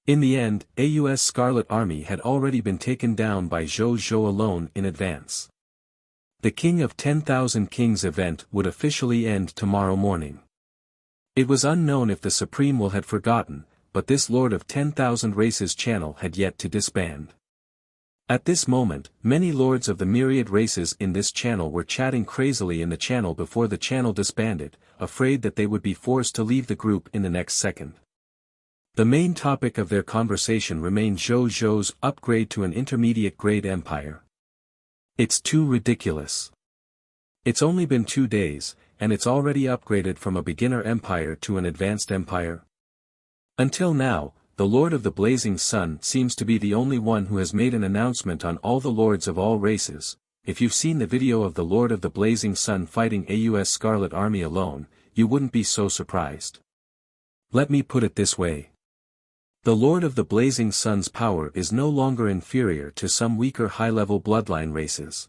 In the end, AUS Scarlet Army had already been taken down by Zhou Zhou alone in advance. The King of 10,000 Kings event would officially end tomorrow morning. It was unknown if the Supreme Will had forgotten, but this Lord of 10,000 Races channel had yet to disband. At this moment, many lords of the myriad races in this channel were chatting crazily in the channel before the channel disbanded, afraid that they would be forced to leave the group in the next second. The main topic of their conversation remained Zhou Zhou's upgrade to an intermediate grade empire. It's too ridiculous. It's only been 2 days, and it's already upgraded from a beginner empire to an advanced empire. Until now, the Lord of the Blazing Sun seems to be the only one who has made an announcement on all the lords of all races. If you've seen the video of the Lord of the Blazing Sun fighting AUS Scarlet Army alone, you wouldn't be so surprised. Let me put it this way. The Lord of the Blazing Sun's power is no longer inferior to some weaker high-level bloodline races.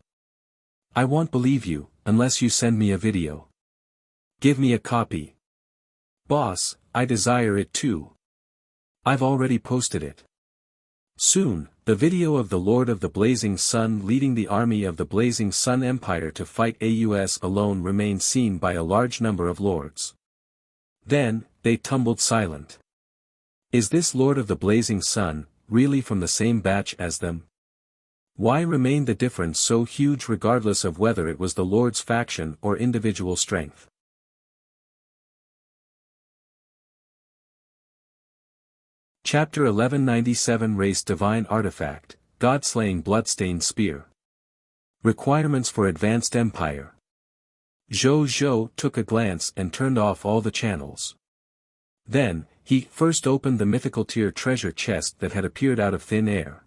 I won't believe you, unless you send me a video. Give me a copy. Boss, I desire it too. I've already posted it. Soon, the video of the Lord of the Blazing Sun leading the army of the Blazing Sun Empire to fight AUS alone remained seen by a large number of lords. Then, they tumbled silent. Is this Lord of the Blazing Sun, really from the same batch as them? Why remained the difference so huge regardless of whether it was the Lord's faction or individual strength? Chapter 1197 Race Divine Artifact, God-Slaying Bloodstained Spear. Requirements for Advanced Empire. Zhou Zhou took a glance and turned off all the channels. Then, he first opened the mythical tier treasure chest that had appeared out of thin air.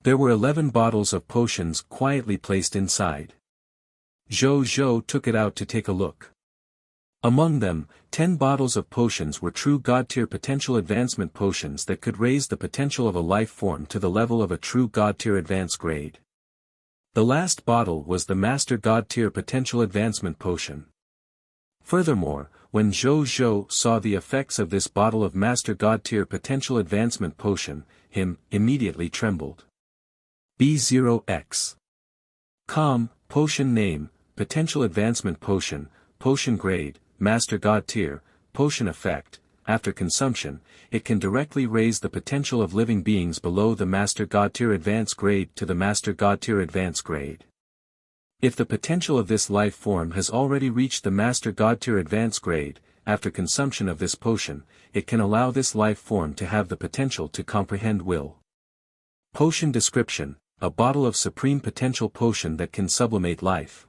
There were 11 bottles of potions quietly placed inside. Zhou Zhou took it out to take a look. Among them, 10 bottles of potions were true God-tier potential advancement potions that could raise the potential of a life form to the level of a true God-tier advanced grade. The last bottle was the Master God Tier Potential Advancement Potion. Furthermore, when Zhou Zhou saw the effects of this bottle of Master God Tier Potential Advancement Potion, him immediately trembled. B0X. Com, Potion Name, Potential Advancement Potion, Potion Grade, Master God Tier, Potion Effect. After consumption, it can directly raise the potential of living beings below the Master God Tier Advanced Grade to the Master God Tier Advanced Grade. If the potential of this life form has already reached the Master God Tier Advanced Grade, after consumption of this potion, it can allow this life form to have the potential to comprehend will. Potion Description: a bottle of supreme potential potion that can sublimate life.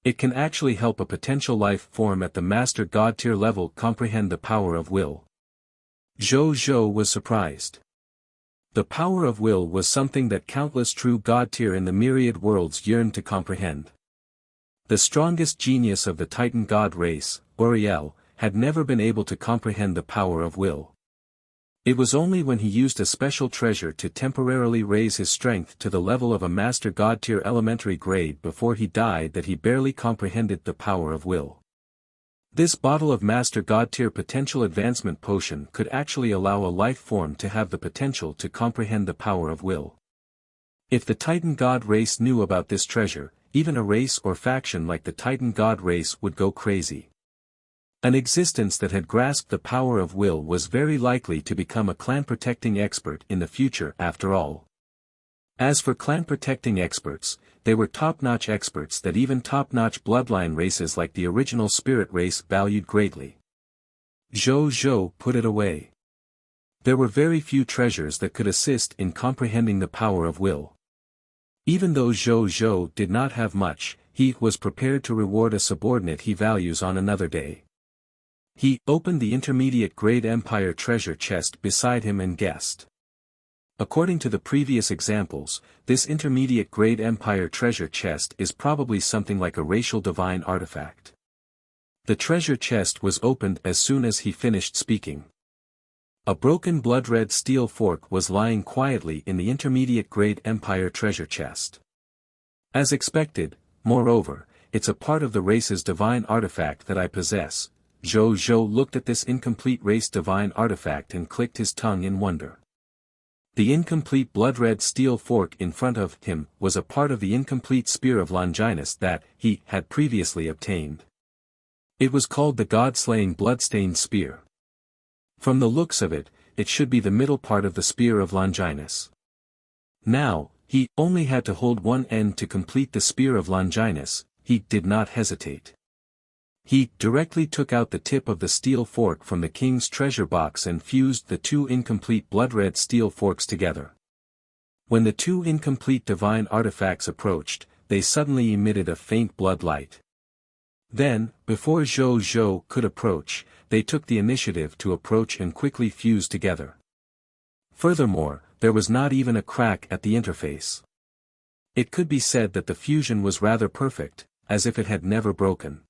It can actually help a potential life form at the Master God Tier level comprehend the power of will. Zhou Zhou was surprised. The power of will was something that countless true God Tier in the myriad worlds yearned to comprehend. The strongest genius of the Titan God race, Uriel, had never been able to comprehend the power of will. It was only when he used a special treasure to temporarily raise his strength to the level of a Master God Tier elementary grade before he died that he barely comprehended the power of will. This bottle of Master God Tier Potential Advancement Potion could actually allow a life form to have the potential to comprehend the power of will. If the Titan God race knew about this treasure, even a race or faction like the Titan God race would go crazy. An existence that had grasped the power of will was very likely to become a clan-protecting expert in the future after all. As for clan-protecting experts, they were top-notch experts that even top-notch bloodline races like the original spirit race valued greatly. Zhou Zhou put it away. There were very few treasures that could assist in comprehending the power of will. Even though Zhou Zhou did not have much, he was prepared to reward a subordinate he values on another day. He opened the intermediate grade Empire treasure chest beside him and guessed. According to the previous examples, this intermediate grade Empire treasure chest is probably something like a racial divine artifact. The treasure chest was opened as soon as he finished speaking. A broken blood-red steel fork was lying quietly in the intermediate grade Empire treasure chest. As expected, moreover, it's a part of the race's divine artifact that I possess. Zhou Zhou looked at this incomplete race divine artifact and clicked his tongue in wonder. The incomplete blood-red steel fork in front of him was a part of the incomplete spear of Longinus that he had previously obtained. It was called the God-slaying blood-stained spear. From the looks of it, it should be the middle part of the spear of Longinus. Now, he only had to hold one end to complete the spear of Longinus. He did not hesitate. He directly took out the tip of the steel fork from the king's treasure box and fused the two incomplete blood-red steel forks together. When the two incomplete divine artifacts approached, they suddenly emitted a faint blood light. Then, before Zhou Zhou could approach, they took the initiative to approach and quickly fuse together. Furthermore, there was not even a crack at the interface. It could be said that the fusion was rather perfect, as if it had never broken.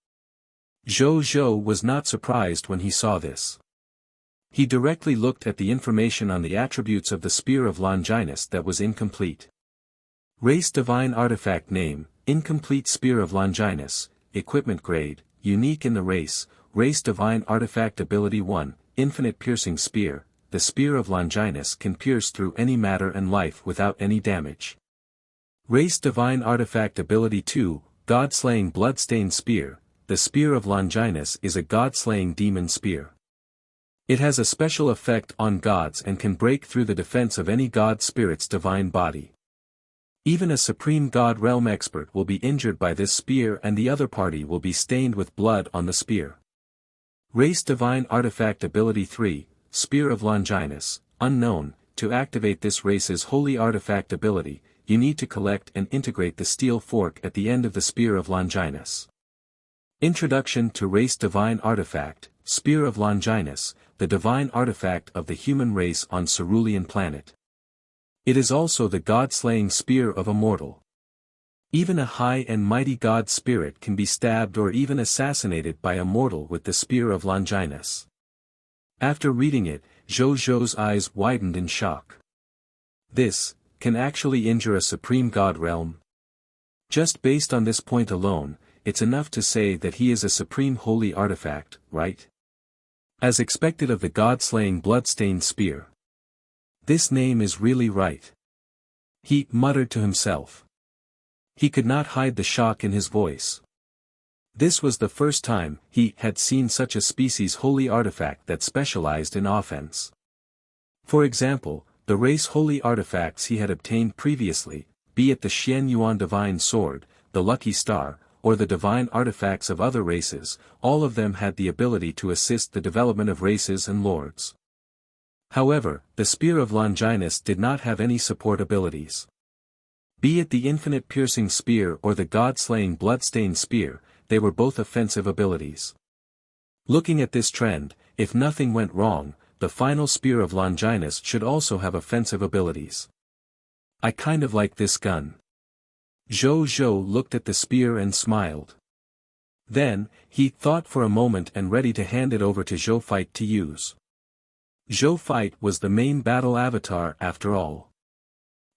Zhou Zhou was not surprised when he saw this. He directly looked at the information on the attributes of the spear of Longinus that was incomplete. Race Divine Artifact Name, Incomplete Spear of Longinus, Equipment Grade, Unique in the Race, Race Divine Artifact Ability 1, Infinite Piercing Spear. The Spear of Longinus can pierce through any matter and life without any damage. Race Divine Artifact Ability 2, God-Slaying Blood-Stained Spear. The Spear of Longinus is a god-slaying demon spear. It has a special effect on gods and can break through the defense of any god spirit's divine body. Even a supreme god realm expert will be injured by this spear and the other party will be stained with blood on the spear. Race Divine Artifact Ability 3, Spear of Longinus, Unknown. To activate this race's holy artifact ability, you need to collect and integrate the steel fork at the end of the Spear of Longinus. Introduction to Race Divine Artifact, Spear of Longinus, the divine artifact of the human race on Cerulean planet. It is also the god-slaying spear of a mortal. Even a high and mighty god spirit can be stabbed or even assassinated by a mortal with the Spear of Longinus. After reading it, Zhou Zhou's eyes widened in shock. This can actually injure a supreme god realm. Just based on this point alone, it's enough to say that he is a supreme holy artifact, right? As expected of the god-slaying blood-stained spear. This name is really right. He muttered to himself. He could not hide the shock in his voice. This was the first time he had seen such a species holy artifact that specialized in offense. For example, the race holy artifacts he had obtained previously, be it the Xian Yuan divine sword, the lucky star, or the divine artifacts of other races, all of them had the ability to assist the development of races and lords. However, the spear of Longinus did not have any support abilities. Be it the infinite piercing spear or the god-slaying blood-stained spear, they were both offensive abilities. Looking at this trend, if nothing went wrong, the final spear of Longinus should also have offensive abilities. I kind of like this gun. Zhou looked at the spear and smiled. Then, he thought for a moment and ready to hand it over to Zhou Fight to use. Zhou Fight was the main battle avatar after all.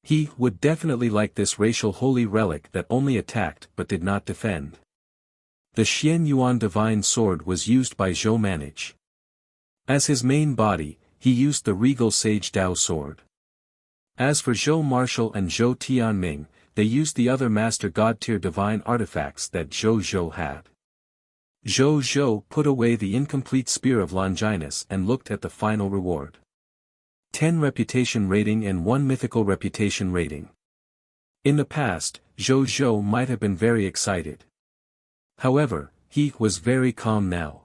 He would definitely like this racial holy relic that only attacked but did not defend. The Xian Yuan divine sword was used by Zhou Manage. As his main body, he used the regal sage Dao sword. As for Zhou Marshall and Zhou Tianming, they used the other master god-tier divine artifacts that Zhou had. Zhou put away the incomplete spear of Longinus and looked at the final reward. 10 reputation rating and 1 mythical reputation rating. In the past, Zhou might have been very excited. However, he was very calm now.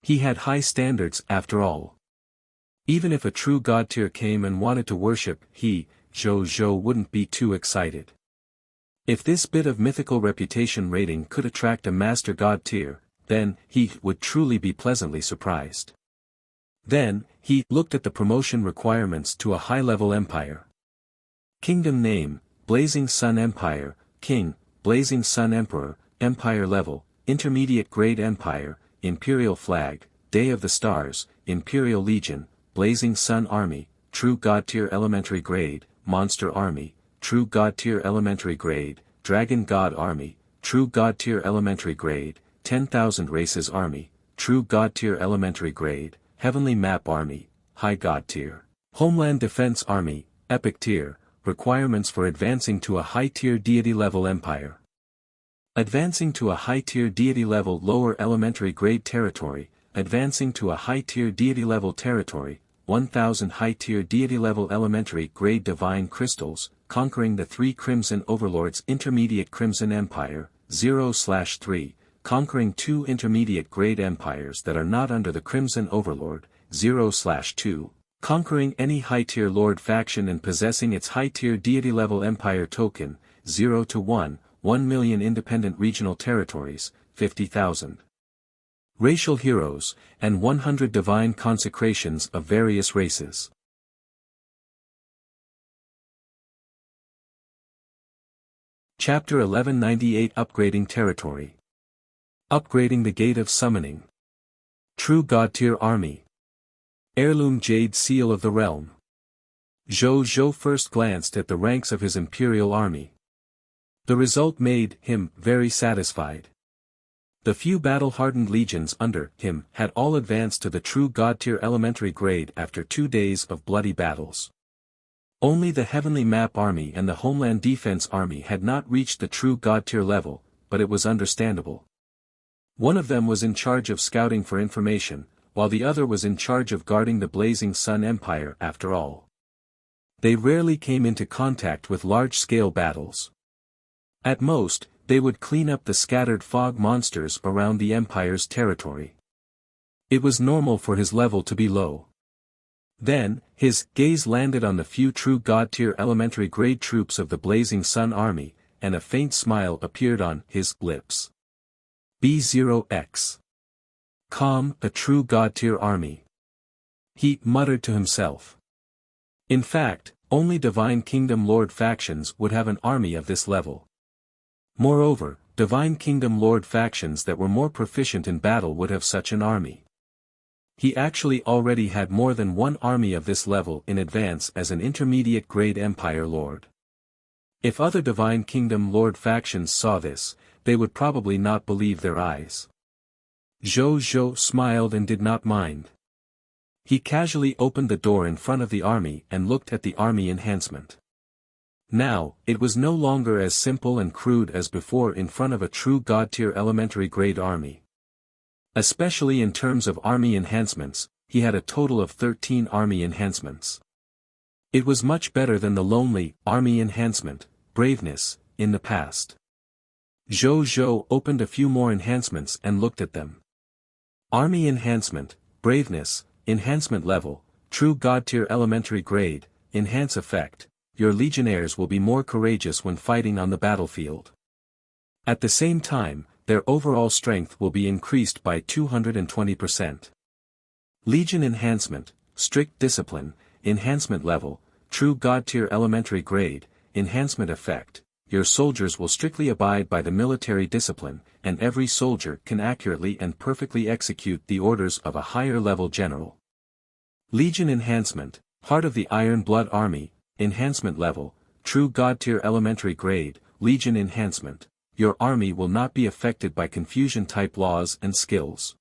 He had high standards after all. Even if a true god tier came and wanted to worship, Zhou wouldn't be too excited. If this bit of mythical reputation rating could attract a master god tier, then he would truly be pleasantly surprised. Then, he looked at the promotion requirements to a high-level empire. Kingdom name, Blazing Sun Empire, King, Blazing Sun Emperor, Empire level, Intermediate grade Empire, Imperial flag, Day of the Stars, Imperial Legion, Blazing Sun Army, True God Tier Elementary grade, Monster Army, True God Tier Elementary grade, Dragon God Army, True God Tier Elementary grade, 10,000 Races Army, True God Tier Elementary grade, Heavenly Map Army, High God Tier, Homeland Defense Army, Epic Tier, requirements for advancing to a high-tier deity level empire. Advancing to a high-tier deity level lower elementary grade territory, advancing to a high-tier deity level territory, 1,000 high-tier deity level elementary grade divine crystals, conquering the 3 Crimson Overlords Intermediate Crimson Empire, 0/3, conquering 2 intermediate grade empires that are not under the Crimson Overlord, 0/2, conquering any high-tier lord faction and possessing its high-tier deity level empire token, 0/1, 1 million independent regional territories, 50,000. Racial heroes, and 100 divine consecrations of various races. Chapter 1198 Upgrading Territory. Upgrading the Gate of Summoning. True God Tier Army. Heirloom Jade Seal of the Realm. Zhou first glanced at the ranks of his imperial army. The result made him very satisfied. The few battle-hardened legions under him had all advanced to the true god-tier elementary grade after 2 days of bloody battles. Only the Heavenly Map Army and the Homeland Defense Army had not reached the true god-tier level, but it was understandable. One of them was in charge of scouting for information, while the other was in charge of guarding the Blazing Sun Empire after all. They rarely came into contact with large-scale battles. At most, they would clean up the scattered fog monsters around the Empire's territory. It was normal for his level to be low. Then, his gaze landed on the few true god-tier elementary grade troops of the Blazing Sun Army, and a faint smile appeared on his lips. B0X. Calm, a true god-tier army. He muttered to himself. In fact, only Divine Kingdom Lord factions would have an army of this level. Moreover, Divine Kingdom Lord factions that were more proficient in battle would have such an army. He actually already had more than one army of this level in advance as an intermediate grade Empire Lord. If other Divine Kingdom Lord factions saw this, they would probably not believe their eyes. Zhou Zhou smiled and did not mind. He casually opened the door in front of the army and looked at the army enhancement. Now, it was no longer as simple and crude as before in front of a true God-tier elementary grade army. Especially in terms of army enhancements, he had a total of 13 army enhancements. It was much better than the lonely army enhancement, braveness, in the past. Zhou Zhou opened a few more enhancements and looked at them. Army enhancement, braveness, enhancement level, true God-tier elementary grade, enhance effect. Your legionnaires will be more courageous when fighting on the battlefield. At the same time, their overall strength will be increased by 220%. Legion enhancement, strict discipline, enhancement level, true God-tier elementary grade, enhancement effect. Your soldiers will strictly abide by the military discipline, and every soldier can accurately and perfectly execute the orders of a higher-level general. Legion enhancement, heart of the Iron Blood Army, enhancement level, true God-tier elementary grade, Legion enhancement. Your army will not be affected by confusion-type laws and skills.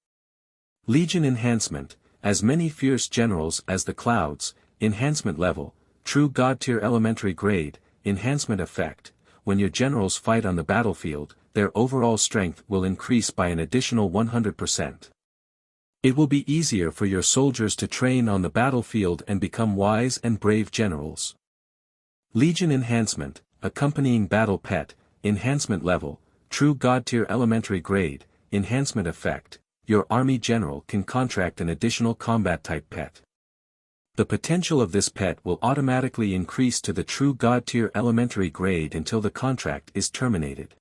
Legion enhancement, as many fierce generals as the clouds, enhancement level, true God-tier elementary grade, enhancement effect. When your generals fight on the battlefield, their overall strength will increase by an additional 100%. It will be easier for your soldiers to train on the battlefield and become wise and brave generals. Legion enhancement, accompanying battle pet, enhancement level, true God-tier elementary grade, enhancement effect. Your army general can contract an additional combat-type pet. The potential of this pet will automatically increase to the true God-tier elementary grade until the contract is terminated.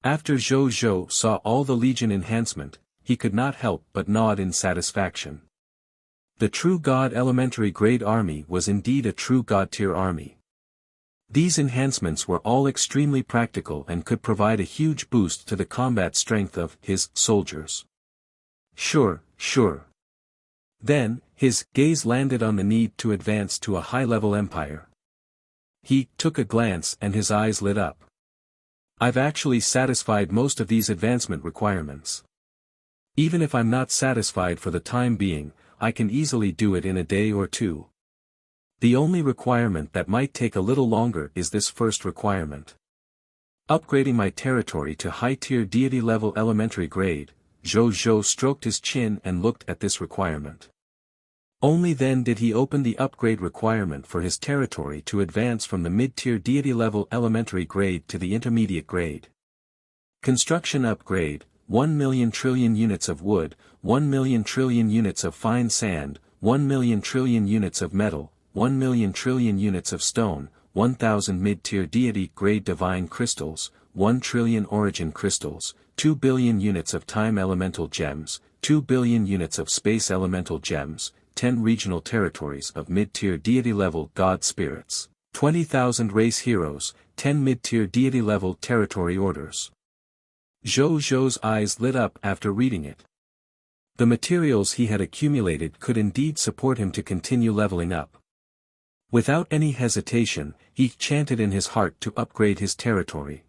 After Zhou Zhou saw all the Legion enhancement, he could not help but nod in satisfaction. The true God elementary grade army was indeed a true God-tier army. These enhancements were all extremely practical and could provide a huge boost to the combat strength of his soldiers. Sure. Then, his gaze landed on the need to advance to a high-level empire. He took a glance and his eyes lit up. I've actually satisfied most of these advancement requirements. Even if I'm not satisfied for the time being, I can easily do it in a day or two. The only requirement that might take a little longer is this first requirement. Upgrading my territory to high-tier deity-level elementary grade. Zhou Zhou stroked his chin and looked at this requirement. Only then did he open the upgrade requirement for his territory to advance from the mid-tier deity-level elementary grade to the intermediate grade. Construction upgrade, 1 million trillion units of wood, 1 million trillion units of fine sand, 1 million trillion units of metal, 1 million trillion units of stone, 1,000 mid-tier deity-grade divine crystals, 1 trillion origin crystals, 2 billion units of time elemental gems, 2 billion units of space elemental gems, 10 regional territories of mid-tier deity-level god spirits, 20,000 race heroes, 10 mid-tier deity-level territory orders. Zhou Zhou's eyes lit up after reading it. The materials he had accumulated could indeed support him to continue leveling up. Without any hesitation, he chanted in his heart to upgrade his territory.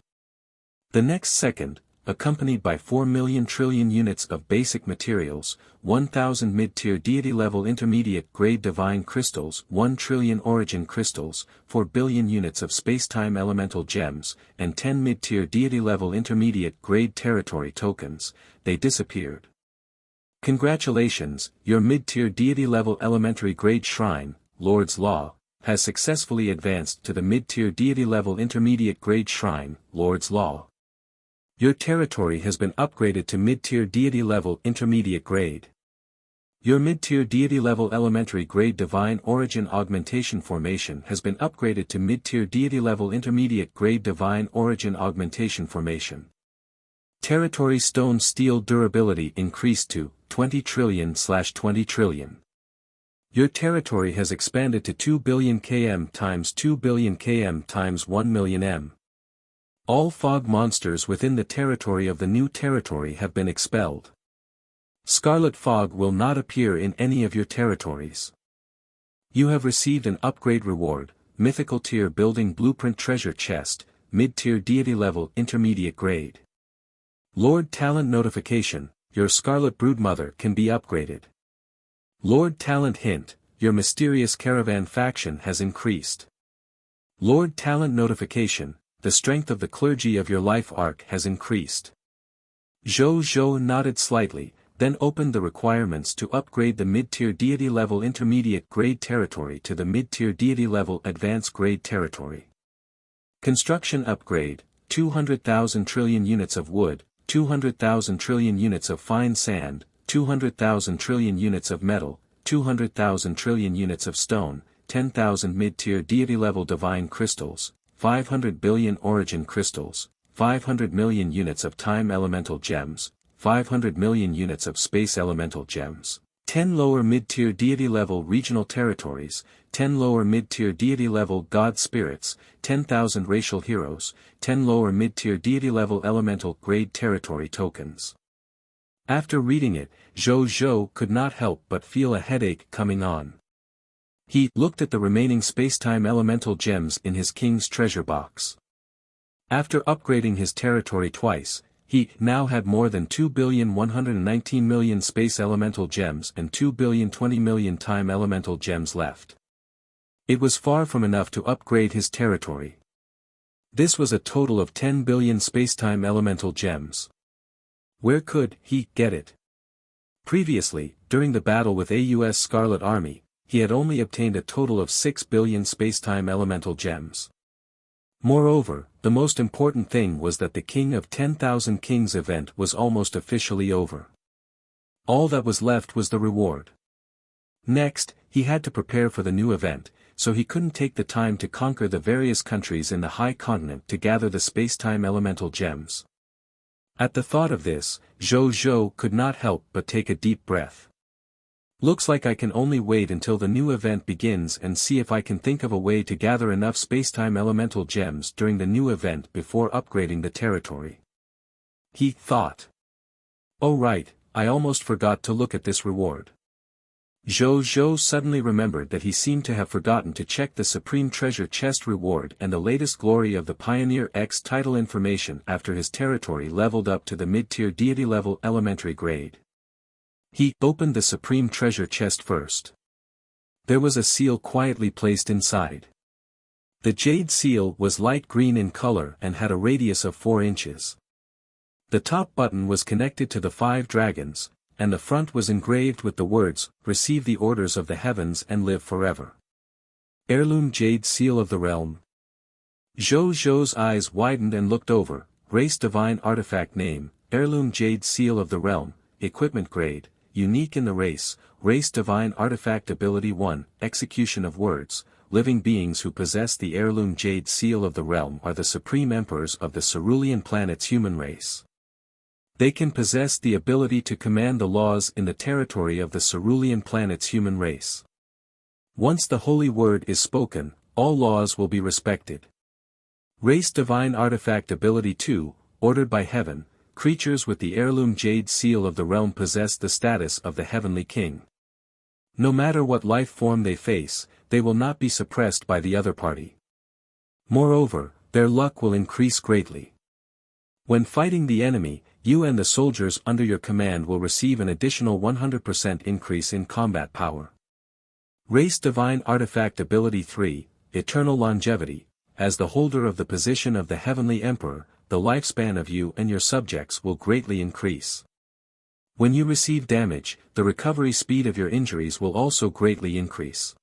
The next second, accompanied by 4 million trillion units of basic materials, 1,000 mid-tier deity-level intermediate-grade divine crystals, 1 trillion origin crystals, 4 billion units of space-time elemental gems, and 10 mid-tier deity-level intermediate-grade territory tokens, they disappeared. Congratulations, your mid-tier deity-level elementary-grade shrine, Lord's Law, has successfully advanced to the mid-tier deity-level intermediate-grade shrine, Lord's Law. Your territory has been upgraded to mid-tier deity-level intermediate grade. Your mid-tier deity-level elementary grade divine origin augmentation formation has been upgraded to mid-tier deity-level intermediate grade divine origin augmentation formation. Territory stone steel durability increased to 20 trillion/20 trillion. Your territory has expanded to 2 billion km times 2 billion km times 1 million m. All fog monsters within the territory of the new territory have been expelled. Scarlet fog will not appear in any of your territories. You have received an upgrade reward, mythical tier building blueprint treasure chest, mid-tier deity level intermediate grade. Lord Talent notification, your Scarlet Broodmother can be upgraded. Lord Talent hint, your mysterious caravan faction has increased. Lord Talent notification, the strength of the clergy of your life arc has increased. Zhou Zhou nodded slightly, then opened the requirements to upgrade the mid-tier deity level intermediate grade territory to the mid-tier deity level advanced grade territory. Construction upgrade, 200,000 trillion units of wood, 200,000 trillion units of fine sand, 200,000 trillion units of metal, 200,000 trillion units of stone, 10,000 mid-tier deity level divine crystals, 500 billion origin crystals, 500 million units of time elemental gems, 500 million units of space elemental gems, 10 lower mid-tier deity level regional territories, 10 lower mid-tier deity level god spirits, 10,000 racial heroes, 10 lower mid-tier deity level elemental grade territory tokens. After reading it, Zhou Zhou could not help but feel a headache coming on. He looked at the remaining spacetime elemental gems in his king's treasure box. After upgrading his territory twice, he now had more than 2,119,000,000 space elemental gems and 2,020,000,000 time elemental gems left. It was far from enough to upgrade his territory. This was a total of 10 billion spacetime elemental gems. Where could he get it? Previously, during the battle with AUS Scarlet Army, he had only obtained a total of 6 billion spacetime elemental gems. Moreover, the most important thing was that the King of 10,000 Kings event was almost officially over. All that was left was the reward. Next, he had to prepare for the new event, so he couldn't take the time to conquer the various countries in the high continent to gather the spacetime elemental gems. At the thought of this, Zhou Zhou could not help but take a deep breath. Looks like I can only wait until the new event begins and see if I can think of a way to gather enough spacetime elemental gems during the new event before upgrading the territory. He thought. Oh right, I almost forgot to look at this reward. Zhou Zhou suddenly remembered that he seemed to have forgotten to check the Supreme Treasure Chest reward and the latest glory of the Pioneer X title information after his territory leveled up to the mid-tier deity level elementary grade. He opened the Supreme Treasure Chest first. There was a seal quietly placed inside. The jade seal was light green in color and had a radius of 4 inches. The top button was connected to the 5 dragons, and the front was engraved with the words, "Receive the orders of the heavens and live forever." Heirloom Jade Seal of the Realm. Zhou Zhou's eyes widened and looked over. Race Divine Artifact Name, Heirloom Jade Seal of the Realm, Equipment Grade, Unique in the Race, Race Divine Artifact Ability 1, Execution of Words. Living beings who possess the Heirloom Jade Seal of the Realm are the Supreme Emperors of the Cerulean Planet's human race. They can possess the ability to command the laws in the territory of the Cerulean Planet's human race. Once the holy word is spoken, all laws will be respected. Race Divine Artifact Ability 2, Ordered by Heaven. Creatures with the Heirloom Jade Seal of the Realm possess the status of the Heavenly King. No matter what life form they face, they will not be suppressed by the other party. Moreover, their luck will increase greatly. When fighting the enemy, you and the soldiers under your command will receive an additional 100% increase in combat power. Race Divine Artifact Ability 3, Eternal Longevity. As the holder of the position of the Heavenly Emperor, the lifespan of you and your subjects will greatly increase. When you receive damage, the recovery speed of your injuries will also greatly increase.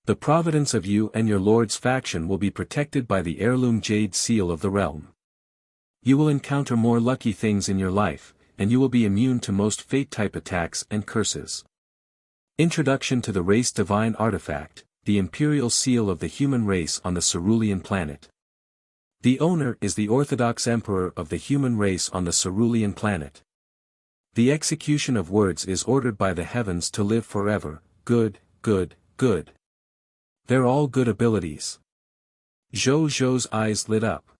The providence of you and your lord's faction will be protected by the Heirloom Jade Seal of the Realm. You will encounter more lucky things in your life, and you will be immune to most fate-type attacks and curses. Introduction to the Race Divine Artifact, the Imperial Seal of the Human Race on the Cerulean Planet. The owner is the Orthodox Emperor of the human race on the Cerulean Planet. The execution of words is ordered by the heavens to live forever. Good, good, good. They're all good abilities. Zhou Zhou's eyes lit up.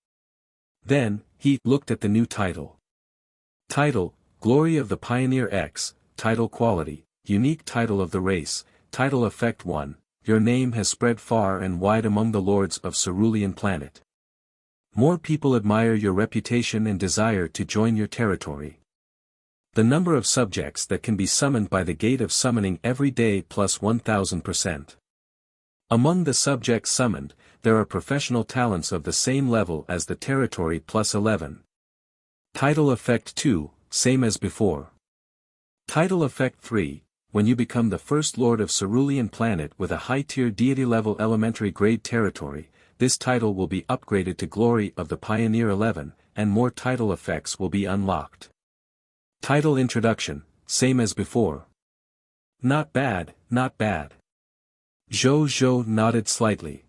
Then, he looked at the new title. Title, Glory of the Pioneer X, Title Quality, Unique Title of the Race, Title Effect 1, your name has spread far and wide among the lords of Cerulean planet. More people admire your reputation and desire to join your territory. The number of subjects that can be summoned by the gate of summoning every day plus 1000%. Among the subjects summoned, there are professional talents of the same level as the territory plus 11. Title Effect 2, same as before. Title Effect 3, when you become the first lord of Cerulean planet with a high-tier deity-level elementary grade territory, this title will be upgraded to Glory of the Pioneer 11, and more title effects will be unlocked. Title Introduction, same as before. Not bad, not bad. Zhou nodded slightly.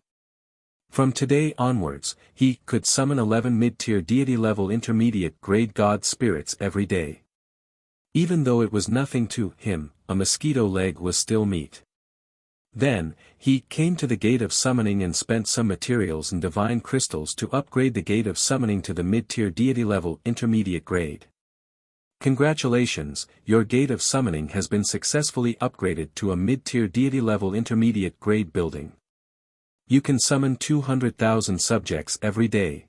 From today onwards, he could summon 11 mid-tier deity-level intermediate grade god spirits every day. Even though it was nothing to him, a mosquito leg was still meat. Then, he came to the gate of summoning and spent some materials and divine crystals to upgrade the gate of summoning to the mid-tier deity-level intermediate grade. Congratulations, your gate of summoning has been successfully upgraded to a mid-tier deity-level intermediate grade building. You can summon 200,000 subjects every day.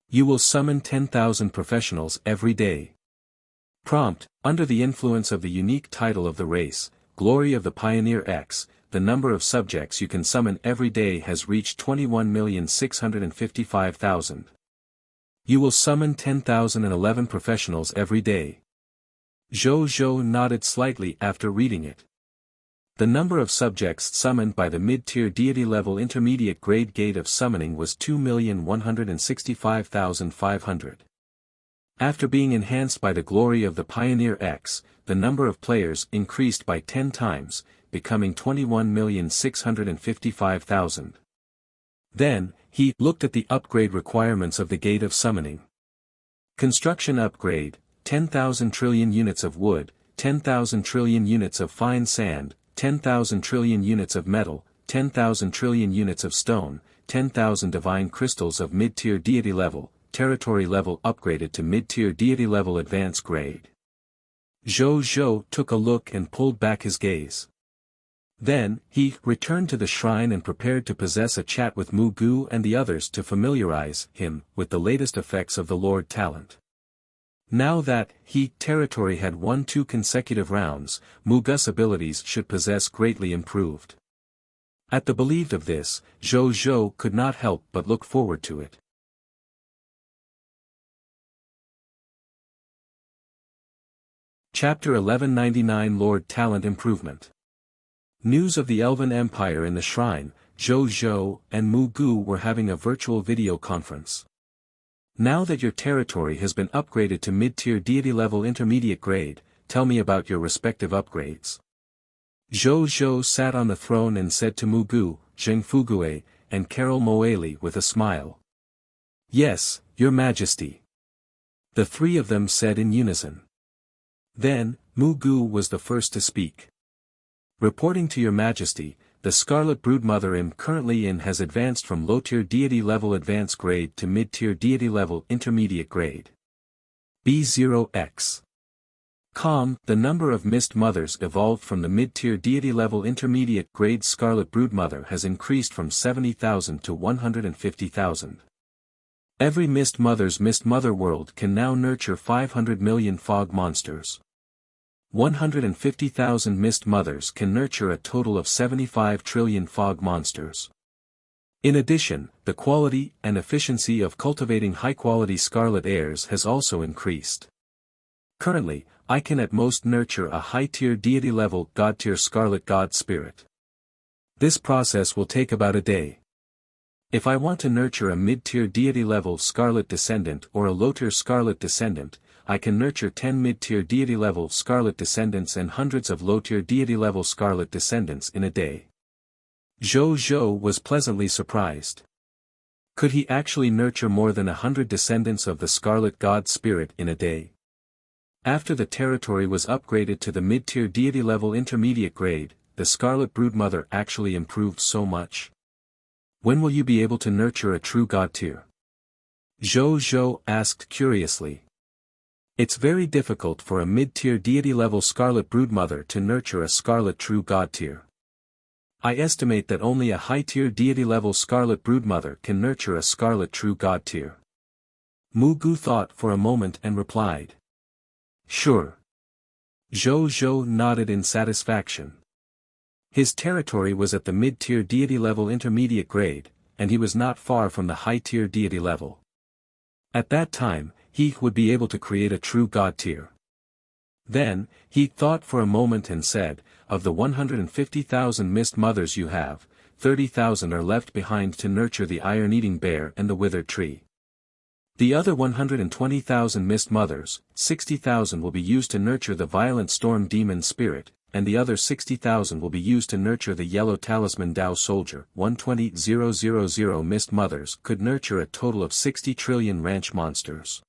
You will summon 10,000 professionals every day. Prompt, under the influence of the unique title of the race, Glory of the Pioneer X, the number of subjects you can summon every day has reached 21,655,000. You will summon 10,011 professionals every day. Zhou nodded slightly after reading it. The number of subjects summoned by the mid-tier deity-level intermediate grade gate of summoning was 2,165,500. After being enhanced by the Glory of the Pioneer X, the number of players increased by 10 times, becoming 21,655,000. Then, he looked at the upgrade requirements of the gate of summoning. Construction upgrade, 10,000 trillion units of wood, 10,000 trillion units of fine sand, 10,000 trillion units of metal, 10,000 trillion units of stone, 10,000 divine crystals of mid-tier deity level, territory level upgraded to mid-tier deity level advanced grade. Zhou took a look and pulled back his gaze. Then, he returned to the shrine and prepared to possess a chat with Mu Gu and the others to familiarize him with the latest effects of the Lord talent. Now that he territory had won 2 consecutive rounds, Mu Gu's abilities should possess greatly improved. At the belief of this, Zhou could not help but look forward to it. Chapter 1199 Lord Talent Improvement. News of the Elven Empire in the shrine, Zhou and Mu Gu were having a virtual video conference. Now that your territory has been upgraded to mid-tier deity-level intermediate grade, tell me about your respective upgrades. Zhou sat on the throne and said to Mu Gu, Zheng Fugue, and Carol Moeli with a smile. Yes, your majesty. The three of them said in unison. Then, Mu Gu was the first to speak. Reporting to your majesty, the Scarlet Broodmother I'm currently in has advanced from low-tier deity level advanced grade to mid-tier deity level intermediate grade. B0x. The number of Mist Mothers evolved from the mid-tier deity level intermediate grade Scarlet Broodmother has increased from 70,000 to 150,000. Every Mist Mother's Mist Mother world can now nurture 500 million fog monsters. 150,000 Mist Mothers can nurture a total of 75 trillion fog monsters. In addition, the quality and efficiency of cultivating high-quality Scarlet Heirs has also increased. Currently, I can at most nurture a high-tier deity-level God-tier Scarlet God Spirit. This process will take about a day. If I want to nurture a mid-tier deity-level Scarlet Descendant or a low-tier Scarlet Descendant, I can nurture 10 mid-tier deity-level Scarlet Descendants and hundreds of low-tier deity-level Scarlet Descendants in a day. Zhou was pleasantly surprised. Could he actually nurture more than 100 descendants of the Scarlet God Spirit in a day? After the territory was upgraded to the mid-tier deity-level intermediate grade, the Scarlet Broodmother actually improved so much. When will you be able to nurture a true God tier? Zhou asked curiously. It's very difficult for a mid-tier deity-level Scarlet Broodmother to nurture a Scarlet True God tier. I estimate that only a high-tier deity-level Scarlet Broodmother can nurture a Scarlet True God tier. Mu Gu thought for a moment and replied. Sure. Zhou Zhou nodded in satisfaction. His territory was at the mid-tier deity-level intermediate grade, and he was not far from the high-tier deity level. At that time, he would be able to create a true God tier. Then, he thought for a moment and said, of the 150,000 mist mothers you have, 30,000 are left behind to nurture the iron-eating bear and the withered tree. The other 120,000 mist mothers, 60,000 will be used to nurture the violent storm demon spirit, and the other 60,000 will be used to nurture the yellow talisman Dao soldier. 120,000 mist mothers could nurture a total of 60 trillion ranch monsters.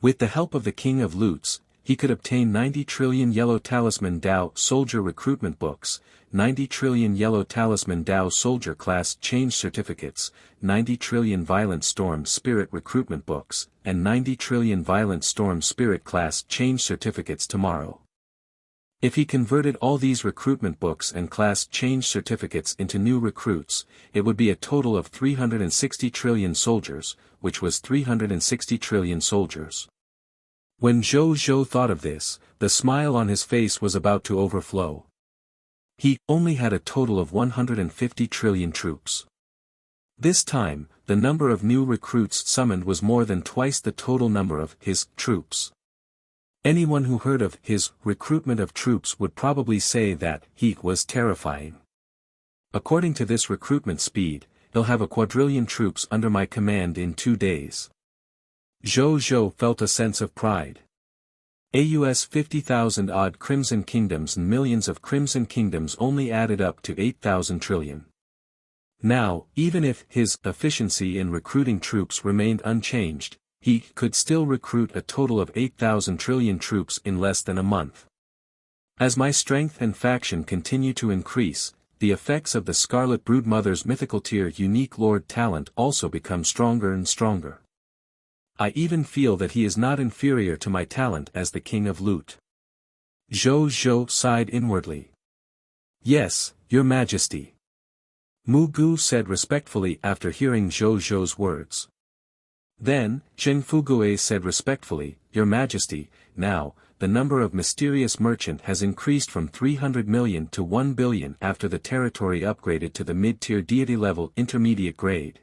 With the help of the King of Loots, he could obtain 90 trillion yellow talisman Dao soldier recruitment books, 90 trillion yellow talisman Dao soldier class change certificates, 90 trillion violent storm spirit recruitment books, and 90 trillion violent storm spirit class change certificates tomorrow. If he converted all these recruitment books and class change certificates into new recruits, it would be a total of 360 trillion soldiers, which was 360 trillion soldiers. When Zhou Zhou thought of this, the smile on his face was about to overflow. He only had a total of 150 trillion troops. This time, the number of new recruits summoned was more than twice the total number of his troops. Anyone who heard of his recruitment of troops would probably say that he was terrifying. According to this recruitment speed, he'll have a quadrillion troops under my command in 2 days. Zhou Zhou felt a sense of pride. AUS 50,000 odd Crimson Kingdoms and millions of Crimson Kingdoms only added up to 8,000 trillion. Now, even if his efficiency in recruiting troops remained unchanged, he could still recruit a total of 8,000 trillion troops in less than a month. As my strength and faction continue to increase, the effects of the Scarlet Broodmother's mythical tier unique lord talent also become stronger and stronger. I even feel that he is not inferior to my talent as the King of Loot. Zhou Zhou sighed inwardly. Yes, Your Majesty. Mu Gu said respectfully after hearing Zhou Zhou's words. Then, Zheng Fugue said respectfully, Your Majesty, now, the number of mysterious merchant has increased from 300 million to 1 billion after the territory upgraded to the mid-tier deity level intermediate grade.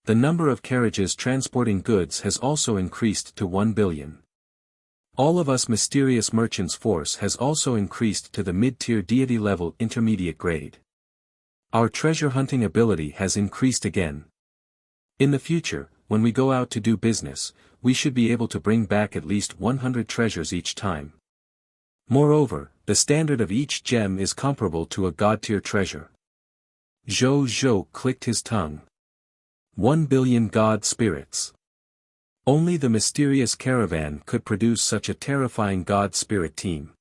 The number of carriages transporting goods has also increased to 1 billion. All of us mysterious merchants' force has also increased to the mid-tier deity level intermediate grade. Our treasure hunting ability has increased again. In the future, when we go out to do business, we should be able to bring back at least 100 treasures each time. Moreover, the standard of each gem is comparable to a god-tier treasure. Zhou Zhou clicked his tongue. 1 billion god spirits. Only the mysterious caravan could produce such a terrifying god spirit team.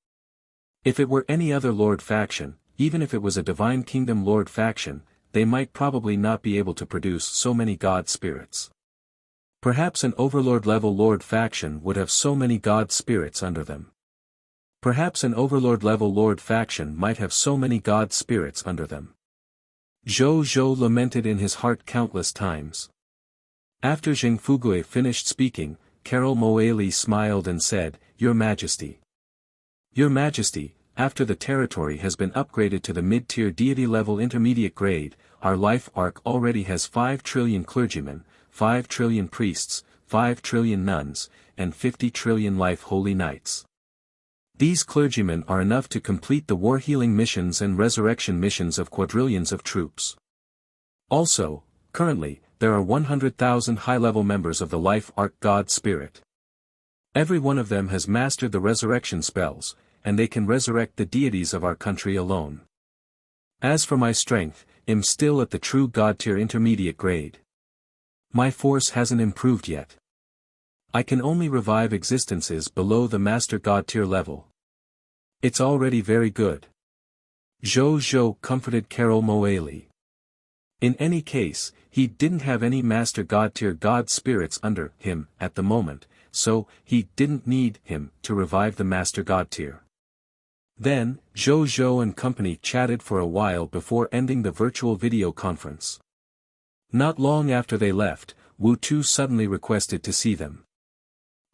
If it were any other lord faction, even if it was a divine kingdom lord faction, they might probably not be able to produce so many god spirits. Perhaps an overlord-level lord faction would have so many god spirits under them. Perhaps an overlord-level lord faction might have so many god spirits under them. Zhou Zhou lamented in his heart countless times. After Zheng Fugue finished speaking, Carol Moali smiled and said, Your Majesty. Your Majesty, after the territory has been upgraded to the mid-tier deity level intermediate grade, our life arc already has 5 trillion clergymen, 5 trillion priests, 5 trillion nuns, and 50 trillion life holy knights. These clergymen are enough to complete the war healing missions and resurrection missions of quadrillions of troops. Also, currently, there are 100,000 high-level members of the Life Arc God Spirit. Every one of them has mastered the resurrection spells, and they can resurrect the deities of our country alone. As for my strength, I'm still at the true God tier intermediate grade. My force hasn't improved yet. I can only revive existences below the Master God tier level. It's already very good. Zhou Zhou comforted Carol Moali. In any case, he didn't have any Master God tier God spirits under him at the moment, so he didn't need him to revive the Master God tier. Then, Zhou Zhou and company chatted for a while before ending the virtual video conference. Not long after they left, Wu Tu suddenly requested to see them.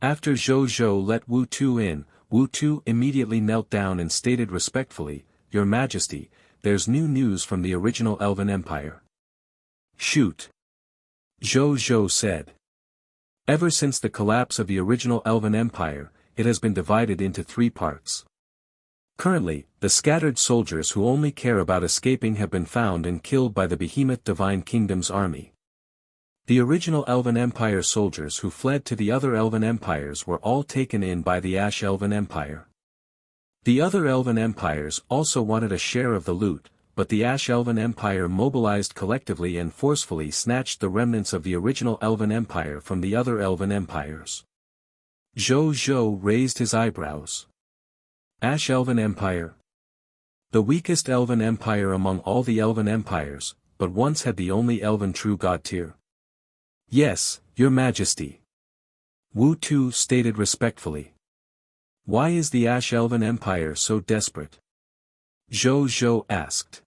After Zhou Zhou let Wu Tu in, Wu Tu immediately knelt down and stated respectfully, "Your Majesty, there's new news from the original Elven Empire." "Shoot," Zhou Zhou said. Ever since the collapse of the original Elven Empire, it has been divided into 3 parts. Currently, the scattered soldiers who only care about escaping have been found and killed by the Behemoth Divine Kingdom's army. The original Elven Empire soldiers who fled to the other Elven Empires were all taken in by the Ash Elven Empire. The other Elven Empires also wanted a share of the loot, but the Ash Elven Empire mobilized collectively and forcefully snatched the remnants of the original Elven Empire from the other Elven Empires. Zhou Zhou raised his eyebrows. Ash Elven Empire? The weakest Elven Empire among all the Elven Empires, but once had the only Elven true god tier. "Yes, Your Majesty," Wu Tu stated respectfully. "Why is the Ash Elven Empire so desperate?" Zhou Zhou asked.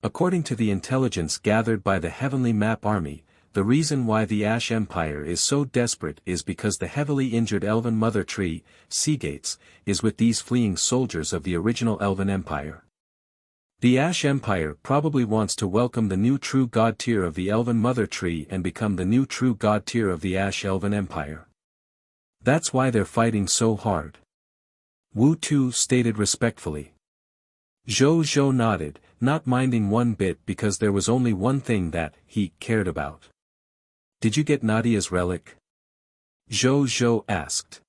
According to the intelligence gathered by the Heavenly Map Army, the reason why the Ash Empire is so desperate is because the heavily injured Elven Mother Tree, Seagates, is with these fleeing soldiers of the original Elven Empire. The Ash Empire probably wants to welcome the new true god tier of the Elven Mother Tree and become the new true god tier of the Ash Elven Empire. That's why they're fighting so hard. Wu Tu stated respectfully. Zhou Zhou nodded, not minding one bit because there was only one thing that he cared about. "Did you get Nadia's relic?" Zhou Zhou asked.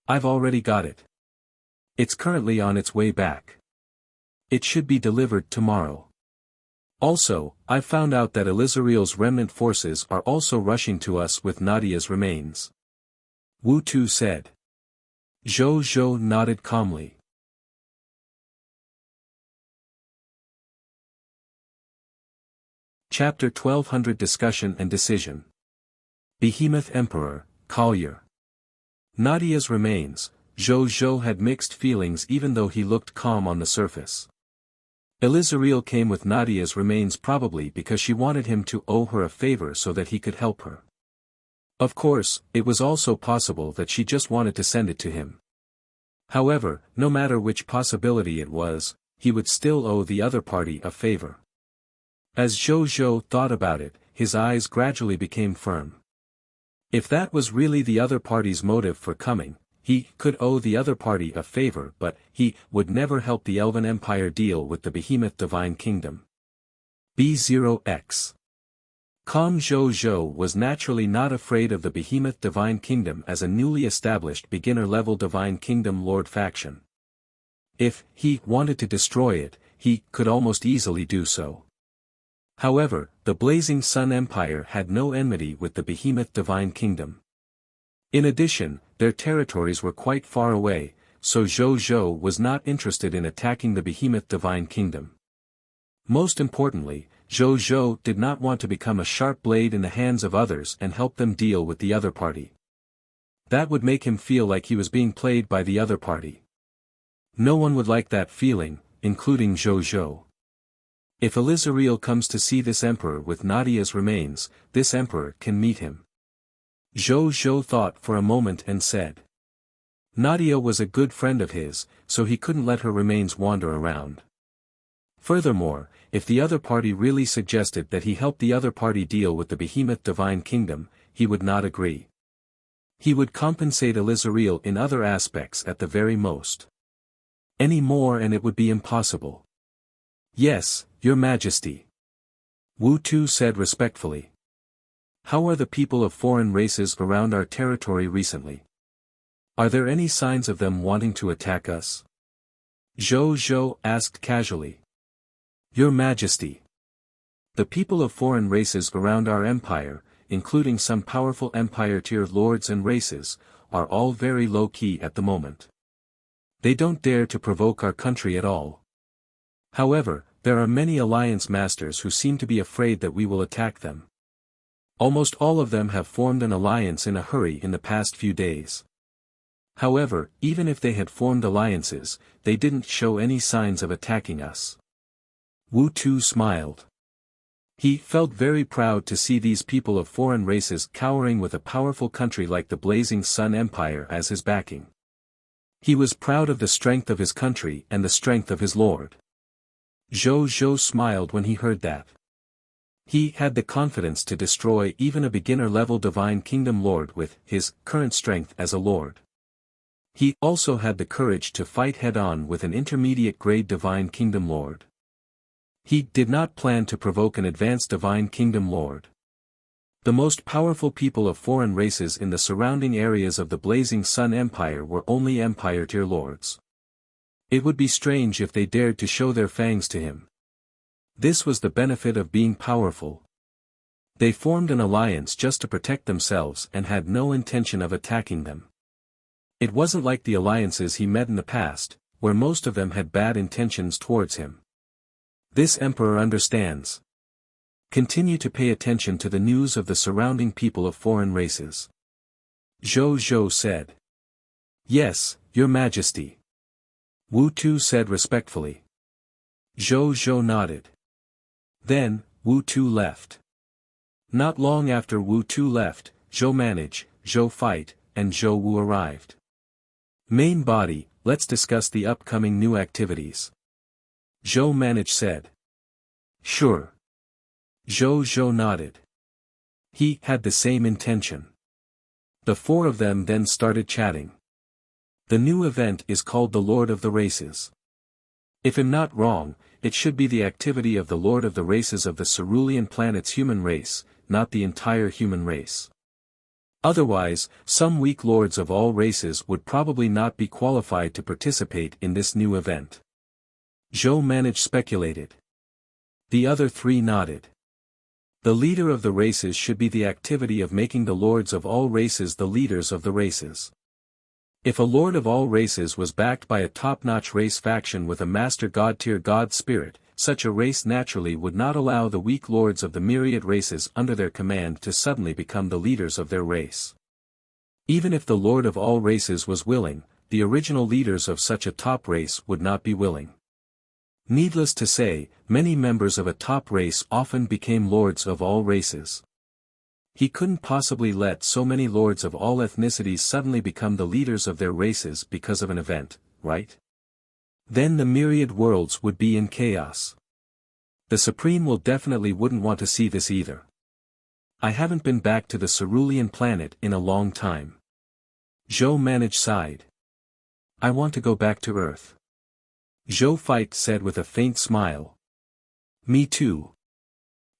"I've already got it. It's currently on its way back. It should be delivered tomorrow. Also, I've found out that Elizariel's remnant forces are also rushing to us with Nadia's remains," Wu Tu said. Zhou Zhou nodded calmly. Chapter 1200 Discussion and Decision. Behemoth Emperor, Collier. Nadia's remains. Zhou Zhou had mixed feelings even though he looked calm on the surface. Elizariel came with Nadia's remains probably because she wanted him to owe her a favor so that he could help her. Of course, it was also possible that she just wanted to send it to him. However, no matter which possibility it was, he would still owe the other party a favor. As Zhou Zhou thought about it, his eyes gradually became firm. If that was really the other party's motive for coming, he could owe the other party a favor, but he would never help the Elven Empire deal with the Behemoth Divine Kingdom. B0X. Calm Zhou Zhou was naturally not afraid of the Behemoth Divine Kingdom as a newly established beginner-level Divine Kingdom Lord faction. If he wanted to destroy it, he could almost easily do so. However, the Blazing Sun Empire had no enmity with the Behemoth Divine Kingdom. In addition, their territories were quite far away, so Zhou Zhou was not interested in attacking the Behemoth Divine Kingdom. Most importantly, Zhou Zhou did not want to become a sharp blade in the hands of others and help them deal with the other party. That would make him feel like he was being played by the other party. No one would like that feeling, including Zhou Zhou. If Elizariel comes to see this emperor with Nadia's remains, this emperor can meet him. Zhou Zhou thought for a moment and said. Nadia was a good friend of his, so he couldn't let her remains wander around. Furthermore, if the other party really suggested that he help the other party deal with the Behemoth Divine Kingdom, he would not agree. He would compensate Elizariel in other aspects at the very most. Any more and it would be impossible. "Yes, Your Majesty," Wu Tu said respectfully. "How are the people of foreign races around our territory recently? Are there any signs of them wanting to attack us?" Zhou Zhou asked casually. "Your Majesty, the people of foreign races around our empire, including some powerful empire-tier lords and races, are all very low-key at the moment. They don't dare to provoke our country at all. However, there are many alliance masters who seem to be afraid that we will attack them. Almost all of them have formed an alliance in a hurry in the past few days. However, even if they had formed alliances, they didn't show any signs of attacking us. Wu Tu smiled. He felt very proud to see these people of foreign races cowering with a powerful country like the Blazing Sun Empire as his backing. He was proud of the strength of his country and the strength of his lord. Zhou Zhou smiled when he heard that. He had the confidence to destroy even a beginner-level Divine Kingdom Lord with his current strength as a lord. He also had the courage to fight head-on with an intermediate-grade Divine Kingdom Lord. He did not plan to provoke an advanced Divine Kingdom Lord. The most powerful people of foreign races in the surrounding areas of the Blazing Sun Empire were only Empire-tier lords. It would be strange if they dared to show their fangs to him. This was the benefit of being powerful. They formed an alliance just to protect themselves and had no intention of attacking them. It wasn't like the alliances he met in the past, where most of them had bad intentions towards him. This emperor understands. Continue to pay attention to the news of the surrounding people of foreign races. Zhou Zhou said. Yes, Your Majesty. Wu Tu said respectfully. Zhou Zhou nodded. Then, Wu Tu left. Not long after Wu Tu left, Zhou Manage, Zhou Fight, and Zhou Wu arrived. Main body, let's discuss the upcoming new activities. Zhou Manage said. Sure. Zhou Zhou nodded. He had the same intention. The four of them then started chatting. The new event is called the Lord of the Races. If I'm not wrong, it should be the activity of the Lord of the Races of the Cerulean planet's human race, not the entire human race. Otherwise, some weak lords of all races would probably not be qualified to participate in this new event. Zhou Manage speculated. The other three nodded. The leader of the races should be the activity of making the lords of all races the leaders of the races. If a lord of all races was backed by a top-notch race faction with a master god-tier god spirit, such a race naturally would not allow the weak lords of the myriad races under their command to suddenly become the leaders of their race. Even if the lord of all races was willing, the original leaders of such a top race would not be willing. Needless to say, many members of a top race often became lords of all races. He couldn't possibly let so many lords of all ethnicities suddenly become the leaders of their races because of an event, right? Then the myriad worlds would be in chaos. The Supreme will definitely wouldn't want to see this either. I haven't been back to the Cerulean planet in a long time. Zhou Manage sighed. I want to go back to Earth. Zhou Fight said with a faint smile. Me too.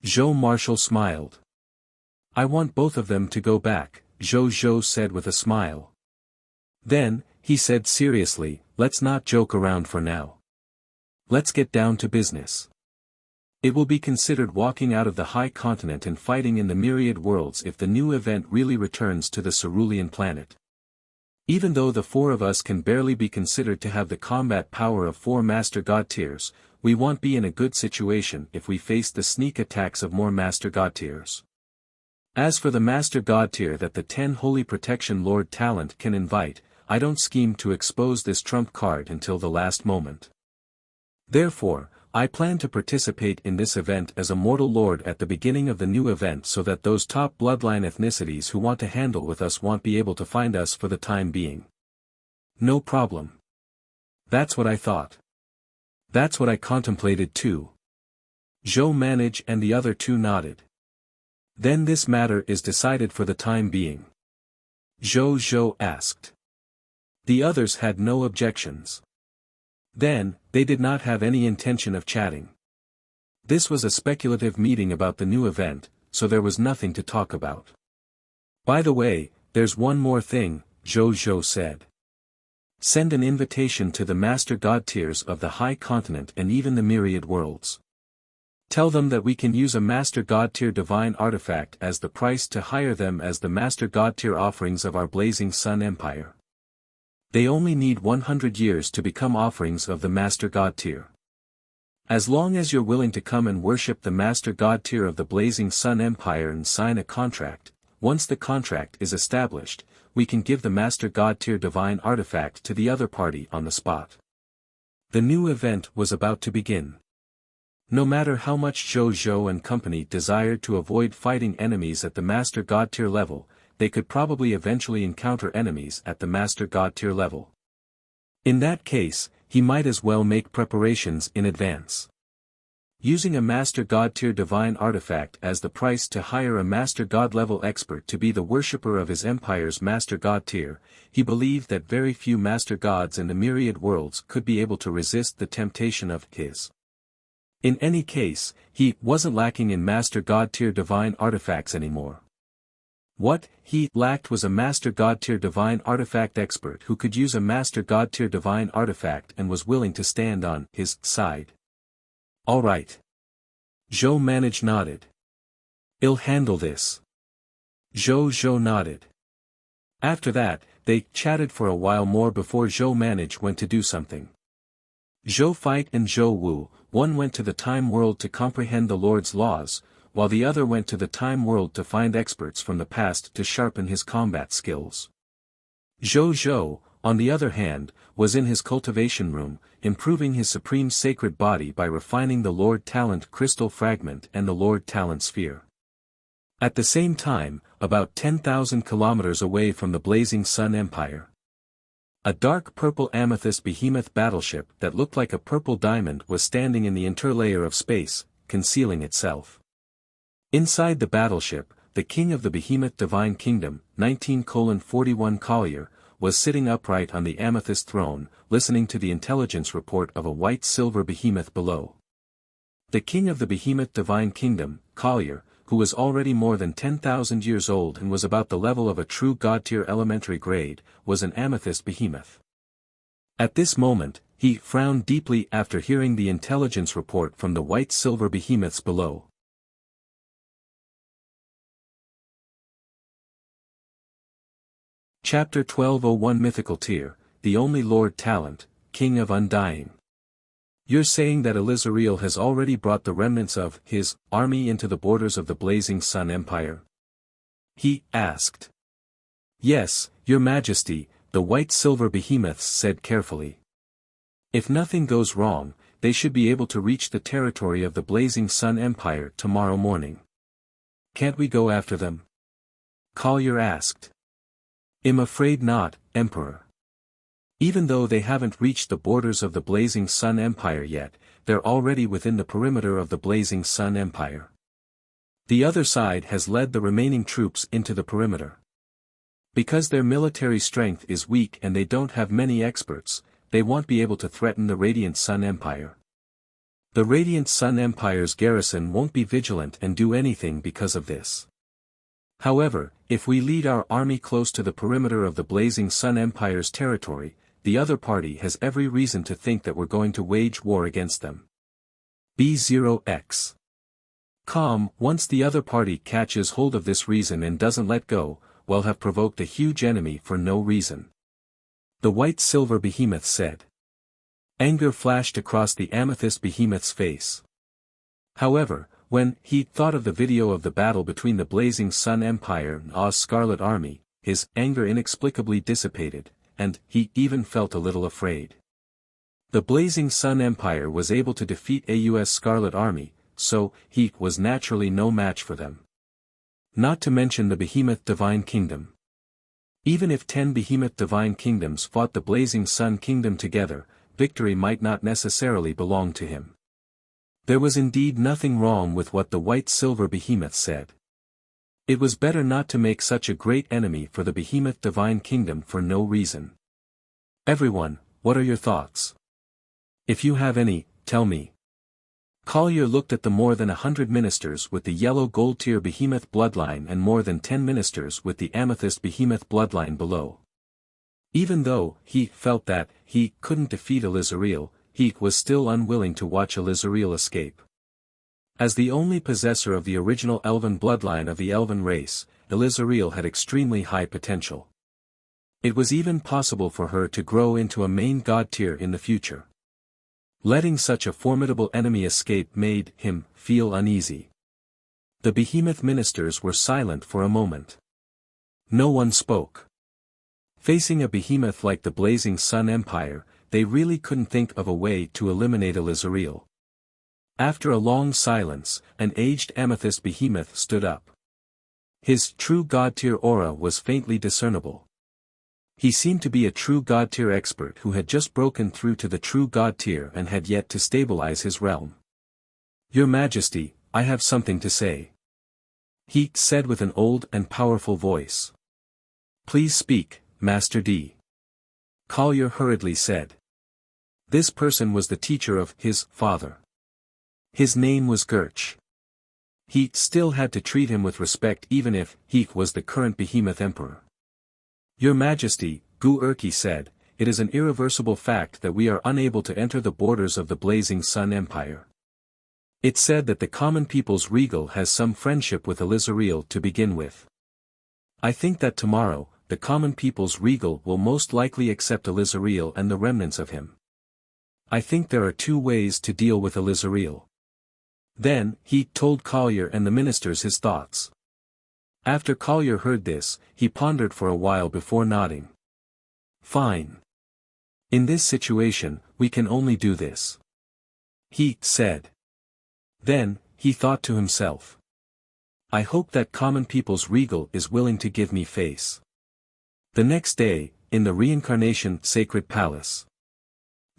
Zhou Marshal smiled. I want both of them to go back, Zhou Zhou said with a smile. Then, he said seriously, let's not joke around for now. Let's get down to business. It will be considered walking out of the high continent and fighting in the myriad worlds if the new event really returns to the Cerulean planet. Even though the four of us can barely be considered to have the combat power of 4 Master God tiers, we won't be in a good situation if we face the sneak attacks of more Master God tiers. As for the Master God tier that the 10 Holy Protection Lord talent can invite, I don't scheme to expose this trump card until the last moment. Therefore, I plan to participate in this event as a mortal lord at the beginning of the new event so that those top bloodline ethnicities who want to handle with us won't be able to find us for the time being. No problem. That's what I thought. That's what I contemplated too. Zhou Manage and the other two nodded. Then this matter is decided for the time being. Zhou Zhou asked. The others had no objections. Then, they did not have any intention of chatting. This was a speculative meeting about the new event, so there was nothing to talk about. By the way, there's one more thing, Zhou Zhou said. Send an invitation to the Master God tiers of the High Continent and even the myriad worlds. Tell them that we can use a Master God tier divine artifact as the price to hire them as the Master God tier offerings of our Blazing Sun Empire. They only need 100 years to become offerings of the Master God tier. As long as you're willing to come and worship the Master God tier of the Blazing Sun Empire and sign a contract, once the contract is established, we can give the Master God Tier Divine Artifact to the other party on the spot. The new event was about to begin. No matter how much Zhou and company desired to avoid fighting enemies at the Master God Tier level, they could probably eventually encounter enemies at the Master God Tier level. In that case, he might as well make preparations in advance. Using a Master God Tier Divine Artifact as the price to hire a Master God level expert to be the worshipper of his empire's Master God Tier, he believed that very few Master Gods in the myriad worlds could be able to resist the temptation of his. In any case, he wasn't lacking in Master God Tier Divine Artifacts anymore. What he lacked was a Master God Tier Divine Artifact expert who could use a Master God Tier Divine Artifact and was willing to stand on his side. All right. Zhou nodded. I'll handle this. Zhou nodded. After that, they chatted for a while more before Zhou went to do something. Zhou Fight and Zhou Wu, one went to the Time World to comprehend the Lord's laws, while the other went to the Time World to find experts from the past to sharpen his combat skills. Zhou, on the other hand, was in his cultivation room, improving his supreme sacred body by refining the Lord Talent Crystal Fragment and the Lord Talent Sphere. At the same time, about 10,000 kilometers away from the Blazing Sun Empire, a dark purple amethyst behemoth battleship that looked like a purple diamond was standing in the interlayer of space, concealing itself. Inside the battleship, the king of the behemoth divine kingdom, 19:41 Collier, was sitting upright on the amethyst throne, listening to the intelligence report of a white-silver behemoth below. The king of the behemoth divine kingdom, Collier, who was already more than 10,000 years old and was about the level of a true god-tier elementary grade, was an amethyst behemoth. At this moment, he frowned deeply after hearing the intelligence report from the white-silver behemoths below. Chapter 1201 Mythical Tier, the only Lord Talent, King of Undying. You're saying that Elizariel has already brought the remnants of his army into the borders of the Blazing Sun Empire? He asked. Yes, Your Majesty, the white-silver behemoths said carefully. If nothing goes wrong, they should be able to reach the territory of the Blazing Sun Empire tomorrow morning. Can't we go after them? Collier asked. I'm afraid not, Emperor. Even though they haven't reached the borders of the Blazing Sun Empire yet, they're already within the perimeter of the Blazing Sun Empire. The other side has led the remaining troops into the perimeter. Because their military strength is weak and they don't have many experts, they won't be able to threaten the Radiant Sun Empire. The Radiant Sun Empire's garrison won't be vigilant and do anything because of this. However, if we lead our army close to the perimeter of the Blazing Sun Empire's territory, the other party has every reason to think that we're going to wage war against them. B0x. Once the other party catches hold of this reason and doesn't let go, we'll have provoked a huge enemy for no reason. The white-silver behemoth said. Anger flashed across the amethyst behemoth's face. However, when he thought of the video of the battle between the Blazing Sun Empire and Oz Scarlet Army, his anger inexplicably dissipated, and he even felt a little afraid. The Blazing Sun Empire was able to defeat AU's Scarlet Army, so he was naturally no match for them. Not to mention the Behemoth Divine Kingdom. Even if 10 Behemoth Divine Kingdoms fought the Blazing Sun Kingdom together, victory might not necessarily belong to him. There was indeed nothing wrong with what the white-silver behemoth said. It was better not to make such a great enemy for the Behemoth Divine Kingdom for no reason. Everyone, what are your thoughts? If you have any, tell me. Collier looked at the more than 100 ministers with the yellow gold tier behemoth bloodline and more than 10 ministers with the amethyst behemoth bloodline below. Even though he felt that he couldn't defeat Elizariel, he was still unwilling to watch Elizariel escape. As the only possessor of the original elven bloodline of the elven race, Elizariel had extremely high potential. It was even possible for her to grow into a main god tier in the future. Letting such a formidable enemy escape made him feel uneasy. The behemoth ministers were silent for a moment. No one spoke. Facing a behemoth like the Blazing Sun Empire, they really couldn't think of a way to eliminate Elizariel. After a long silence, an aged amethyst behemoth stood up. His true god-tier aura was faintly discernible. He seemed to be a true god-tier expert who had just broken through to the true god-tier and had yet to stabilize his realm. "Your Majesty, I have something to say," he said with an old and powerful voice. "Please speak, Master D." Collier hurriedly said. This person was the teacher of his father. His name was Gertch. He still had to treat him with respect even if he was the current behemoth emperor. "Your Majesty," Gu Urki said, "it is an irreversible fact that we are unable to enter the borders of the Blazing Sun Empire. It's said that the common people's regal has some friendship with Elizariel to begin with. I think that tomorrow, the common people's regal will most likely accept Elizariel and the remnants of him. I think there are two ways to deal with Elizariel." Then, he told Collier and the ministers his thoughts. After Collier heard this, he pondered for a while before nodding. "Fine. In this situation, we can only do this," he said. Then, he thought to himself. "I hope that common people's regal is willing to give me face." The next day, in the reincarnation sacred palace,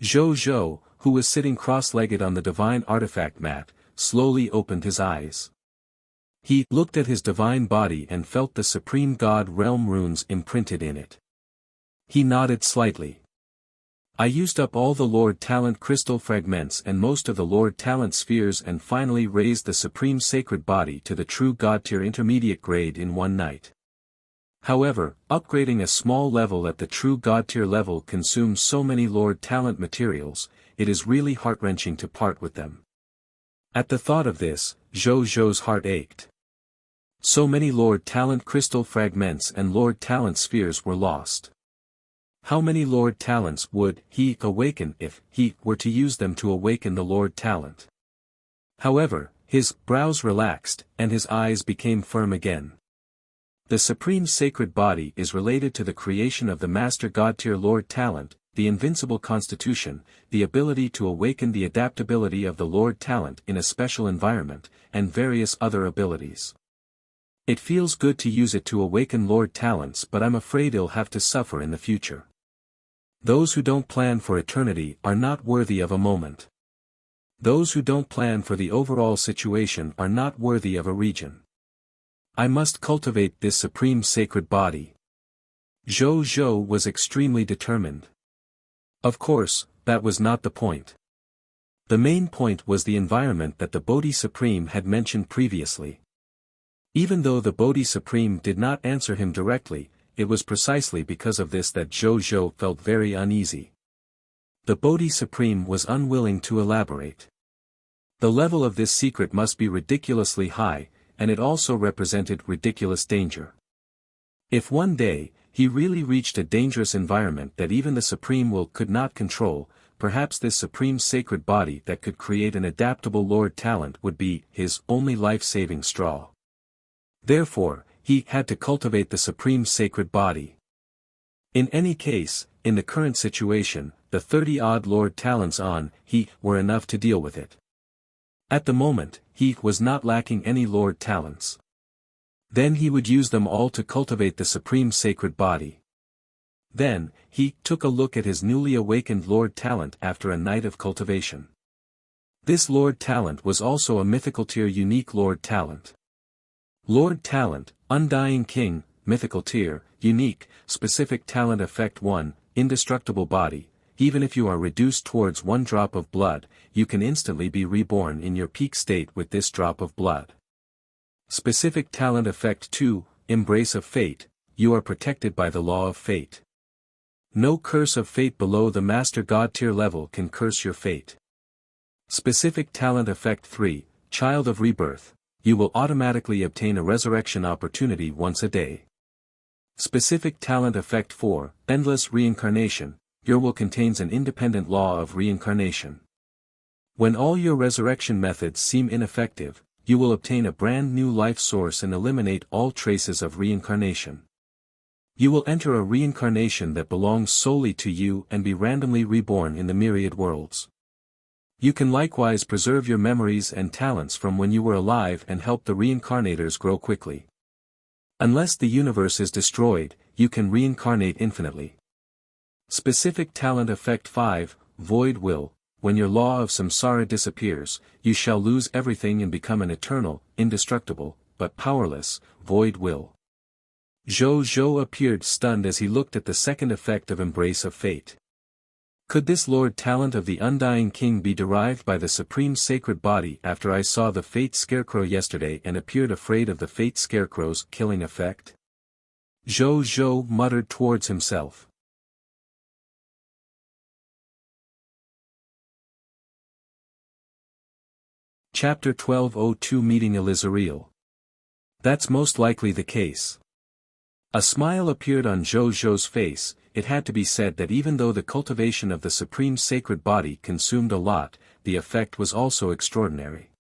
Zhou Zhou, who was sitting cross-legged on the divine artifact mat, slowly opened his eyes. He looked at his divine body and felt the supreme god realm runes imprinted in it. He nodded slightly. "I used up all the Lord Talent crystal fragments and most of the Lord Talent spheres and finally raised the supreme sacred body to the true god-tier intermediate grade in one night. However, upgrading a small level at the true god-tier level consumes so many Lord Talent materials, it is really heart-wrenching to part with them." At the thought of this, Zhou Zhou's heart ached. So many Lord Talent crystal fragments and Lord Talent spheres were lost. How many Lord Talents would he awaken if he were to use them to awaken the Lord Talent? However, his brows relaxed, and his eyes became firm again. The supreme sacred body is related to the creation of the Master God-tier Lord Talent, the invincible constitution, the ability to awaken the adaptability of the Lord Talent in a special environment, and various other abilities. It feels good to use it to awaken Lord Talents, but I'm afraid I'll have to suffer in the future. Those who don't plan for eternity are not worthy of a moment. Those who don't plan for the overall situation are not worthy of a region. I must cultivate this supreme sacred body. Zhou Zhou was extremely determined. Of course, that was not the point. The main point was the environment that the Bodhi Supreme had mentioned previously. Even though the Bodhi Supreme did not answer him directly, it was precisely because of this that Zhou Zhou felt very uneasy. The Bodhi Supreme was unwilling to elaborate. The level of this secret must be ridiculously high, and it also represented ridiculous danger. If one day, he really reached a dangerous environment that even the Supreme Will could not control, perhaps this supreme sacred body that could create an adaptable Lord Talent would be his only life-saving straw. Therefore, he had to cultivate the supreme sacred body. In any case, in the current situation, the 30-odd Lord Talents on he were enough to deal with it. At the moment, he was not lacking any Lord Talents. Then he would use them all to cultivate the supreme sacred body. Then, he took a look at his newly awakened Lord Talent after a night of cultivation. This Lord Talent was also a mythical tier unique Lord Talent. Lord Talent, Undying King, mythical tier, unique, specific talent effect 1, indestructible body. Even if you are reduced towards 1 drop of blood, you can instantly be reborn in your peak state with this drop of blood. Specific talent effect 2, embrace of fate, you are protected by the law of fate. No curse of fate below the Master God tier level can curse your fate. Specific talent effect 3, child of rebirth, you will automatically obtain a resurrection opportunity once a day. Specific talent effect 4, endless reincarnation, your will contains an independent law of reincarnation. When all your resurrection methods seem ineffective, you will obtain a brand new life source and eliminate all traces of reincarnation. You will enter a reincarnation that belongs solely to you and be randomly reborn in the myriad worlds. You can likewise preserve your memories and talents from when you were alive and help the reincarnators grow quickly. Unless the universe is destroyed, you can reincarnate infinitely. Specific talent effect 5, Void Will. When your law of samsara disappears, you shall lose everything and become an eternal, indestructible, but powerless, void will. Zhou Zhou appeared stunned as he looked at the second effect of Embrace of Fate. Could this Lord Talent of the Undying King be derived by the Supreme Sacred Body after I saw the Fate Scarecrow yesterday and appeared afraid of the Fate Scarecrow's killing effect? Zhou Zhou muttered towards himself. Chapter 1202 Meeting Elizariel. That's most likely the case. A smile appeared on Zhou Zhou's face. It had to be said that even though the cultivation of the Supreme Sacred Body consumed a lot, the effect was also extraordinary.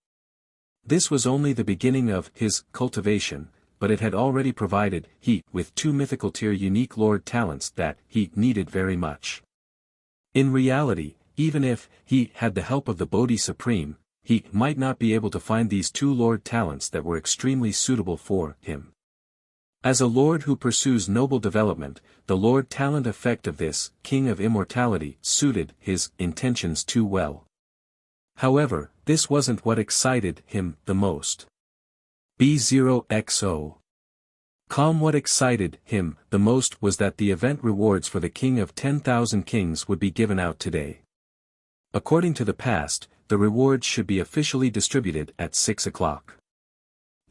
This was only the beginning of his cultivation, but it had already provided he with 2 mythical tier unique Lord Talents that he needed very much. In reality, even if he had the help of the Bodhi Supreme, he might not be able to find these 2 Lord Talents that were extremely suitable for him. As a Lord who pursues noble development, the Lord Talent effect of this King of Immortality suited his intentions too well. However, this wasn't what excited him the most. B0XO. What excited him the most was that the event rewards for the King of 10,000 Kings would be given out today. According to the past, the rewards should be officially distributed at 6 o'clock.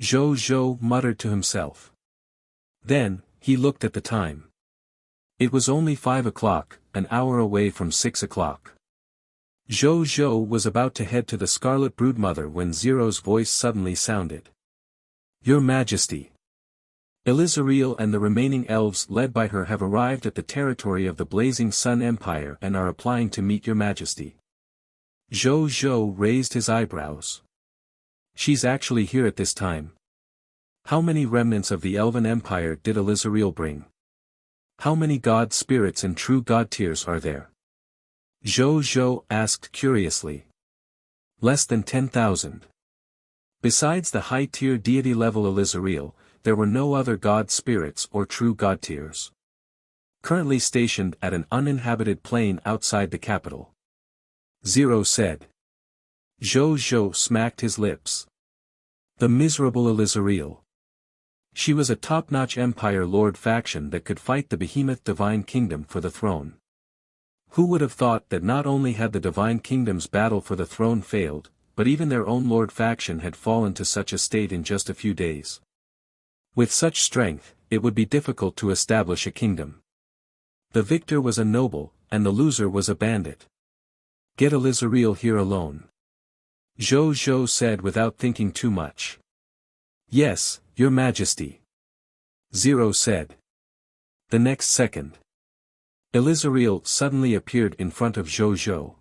Zhou Zhou muttered to himself. Then, he looked at the time. It was only 5 o'clock, an hour away from 6 o'clock. Zhou Zhou was about to head to the Scarlet Broodmother when Zero's voice suddenly sounded. Your Majesty. Elizariel and the remaining elves led by her have arrived at the territory of the Blazing Sun Empire and are applying to meet your Majesty. Zhou Zhou raised his eyebrows. She's actually here at this time. How many remnants of the Elven Empire did Elizariel bring? How many god spirits and true god tiers are there? Zhou Zhou asked curiously. Less than 10,000. Besides the high-tier deity level Elizariel, there were no other god spirits or true god tiers. Currently stationed at an uninhabited plain outside the capital. Zero said. Zhou Zhou smacked his lips. The miserable Elizariel. She was a top-notch Empire Lord faction that could fight the behemoth Divine Kingdom for the throne. Who would have thought that not only had the Divine Kingdom's battle for the throne failed, but even their own Lord faction had fallen to such a state in just a few days. With such strength, it would be difficult to establish a kingdom. The victor was a noble, and the loser was a bandit. Get Elizariel here alone. Zhou Zhou said without thinking too much. Yes, Your Majesty. Zero said. The next second. Elizariel suddenly appeared in front of Zhou Zhou.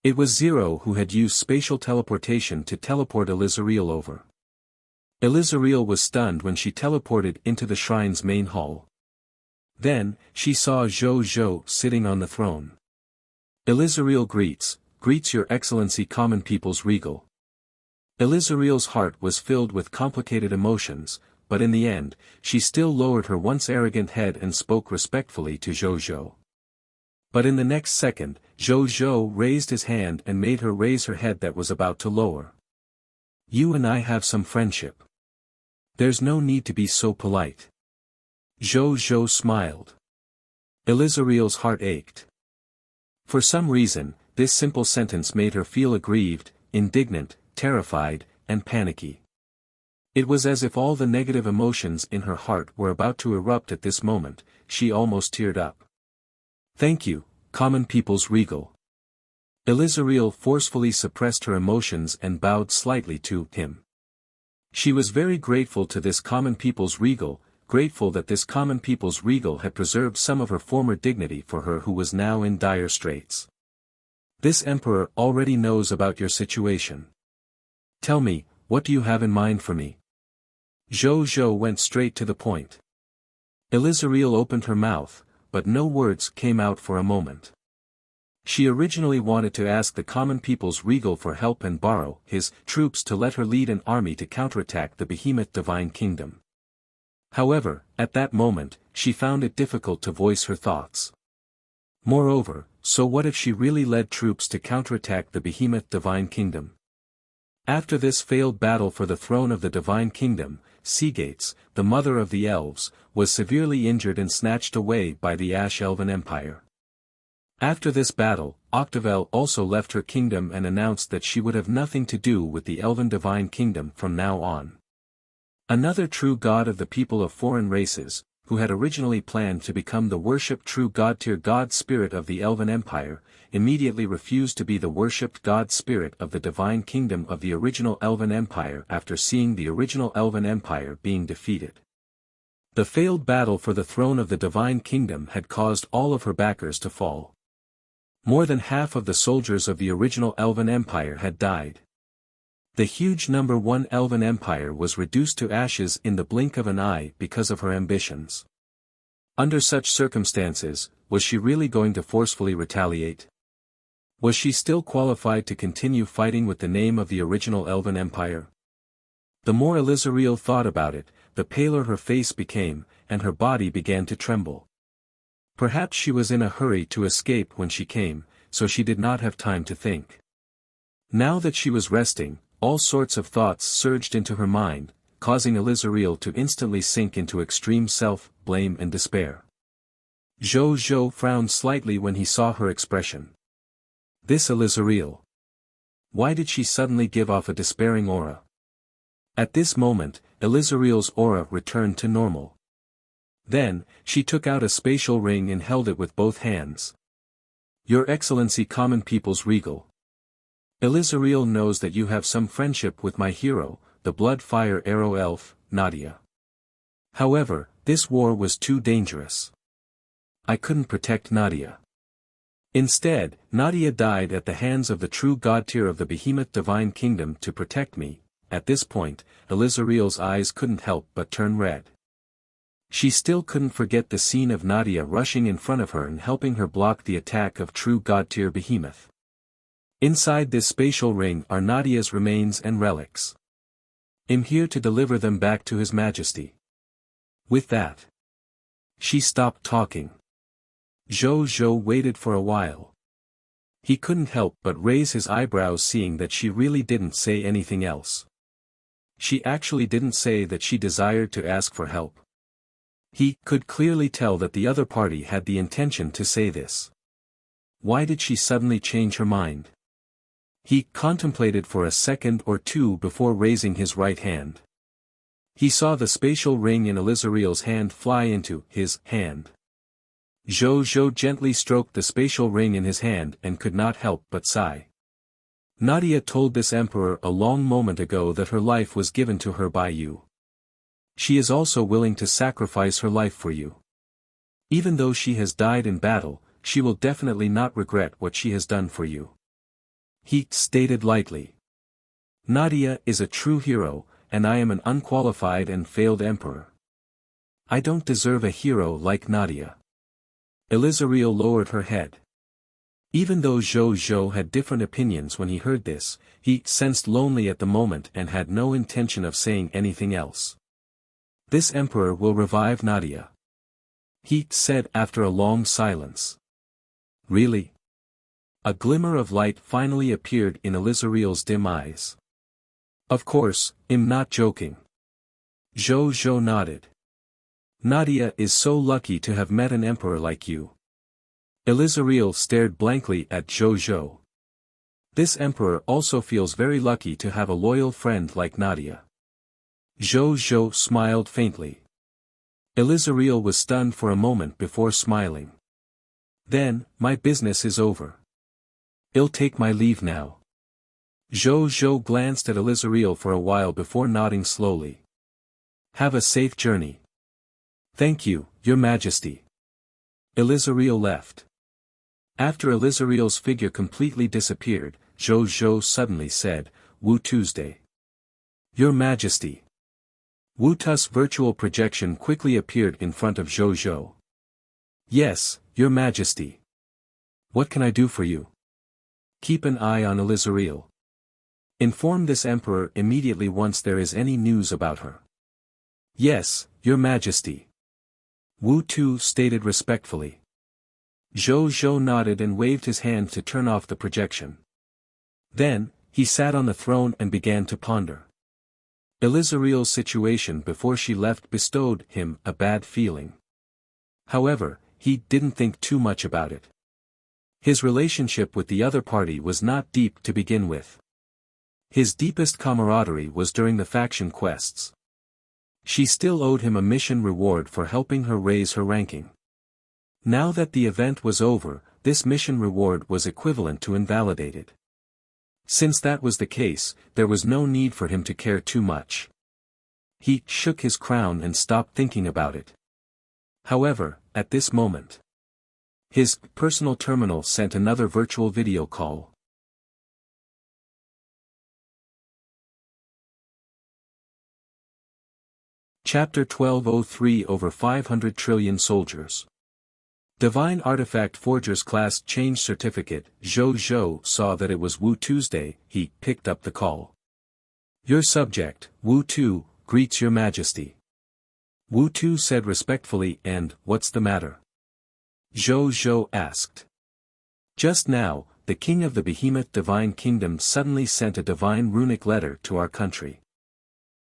It was Zero who had used spatial teleportation to teleport Elizariel over. Elizariel was stunned when she teleported into the shrine's main hall. Then, she saw Zhou Zhou sitting on the throne. Elizariel greets your Excellency Common People's Regal. Elizariel's heart was filled with complicated emotions, but in the end, she still lowered her once arrogant head and spoke respectfully to Zhou Zhou. But in the next second, Zhou Zhou raised his hand and made her raise her head that was about to lower. You and I have some friendship. There's no need to be so polite. Zhou Zhou smiled. Elizariel's heart ached. For some reason, this simple sentence made her feel aggrieved, indignant, terrified, and panicky. It was as if all the negative emotions in her heart were about to erupt at this moment. She almost teared up. Thank you, Common People's Regal. Elizariel forcefully suppressed her emotions and bowed slightly to him. She was very grateful to this Common People's Regal, grateful that this Common People's Regal had preserved some of her former dignity for her who was now in dire straits. This Emperor already knows about your situation. Tell me, what do you have in mind for me? Zhou Zhou went straight to the point. Elizariel opened her mouth, but no words came out for a moment. She originally wanted to ask the common people's regal for help and borrow his troops to let her lead an army to counterattack the behemoth divine kingdom. However, at that moment, she found it difficult to voice her thoughts. Moreover, so what if she really led troops to counterattack the behemoth divine kingdom? After this failed battle for the throne of the divine kingdom, Seagates, the mother of the elves, was severely injured and snatched away by the Ash Elven Empire. After this battle, Octavel also left her kingdom and announced that she would have nothing to do with the Elven divine kingdom from now on. Another true god of the people of foreign races, who had originally planned to become the worshipped true god-tier god spirit of the Elven Empire, immediately refused to be the worshipped god spirit of the divine kingdom of the original Elven Empire after seeing the original Elven Empire being defeated. The failed battle for the throne of the divine kingdom had caused all of her backers to fall. More than half of the soldiers of the original Elven Empire had died. The huge number 1 Elven Empire was reduced to ashes in the blink of an eye because of her ambitions. Under such circumstances, was she really going to forcefully retaliate? Was she still qualified to continue fighting with the name of the original Elven Empire? The more Elizariel thought about it, the paler her face became, and her body began to tremble. Perhaps she was in a hurry to escape when she came, so she did not have time to think. Now that she was resting, all sorts of thoughts surged into her mind, causing Elizariel to instantly sink into extreme self-blame and despair. Zhou frowned slightly when he saw her expression. This Elizariel. Why did she suddenly give off a despairing aura? At this moment, Elizariel's aura returned to normal. Then, she took out a spatial ring and held it with both hands. Your Excellency, common people's regal. Elizariel knows that you have some friendship with my hero, the blood-fire arrow elf, Nadia. However, this war was too dangerous. I couldn't protect Nadia. Instead, Nadia died at the hands of the true god-tier of the behemoth divine kingdom to protect me. At this point, Elizariel's eyes couldn't help but turn red. She still couldn't forget the scene of Nadia rushing in front of her and helping her block the attack of true god-tier behemoth. Inside this spatial ring are Nadia's remains and relics. I'm here to deliver them back to His Majesty. With that, she stopped talking. Zhou waited for a while. He couldn't help but raise his eyebrows seeing that she really didn't say anything else. She actually didn't say that she desired to ask for help. He could clearly tell that the other party had the intention to say this. Why did she suddenly change her mind? He contemplated for a second or two before raising his right hand. He saw the spatial ring in Elizariel's hand fly into his hand. Zhou gently stroked the spatial ring in his hand and could not help but sigh. Nadia told this emperor a long moment ago that her life was given to her by you. She is also willing to sacrifice her life for you. Even though she has died in battle, she will definitely not regret what she has done for you. He stated lightly. Nadia is a true hero, and I am an unqualified and failed emperor. I don't deserve a hero like Nadia. Elizariel lowered her head. Even though Zhou had different opinions when he heard this, he sensed lonely at the moment and had no intention of saying anything else. This emperor will revive Nadia. He said after a long silence. Really? A glimmer of light finally appeared in Elizariel's dim eyes. Of course, I'm not joking. Zhou nodded. Nadia is so lucky to have met an emperor like you. Elizariel stared blankly at Zhou. This emperor also feels very lucky to have a loyal friend like Nadia. Zhou smiled faintly. Elizariel was stunned for a moment before smiling. Then, my business is over. I'll take my leave now. Zhou glanced at Elizariel for a while before nodding slowly. Have a safe journey. Thank you, Your Majesty. Elizariel left. After Elizariel's figure completely disappeared, Zhou suddenly said, Wu Tuesday. Your Majesty. Wu Tu's virtual projection quickly appeared in front of Zhou Zhou. Yes, Your Majesty. What can I do for you? Keep an eye on Elizariel. Inform this emperor immediately once there is any news about her. Yes, Your Majesty. Wu Tu stated respectfully. Zhou Zhou nodded and waved his hand to turn off the projection. Then, he sat on the throne and began to ponder. Elizariel's situation before she left bestowed him a bad feeling. However, he didn't think too much about it. His relationship with the other party was not deep to begin with. His deepest camaraderie was during the faction quests. She still owed him a mission reward for helping her raise her ranking. Now that the event was over, this mission reward was equivalent to invalidated. Since that was the case, there was no need for him to care too much. He shook his crown and stopped thinking about it. However, at this moment, his personal terminal sent another virtual video call. Chapter 1203 Over 500 Trillion Soldiers. Divine Artifact Forger's Class Change Certificate. Zhou Zhou saw that it was Wu Tuesday. He picked up the call. Your subject, Wu Tu, greets Your Majesty. Wu Tu said respectfully, and, what's the matter? Zhou Zhou asked. Just now, the king of the Behemoth Divine Kingdom suddenly sent a divine runic letter to our country.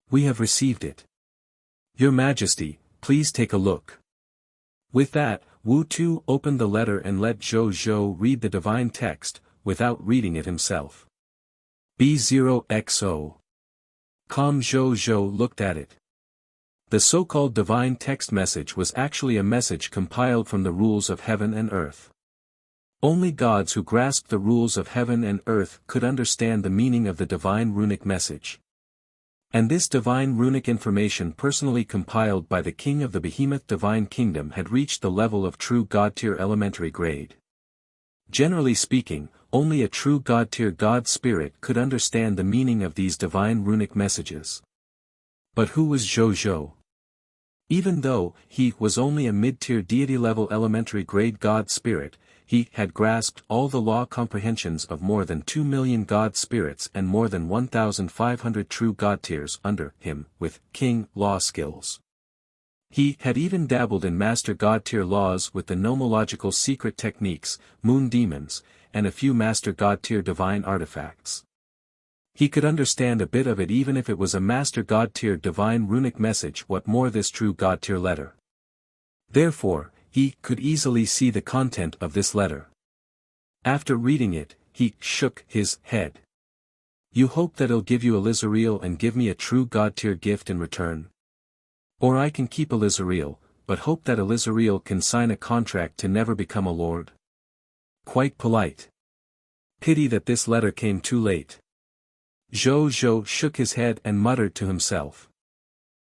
We have received it. Your Majesty, please take a look. With that, Wu Tu opened the letter and let Zhou Zhou read the divine text, without reading it himself. B0XO. Calm. Zhou Zhou looked at it. The so-called divine text message was actually a message compiled from the rules of heaven and earth. Only gods who grasped the rules of heaven and earth could understand the meaning of the divine runic message. And this divine runic information personally compiled by the king of the Behemoth Divine Kingdom had reached the level of true god-tier elementary grade. Generally speaking, only a true god-tier god spirit could understand the meaning of these divine runic messages. But who was Zhou Zhou? Even though he was only a mid-tier deity-level elementary grade god spirit, he had grasped all the law comprehensions of more than 2 million god spirits and more than 1,500 true god tiers under him, with king law skills. He had even dabbled in master god tier laws with the nomological secret techniques, moon demons, and a few master god tier divine artifacts. He could understand a bit of it even if it was a master god tier divine runic message. What more, this true god tier letter. Therefore, he could easily see the content of this letter. After reading it, he shook his head. You hope that I'll give you Elizariel and give me a true god tier gift in return? Or I can keep Elizariel, but hope that Elizariel can sign a contract to never become a lord? Quite polite. Pity that this letter came too late. Zhou Zhou shook his head and muttered to himself.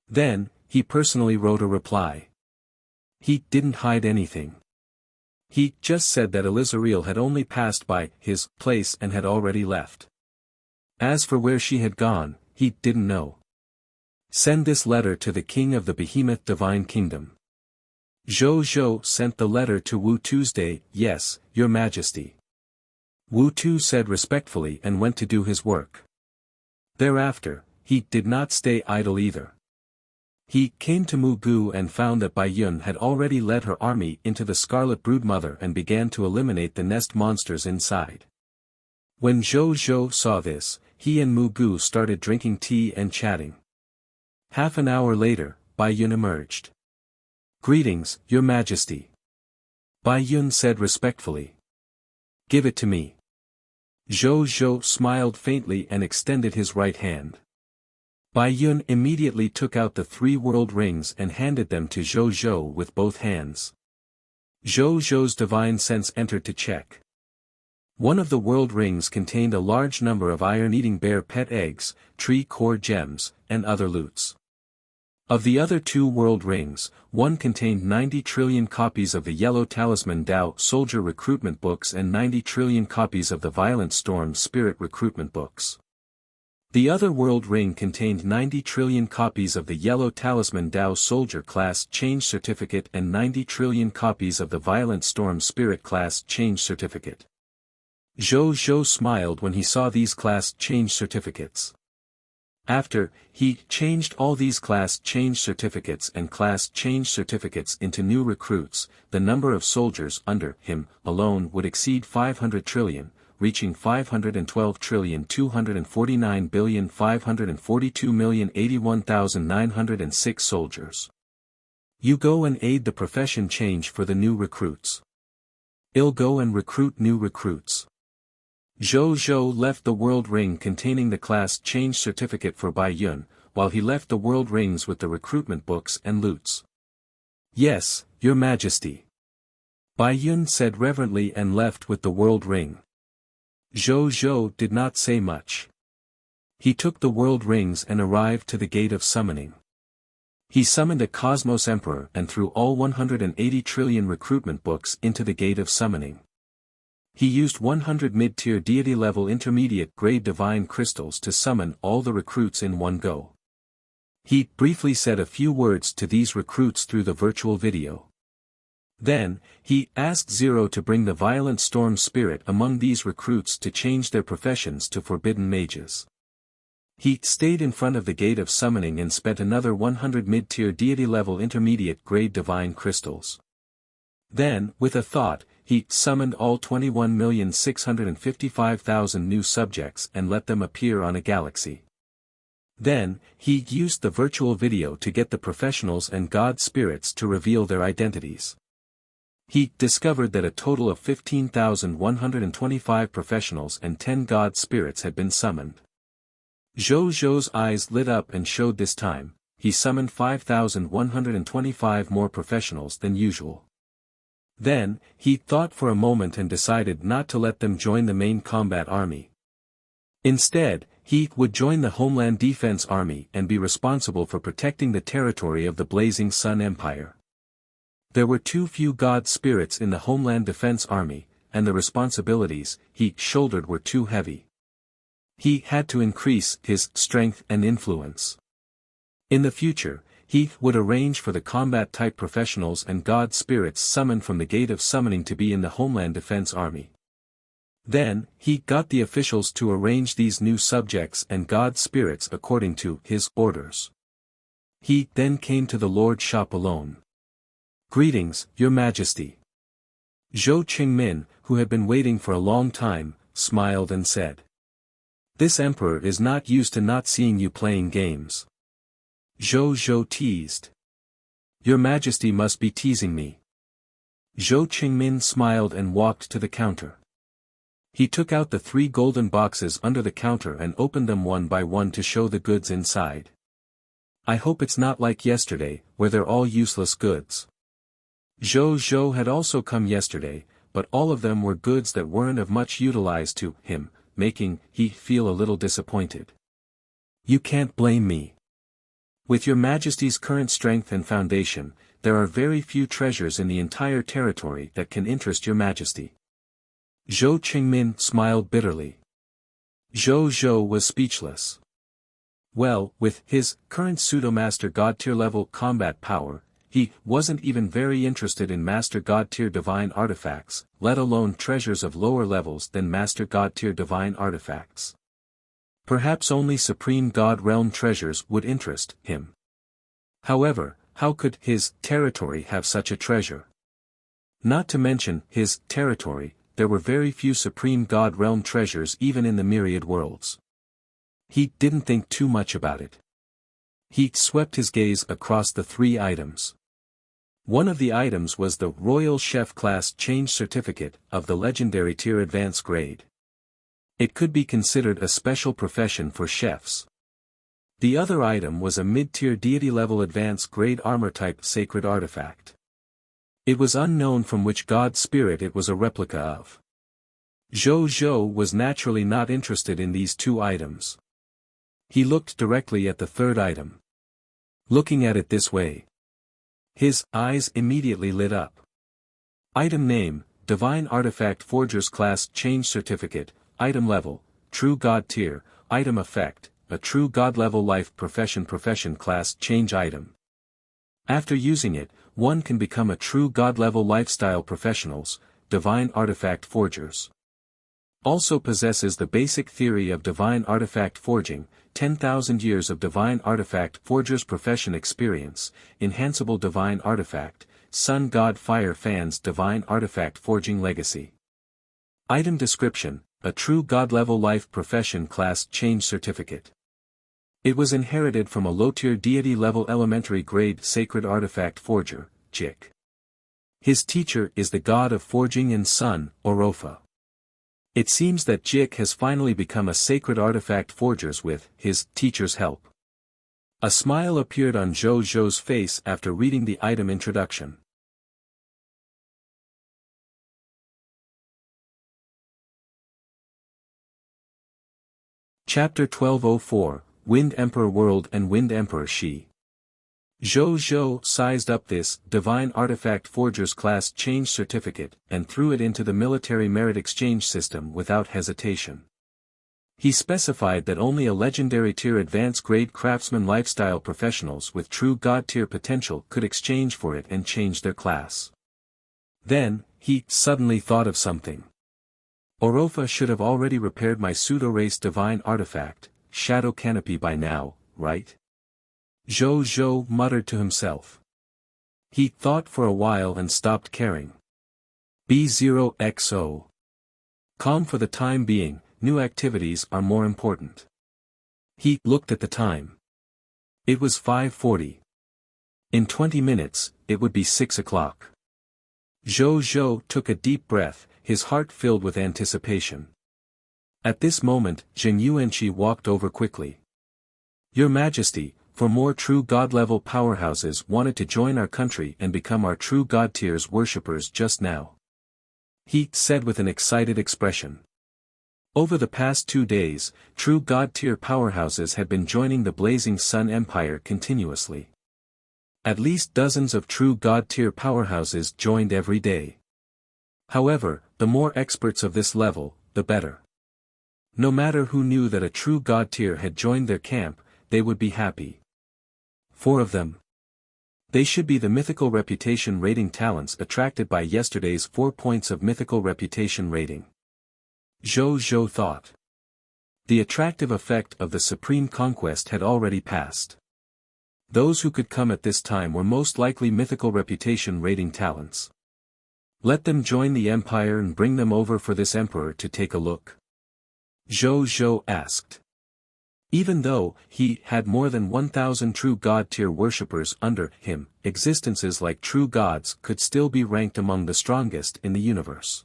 Then, he personally wrote a reply. He didn't hide anything. He just said that Elizariel had only passed by his place and had already left. As for where she had gone, he didn't know. Send this letter to the king of the Behemoth Divine Kingdom. Zhou Zhou sent the letter to Wu Tuesday. Yes, Your Majesty. Wu Tu said respectfully and went to do his work. Thereafter, he did not stay idle either. He came to Mugu and found that Bai Yun had already led her army into the Scarlet Broodmother and began to eliminate the nest monsters inside. When Zhou Zhou saw this, he and Mugu started drinking tea and chatting. Half an hour later, Bai Yun emerged. Greetings, Your Majesty. Bai Yun said respectfully. Give it to me. Zhou Zhou smiled faintly and extended his right hand. Bai Yun immediately took out the 3 world rings and handed them to Zhou Zhou with both hands. Zhou Zhou's divine sense entered to check. One of the world rings contained a large number of iron-eating bear pet eggs, tree core gems, and other loots. Of the other 2 world rings, one contained 90 trillion copies of the Yellow Talisman Dao Soldier recruitment books and 90 trillion copies of the Violent Storm Spirit recruitment books. The other world ring contained 90 trillion copies of the Yellow Talisman Dao Soldier Class Change Certificate and 90 trillion copies of the Violent Storm Spirit Class Change Certificate. Zhou Zhou smiled when he saw these class change certificates. After, he changed all these class change certificates and class change certificates into new recruits, the number of soldiers under him alone would exceed 500 trillion, reaching 512,249,542,081,906 soldiers. You go and aid the profession change for the new recruits. I'll go and recruit new recruits. Zhou Zhou left the world ring containing the class change certificate for Bai Yun, while he left the world rings with the recruitment books and loots. Yes, Your Majesty. Bai Yun said reverently and left with the world ring. Zhou Zhou did not say much. He took the world rings and arrived to the gate of summoning. He summoned a Cosmos Emperor and threw all 180 trillion recruitment books into the gate of summoning. He used 100 mid-tier deity-level intermediate-grade divine crystals to summon all the recruits in one go. He briefly said a few words to these recruits through the virtual video. Then, he asked Zero to bring the violent storm spirit among these recruits to change their professions to forbidden mages. He stayed in front of the gate of summoning and spent another 100 mid-tier deity-level intermediate-grade divine crystals. Then, with a thought, he summoned all 21,655,000 new subjects and let them appear on a galaxy. Then, he used the virtual video to get the professionals and god spirits to reveal their identities. He discovered that a total of 15,125 professionals and 10 god spirits had been summoned. Zhou Zhou's eyes lit up and showed this time, he summoned 5,125 more professionals than usual. Then, he thought for a moment and decided not to let them join the main combat army. Instead, he would join the Homeland Defense Army and be responsible for protecting the territory of the Blazing Sun Empire. There were too few god spirits in the Homeland Defense Army, and the responsibilities he shouldered were too heavy. He had to increase his strength and influence. In the future, he would arrange for the combat-type professionals and god spirits summoned from the Gate of Summoning to be in the Homeland Defense Army. Then, he got the officials to arrange these new subjects and god spirits according to his orders. He then came to the Lord's shop alone. "Greetings, Your Majesty." Zhou Qingmin, who had been waiting for a long time, smiled and said, "This emperor is not used to not seeing you playing games." Zhou Zhou teased. "Your Majesty must be teasing me." Zhou Qingmin smiled and walked to the counter. He took out the 3 golden boxes under the counter and opened them one by one to show the goods inside. "I hope it's not like yesterday, where they're all useless goods." Zhou Zhou had also come yesterday, but all of them were goods that weren't of much utilized to him, making he feel a little disappointed. "You can't blame me. With Your Majesty's current strength and foundation, there are very few treasures in the entire territory that can interest Your Majesty." Zhou Qingmin smiled bitterly. Zhou Zhou was speechless. Well, with his current pseudo-master god-tier level combat power, he wasn't even very interested in master god-tier divine artifacts, let alone treasures of lower levels than master god-tier divine artifacts. Perhaps only supreme god realm treasures would interest him. However, how could his territory have such a treasure? Not to mention his territory, there were very few supreme god realm treasures even in the myriad worlds. He didn't think too much about it. He swept his gaze across the 3 items. One of the items was the Royal Chef Class Change Certificate of the Legendary Tier Advanced Grade. It could be considered a special profession for chefs. The other item was a mid-tier deity-level advanced grade armor-type sacred artifact. It was unknown from which god spirit it was a replica of. Zhou Zhou was naturally not interested in these 2 items. He looked directly at the 3rd item. Looking at it this way, his eyes immediately lit up. Item name, Divine Artifact Forger's Class Change Certificate, Item Level, True God Tier, Item Effect, a true God-level life profession class change item. After using it, one can become a true God-level lifestyle professionals, divine artifact forgers. Also possesses the basic theory of divine artifact forging, 10,000 years of divine artifact forger's profession experience, enhanceable divine artifact, Sun God Fire Fans divine artifact forging legacy. Item description, a true God-level life profession class change certificate. It was inherited from a low-tier deity-level elementary grade sacred artifact forger, Jik. His teacher is the god of forging and sun, Orofa. It seems that Jik has finally become a sacred artifact forger with his teacher's help. A smile appeared on Zhou Zhou's face after reading the item introduction. Chapter 1204, Wind Emperor World and Wind Emperor Shi. Zhou Zhou sized up this Divine Artifact Forgers class change certificate and threw it into the military merit exchange system without hesitation. He specified that only a legendary tier advanced grade craftsman lifestyle professionals with true god tier potential could exchange for it and change their class. Then, he suddenly thought of something. Orofa should have already repaired my pseudo-race divine artifact, Shadow Canopy by now, right? Zhou Zhou muttered to himself. He thought for a while and stopped caring. B0XO. Calm for the time being, new activities are more important. He looked at the time. It was 5:40. In 20 minutes, it would be 6 o'clock. Zhou Zhou took a deep breath, his heart filled with anticipation. At this moment, Zheng Yuanqi walked over quickly. Your Majesty, for more true God-level powerhouses wanted to join our country and become our true God tiers worshippers just now. He said with an excited expression. Over the past 2 days, true God tier powerhouses had been joining the Blazing Sun Empire continuously. At least dozens of true God tier powerhouses joined every day. However, the more experts of this level, the better. No matter who knew that a true God tier had joined their camp, they would be happy. 4 of them. They should be the mythical reputation rating talents attracted by yesterday's 4 points of mythical reputation rating. Zhou Zhou thought. The attractive effect of the supreme conquest had already passed. Those who could come at this time were most likely mythical reputation rating talents. Let them join the empire and bring them over for this emperor to take a look. Zhou Zhou asked. Even though he had more than 1,000 true god tier worshippers under him, existences like true gods could still be ranked among the strongest in the universe.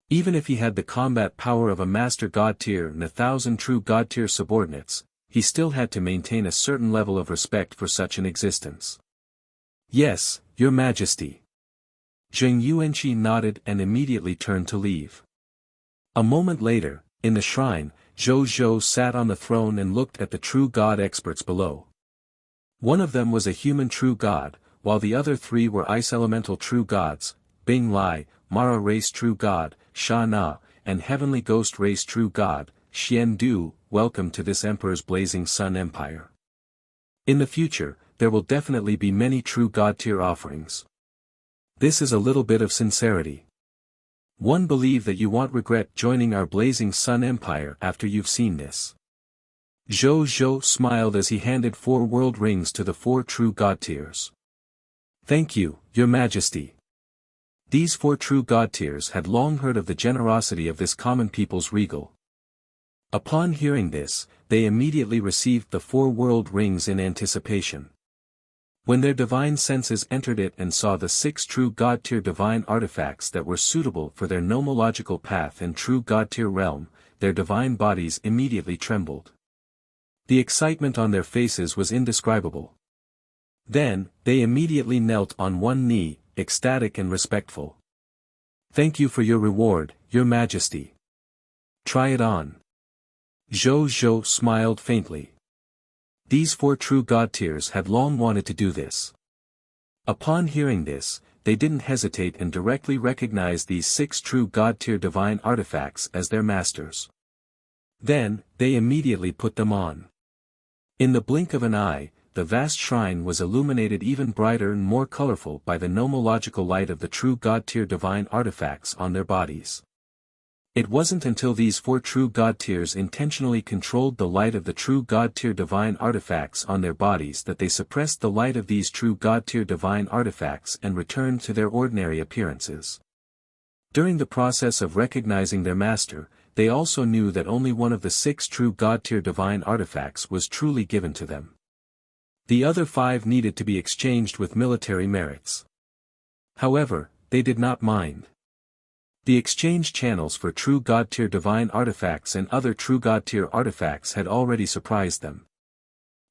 Even if he had the combat power of a master god tier and 1,000 true god tier subordinates, he still had to maintain a certain level of respect for such an existence. Yes, Your Majesty. Zheng Yuanqi nodded and immediately turned to leave. A moment later, in the shrine, Zhou Zhou sat on the throne and looked at the true god experts below. One of them was a human true god, while the other 3 were ice elemental true gods, Bing Lai, Mara race true god, Sha Na, and heavenly ghost race true god, Xian Du. Welcome to this emperor's blazing sun empire. In the future, there will definitely be many true god tier offerings. This is a little bit of sincerity. One believe that you won't regret joining our blazing sun empire after you've seen this. Zhou Zhou smiled as he handed 4 world rings to the 4 true god tiers. Thank you, Your Majesty. These 4 true god tiers had long heard of the generosity of this common people's regal. Upon hearing this, they immediately received the 4 world rings in anticipation. When their divine senses entered it and saw the 6 true god tier divine artifacts that were suitable for their nomological path and true god tier realm, their divine bodies immediately trembled. The excitement on their faces was indescribable. Then, they immediately knelt on one knee, ecstatic and respectful. Thank you for your reward, Your Majesty. Try it on. Zhou Zhou smiled faintly. These 4 true god tiers had long wanted to do this. Upon hearing this, they didn't hesitate and directly recognized these 6 true god tier divine artifacts as their masters. Then, they immediately put them on. In the blink of an eye, the vast shrine was illuminated even brighter and more colorful by the nomological light of the true God-tier divine artifacts on their bodies. It wasn't until these 4 true God-tiers intentionally controlled the light of the true God-tier divine artifacts on their bodies that they suppressed the light of these true God-tier divine artifacts and returned to their ordinary appearances. During the process of recognizing their master, they also knew that only one of the 6 true God-tier divine artifacts was truly given to them. The other 5 needed to be exchanged with military merits. However, they did not mind. The exchange channels for true God-tier divine artifacts and other true God-tier artifacts had already surprised them.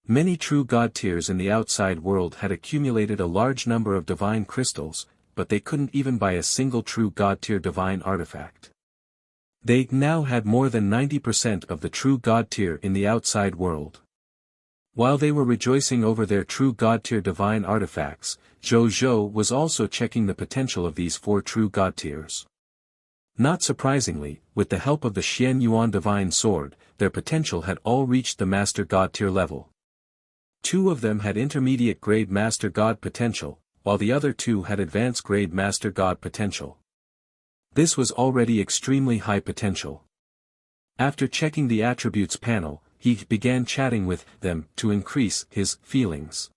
Many true God-tiers in the outside world had accumulated a large number of divine crystals, but they couldn't even buy a single true God-tier divine artifact. They now had more than 90% of the true God-tier in the outside world. While they were rejoicing over their true God-tier divine artifacts, Zhou was also checking the potential of these 4 true God-tiers. Not surprisingly, with the help of the Xian Yuan Divine Sword, their potential had all reached the Master God tier level. 2 of them had intermediate grade Master God potential, while the other 2 had advanced grade Master God potential. This was already extremely high potential. After checking the attributes panel, he began chatting with them to increase his feelings.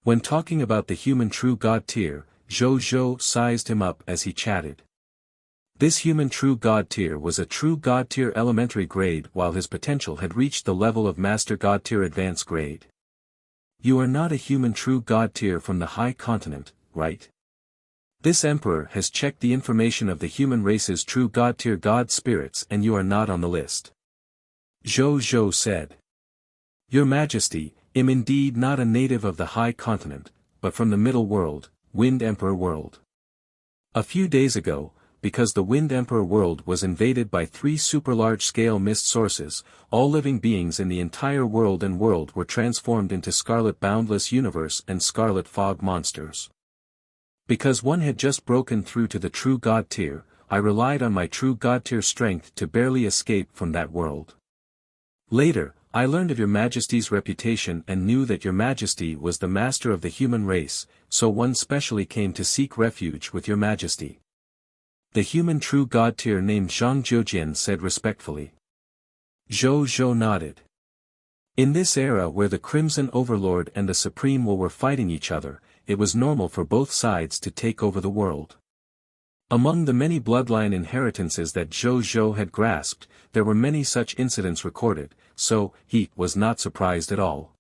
When talking about the human true God tier, Zhou sized him up as he chatted. This human true God tier was a true God tier elementary grade while his potential had reached the level of Master God tier advanced grade. You are not a human true God tier from the high continent, right? This emperor has checked the information of the human race's true God tier God spirits and you are not on the list. Zhou said. Your Majesty, am indeed not a native of the high continent, but from the middle world, Wind Emperor world. A few days ago, because the Wind Emperor world was invaded by 3 super large-scale mist sources, all living beings in the entire world were transformed into Scarlet Boundless Universe and Scarlet Fog monsters. Because one had just broken through to the true God tier, I relied on my true God tier strength to barely escape from that world. Later, I learned of your Majesty's reputation and knew that your Majesty was the master of the human race, so one specially came to seek refuge with your Majesty. The human true God tier named Zhang Jiujian said respectfully. Zhou nodded. In this era where the Crimson Overlord and the Supreme Will were fighting each other, it was normal for both sides to take over the world. Among the many bloodline inheritances that Zhou had grasped, there were many such incidents recorded, so he was not surprised at all.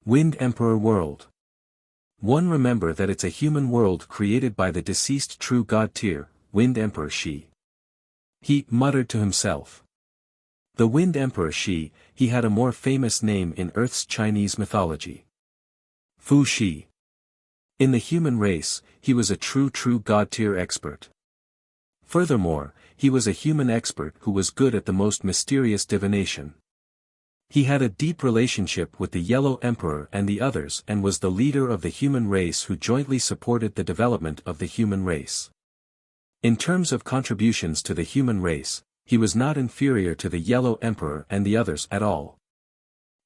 Wind Emperor World. One remember that it's a human world created by the deceased true God tier, Wind Emperor Shi. He muttered to himself. The Wind Emperor Shi, he had a more famous name in Earth's Chinese mythology. Fu Shi. In the human race, he was a true God tier expert. Furthermore, he was a human expert who was good at the most mysterious divination. He had a deep relationship with the Yellow Emperor and the others and was the leader of the human race who jointly supported the development of the human race. In terms of contributions to the human race, he was not inferior to the Yellow Emperor and the others at all.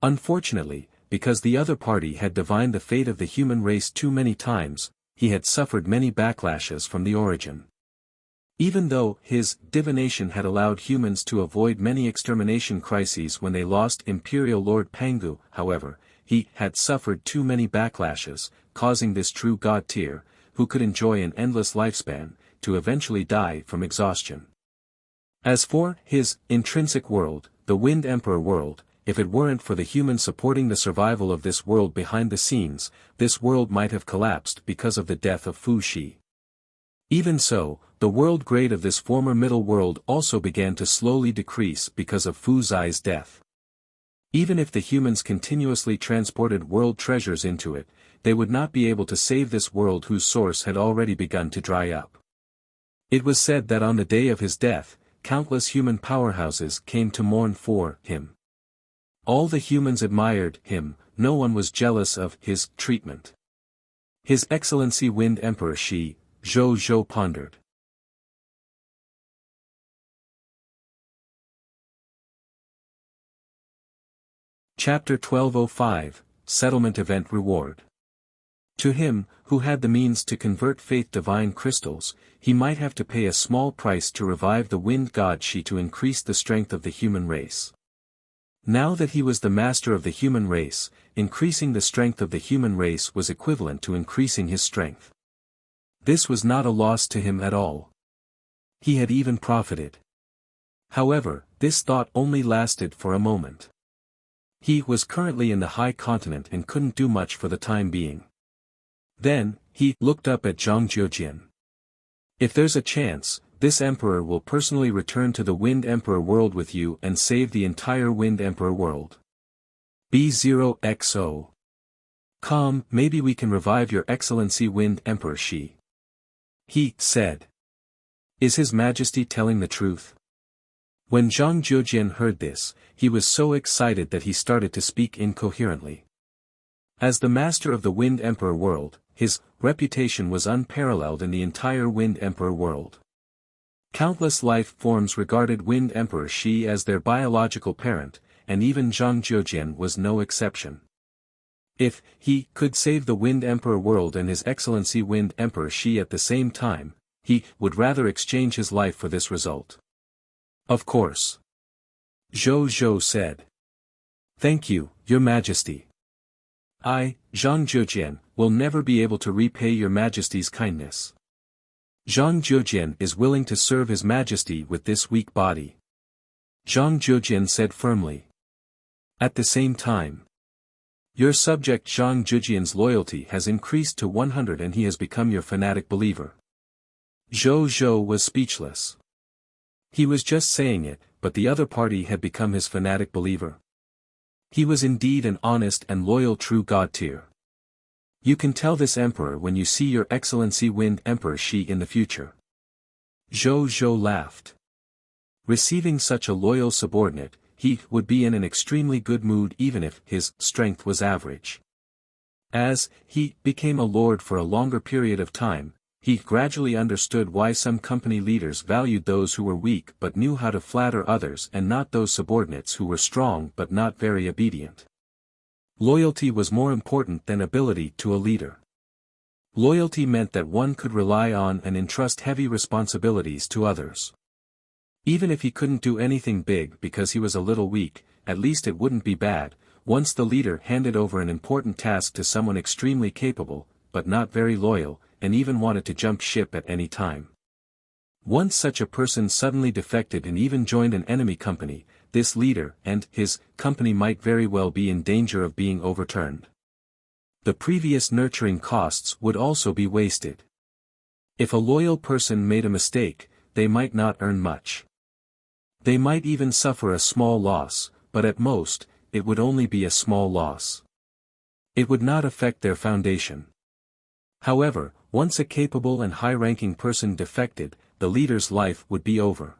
Unfortunately, because the other party had divined the fate of the human race too many times, he had suffered many backlashes from the origin. Even though his divination had allowed humans to avoid many extermination crises when they lost Imperial Lord Pangu, however, he had suffered too many backlashes, causing this true God tier, who could enjoy an endless lifespan, to eventually die from exhaustion. As for his intrinsic world, the Wind Emperor world, if it weren't for the humans supporting the survival of this world behind the scenes, this world might have collapsed because of the death of Fu Shi. Even so, the world grade of this former middle world also began to slowly decrease because of Fu Zai's death. Even if the humans continuously transported world treasures into it, they would not be able to save this world whose source had already begun to dry up. It was said that on the day of his death, countless human powerhouses came to mourn for him. All the humans admired him, no one was jealous of his treatment. His Excellency Wind Emperor Shi, Zhou pondered. Chapter 1205, Settlement Event Reward. To him, who had the means to convert faith divine crystals, he might have to pay a small price to revive the wind god Shi to increase the strength of the human race. Now that he was the master of the human race, increasing the strength of the human race was equivalent to increasing his strength. This was not a loss to him at all. He had even profited. However, this thought only lasted for a moment. He was currently in the high continent and couldn't do much for the time being. Then, he looked up at Zhang Jiujian. If there's a chance, this emperor will personally return to the Wind Emperor world with you and save the entire Wind Emperor world. B0XO. Come, maybe we can revive your excellency Wind Emperor Shi. He said. Is His Majesty telling the truth? When Zhang Jiujian heard this, he was so excited that he started to speak incoherently. As the master of the Wind Emperor world, his reputation was unparalleled in the entire Wind Emperor world. Countless life forms regarded Wind Emperor Shi as their biological parent, and even Zhang Jiujian was no exception. If he could save the Wind Emperor world and His Excellency Wind Emperor Shi at the same time, he would rather exchange his life for this result. Of course. Zhou said. Thank you, Your Majesty. I, Zhang Jiujian, will never be able to repay Your Majesty's kindness. Zhang Jiujian is willing to serve His Majesty with this weak body. Zhang Jiujian said firmly. At the same time, your subject Zhang Jiujian's loyalty has increased to 100 and he has become your fanatic believer. Zhou was speechless. He was just saying it, but the other party had become his fanatic believer. He was indeed an honest and loyal true god tier. You can tell this emperor when you see Your Excellency Wind Emperor Shi in the future. Zhou laughed. Receiving such a loyal subordinate, he would be in an extremely good mood even if his strength was average. As he became a lord for a longer period of time, he gradually understood why some company leaders valued those who were weak but knew how to flatter others and not those subordinates who were strong but not very obedient. Loyalty was more important than ability to a leader. Loyalty meant that one could rely on and entrust heavy responsibilities to others. Even if he couldn't do anything big because he was a little weak, at least it wouldn't be bad, once the leader handed over an important task to someone extremely capable, but not very loyal, and even wanted to jump ship at any time. Once such a person suddenly defected and even joined an enemy company, this leader and his company might very well be in danger of being overturned. The previous nurturing costs would also be wasted. If a loyal person made a mistake, they might not earn much. They might even suffer a small loss, but at most, it would only be a small loss. It would not affect their foundation. However, once a capable and high-ranking person defected, the leader's life would be over.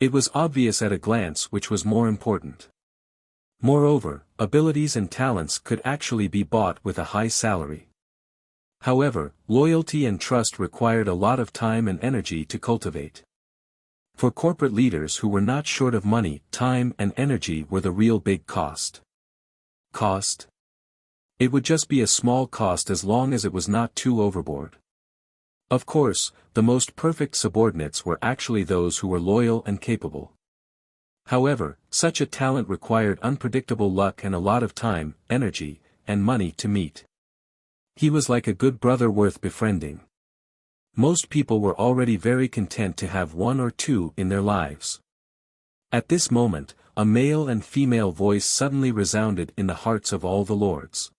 It was obvious at a glance which was more important. Moreover, abilities and talents could actually be bought with a high salary. However, loyalty and trust required a lot of time and energy to cultivate. For corporate leaders who were not short of money, time and energy were the real big cost. Cost? It would just be a small cost as long as it was not too overboard. Of course, the most perfect subordinates were actually those who were loyal and capable. However, such a talent required unpredictable luck and a lot of time, energy, and money to meet. He was like a good brother worth befriending. Most people were already very content to have one or two in their lives. At this moment, a male and female voice suddenly resounded in the hearts of all the lords.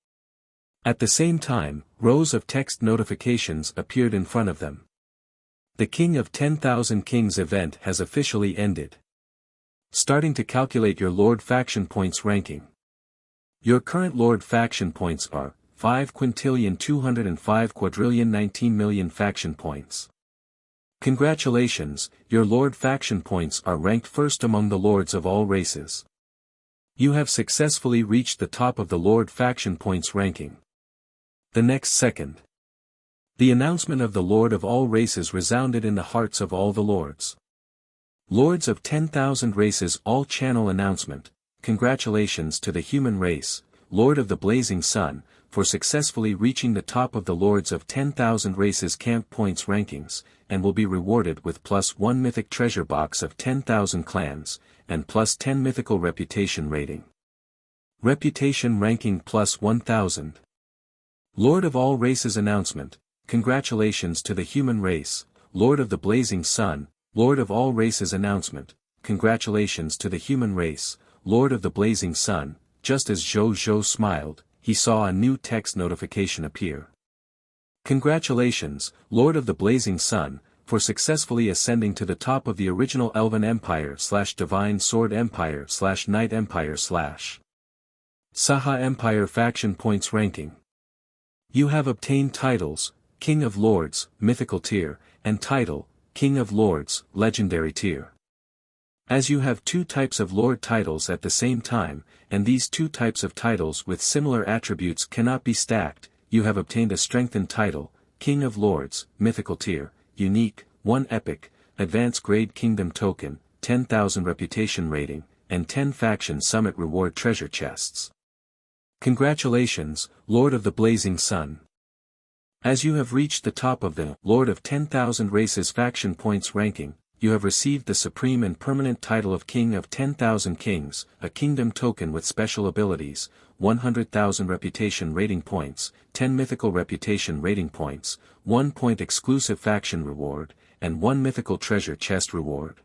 At the same time, rows of text notifications appeared in front of them. The King of 10,000 Kings event has officially ended. Starting to calculate your Lord Faction Points ranking. Your current Lord Faction Points are 5,205,219,000,000 faction points. Congratulations, your Lord Faction Points are ranked first among the lords of all races. You have successfully reached the top of the Lord Faction Points ranking. The next second, the announcement of the Lord of all races resounded in the hearts of all the lords. Lords of 10,000 races all channel announcement. congratulations to the human race, Lord of the Blazing Sun, for successfully reaching the top of the Lords of 10,000 Races Camp Points rankings, and will be rewarded with +1 mythic treasure box of 10,000 clans, and +10 mythical reputation rating. Reputation ranking +1000. Lord of all races announcement, congratulations to the human race, Lord of the Blazing Sun, Lord of all races announcement, congratulations to the human race, Lord of the Blazing Sun. Just as Zhou Zhou smiled, he saw a new text notification appear. Congratulations, Lord of the Blazing Sun, for successfully ascending to the top of the original Elven Empire / Divine Sword Empire / Knight Empire / Saha Empire faction points ranking. You have obtained titles, King of Lords, Mythical Tier, and title, King of Lords, Legendary Tier. As you have two types of Lord titles at the same time, and these two types of titles with similar attributes cannot be stacked, you have obtained a strengthened title, King of Lords, Mythical Tier, Unique, 1 Epic, Advanced Grade Kingdom Token, 10,000 Reputation Rating, and 10 Faction Summit Reward Treasure Chests. Congratulations, Lord of the Blazing Sun. As you have reached the top of the Lord of 10,000 Races Faction Points ranking, you have received the supreme and permanent title of King of 10,000 Kings, a kingdom token with special abilities, 100,000 reputation rating points, 10 mythical reputation rating points, 1 point exclusive faction reward, and 1 mythical treasure chest reward.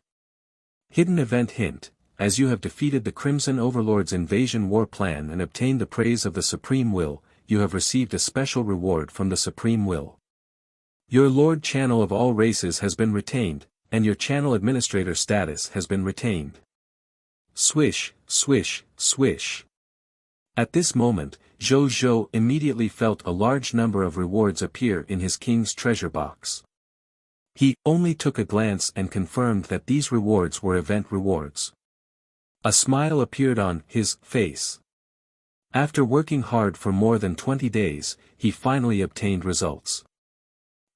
Hidden event hint, as you have defeated the Crimson Overlord's invasion war plan and obtained the praise of the Supreme Will, you have received a special reward from the Supreme Will. Your Lord Channel of all races has been retained, and your channel administrator status has been retained. Swish, swish, swish. At this moment, Zhou Zhou immediately felt a large number of rewards appear in his king's treasure box. He only took a glance and confirmed that these rewards were event rewards. A smile appeared on his face. After working hard for more than 20 days, he finally obtained results.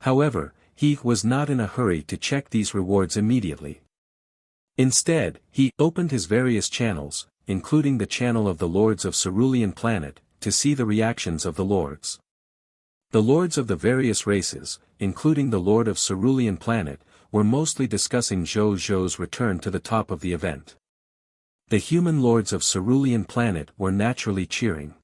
However, he was not in a hurry to check these rewards immediately. Instead, he opened his various channels, including the channel of the Lords of Cerulean Planet, to see the reactions of the Lords. The Lords of the various races, including the Lord of Cerulean Planet, were mostly discussing Zhou Zhou's return to the top of the event. The human Lords of Cerulean Planet were naturally cheering.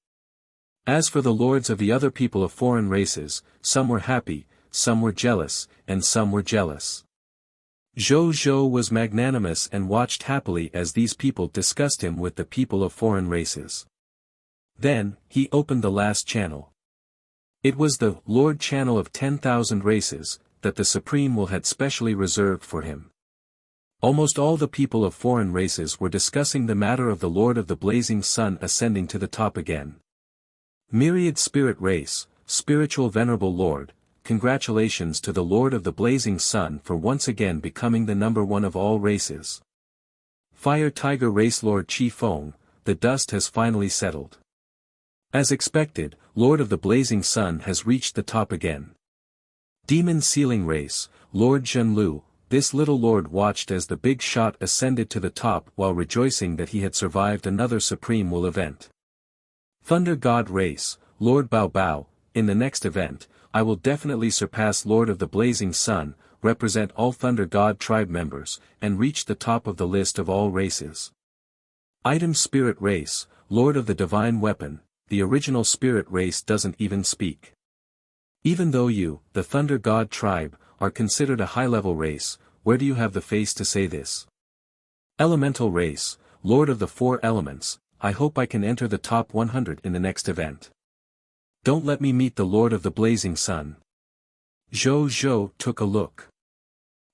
As for the Lords of the other people of foreign races, some were happy, some were jealous, and some were jealous. Zhou Zhou was magnanimous and watched happily as these people discussed him with the people of foreign races. Then, he opened the last channel. It was the Lord Channel of 10,000 Races, that the Supreme Will had specially reserved for him. Almost all the people of foreign races were discussing the matter of the Lord of the Blazing Sun ascending to the top again. Myriad Spirit Race, Spiritual Venerable Lord, congratulations to the Lord of the Blazing Sun for once again becoming the #1 of all races. Fire Tiger Race Lord Chi Feng, the dust has finally settled. As expected, Lord of the Blazing Sun has reached the top again. Demon Sealing Race, Lord Zhenlu, this little lord watched as the big shot ascended to the top while rejoicing that he had survived another Supreme Will event. Thunder God Race, Lord Bao Bao, in the next event, I will definitely surpass Lord of the Blazing Sun, represent all Thunder God tribe members, and reach the top of the list of all races. Item Spirit Race, Lord of the Divine Weapon, the original Spirit Race doesn't even speak. Even though you, the Thunder God tribe, are considered a high-level race, where do you have the face to say this? Elemental Race, Lord of the Four Elements, I hope I can enter the top 100 in the next event. Don't let me meet the Lord of the Blazing Sun. Zhou Zhou took a look.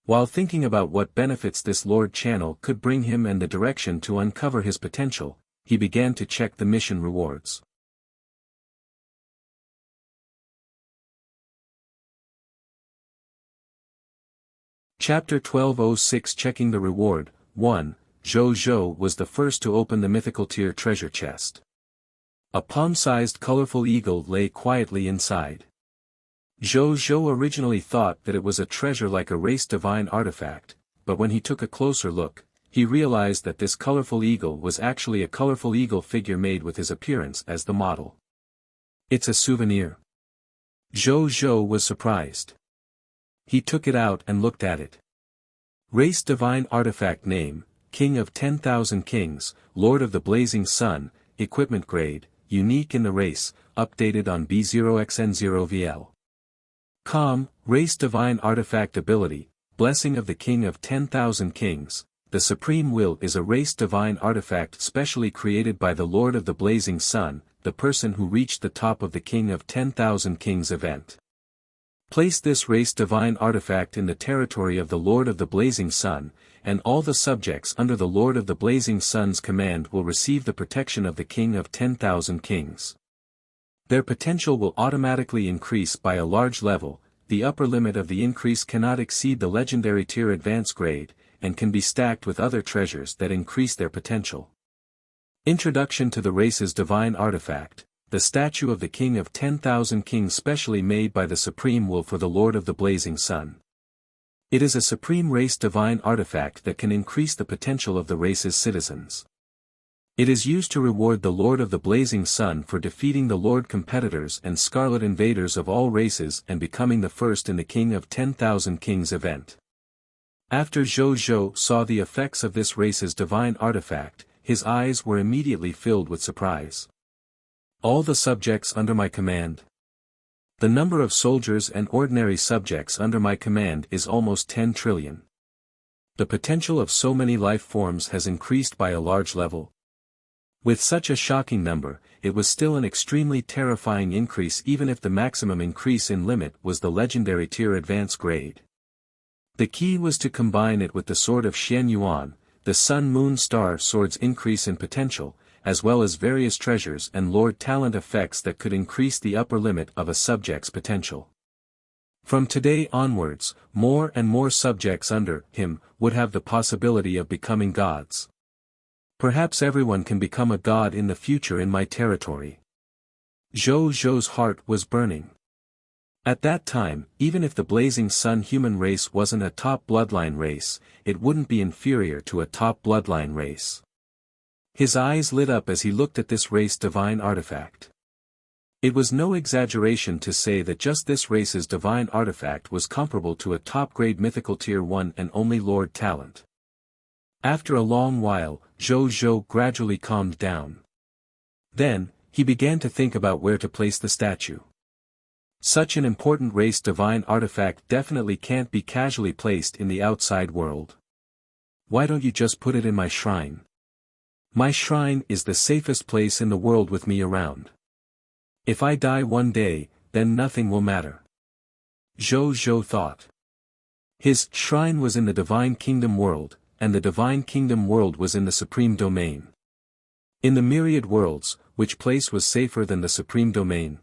While thinking about what benefits this Lord Channel could bring him and the direction to uncover his potential, he began to check the mission rewards. Chapter 1206 Checking the Reward. 1. Zhou Zhou was the first to open the mythical tier treasure chest. A palm-sized colorful eagle lay quietly inside. Zhou Zhou originally thought that it was a treasure like a race divine artifact, but when he took a closer look, he realized that this colorful eagle was actually a colorful eagle figure made with his appearance as the model. It's a souvenir. Zhou was surprised. He took it out and looked at it. Race Divine Artifact Name, King of 10,000 Kings, Lord of the Blazing Sun, Equipment Grade, Unique in the Race, updated on B0xN0VL. Race Divine Artifact Ability, Blessing of the King of 10,000 Kings. The Supreme Will is a race divine artifact specially created by the Lord of the Blazing Sun, the person who reached the top of the King of 10,000 Kings event. Place this race divine artifact in the territory of the Lord of the Blazing Sun, and all the subjects under the Lord of the Blazing Sun's command will receive the protection of the King of 10,000 Kings. Their potential will automatically increase by a large level. The upper limit of the increase cannot exceed the legendary tier advance grade, and can be stacked with other treasures that increase their potential. Introduction to the race's divine artifact, the statue of the King of 10,000 Kings specially made by the Supreme Will for the Lord of the Blazing Sun. It is a supreme race divine artifact that can increase the potential of the race's citizens. It is used to reward the Lord of the Blazing Sun for defeating the Lord competitors and Scarlet invaders of all races and becoming the first in the King of 10,000 Kings event. After Zhou saw the effects of this race's divine artifact, his eyes were immediately filled with surprise. All the subjects under my command. The number of soldiers and ordinary subjects under my command is almost 10 trillion. The potential of so many life forms has increased by a large level. With such a shocking number, it was still an extremely terrifying increase even if the maximum increase in limit was the legendary tier advance grade. The key was to combine it with the Sword of Xian Yuan, the Sun-Moon-Star Sword's increase in potential, as well as various treasures and Lord Talent effects that could increase the upper limit of a subject's potential. From today onwards, more and more subjects under him would have the possibility of becoming gods. Perhaps everyone can become a god in the future in my territory. Zhou's heart was burning. At that time, even if the Blazing Sun human race wasn't a top bloodline race, it wouldn't be inferior to a top bloodline race. His eyes lit up as he looked at this race divine artifact. It was no exaggeration to say that just this race's divine artifact was comparable to a top-grade mythical tier 1 and only Lord Talent. After a long while, Zhou gradually calmed down. Then, he began to think about where to place the statue. Such an important race divine artifact definitely can't be casually placed in the outside world. Why don't you just put it in my shrine? My shrine is the safest place in the world with me around. If I die one day, then nothing will matter. Zhou thought. His shrine was in the Divine Kingdom world, and the Divine Kingdom world was in the Supreme Domain. In the myriad worlds, which place was safer than the Supreme Domain?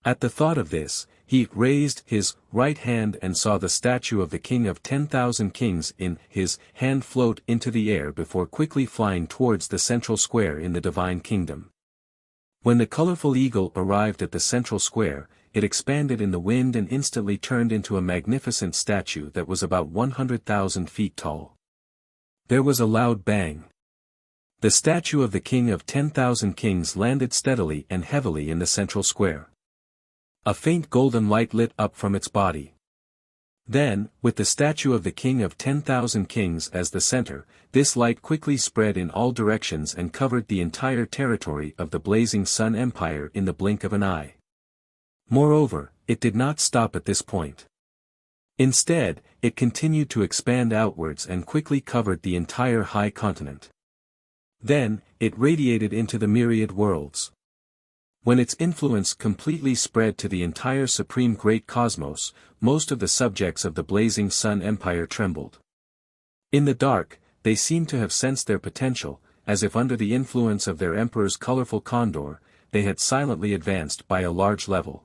At the thought of this, he raised his right hand and saw the statue of the King of 10,000 Kings in his hand float into the air before quickly flying towards the central square in the Divine Kingdom. When the colorful eagle arrived at the central square, it expanded in the wind and instantly turned into a magnificent statue that was about 100,000 feet tall. There was a loud bang. The statue of the King of 10,000 Kings landed steadily and heavily in the central square. A faint golden light lit up from its body. Then, with the statue of the King of 10,000 Kings as the center, this light quickly spread in all directions and covered the entire territory of the Blazing Sun Empire in the blink of an eye. Moreover, it did not stop at this point. Instead, it continued to expand outwards and quickly covered the entire high continent. Then, it radiated into the myriad worlds. When its influence completely spread to the entire supreme great cosmos, most of the subjects of the Blazing Sun Empire trembled. In the dark, they seemed to have sensed their potential, as if under the influence of their emperor's colorful condor, they had silently advanced by a large level.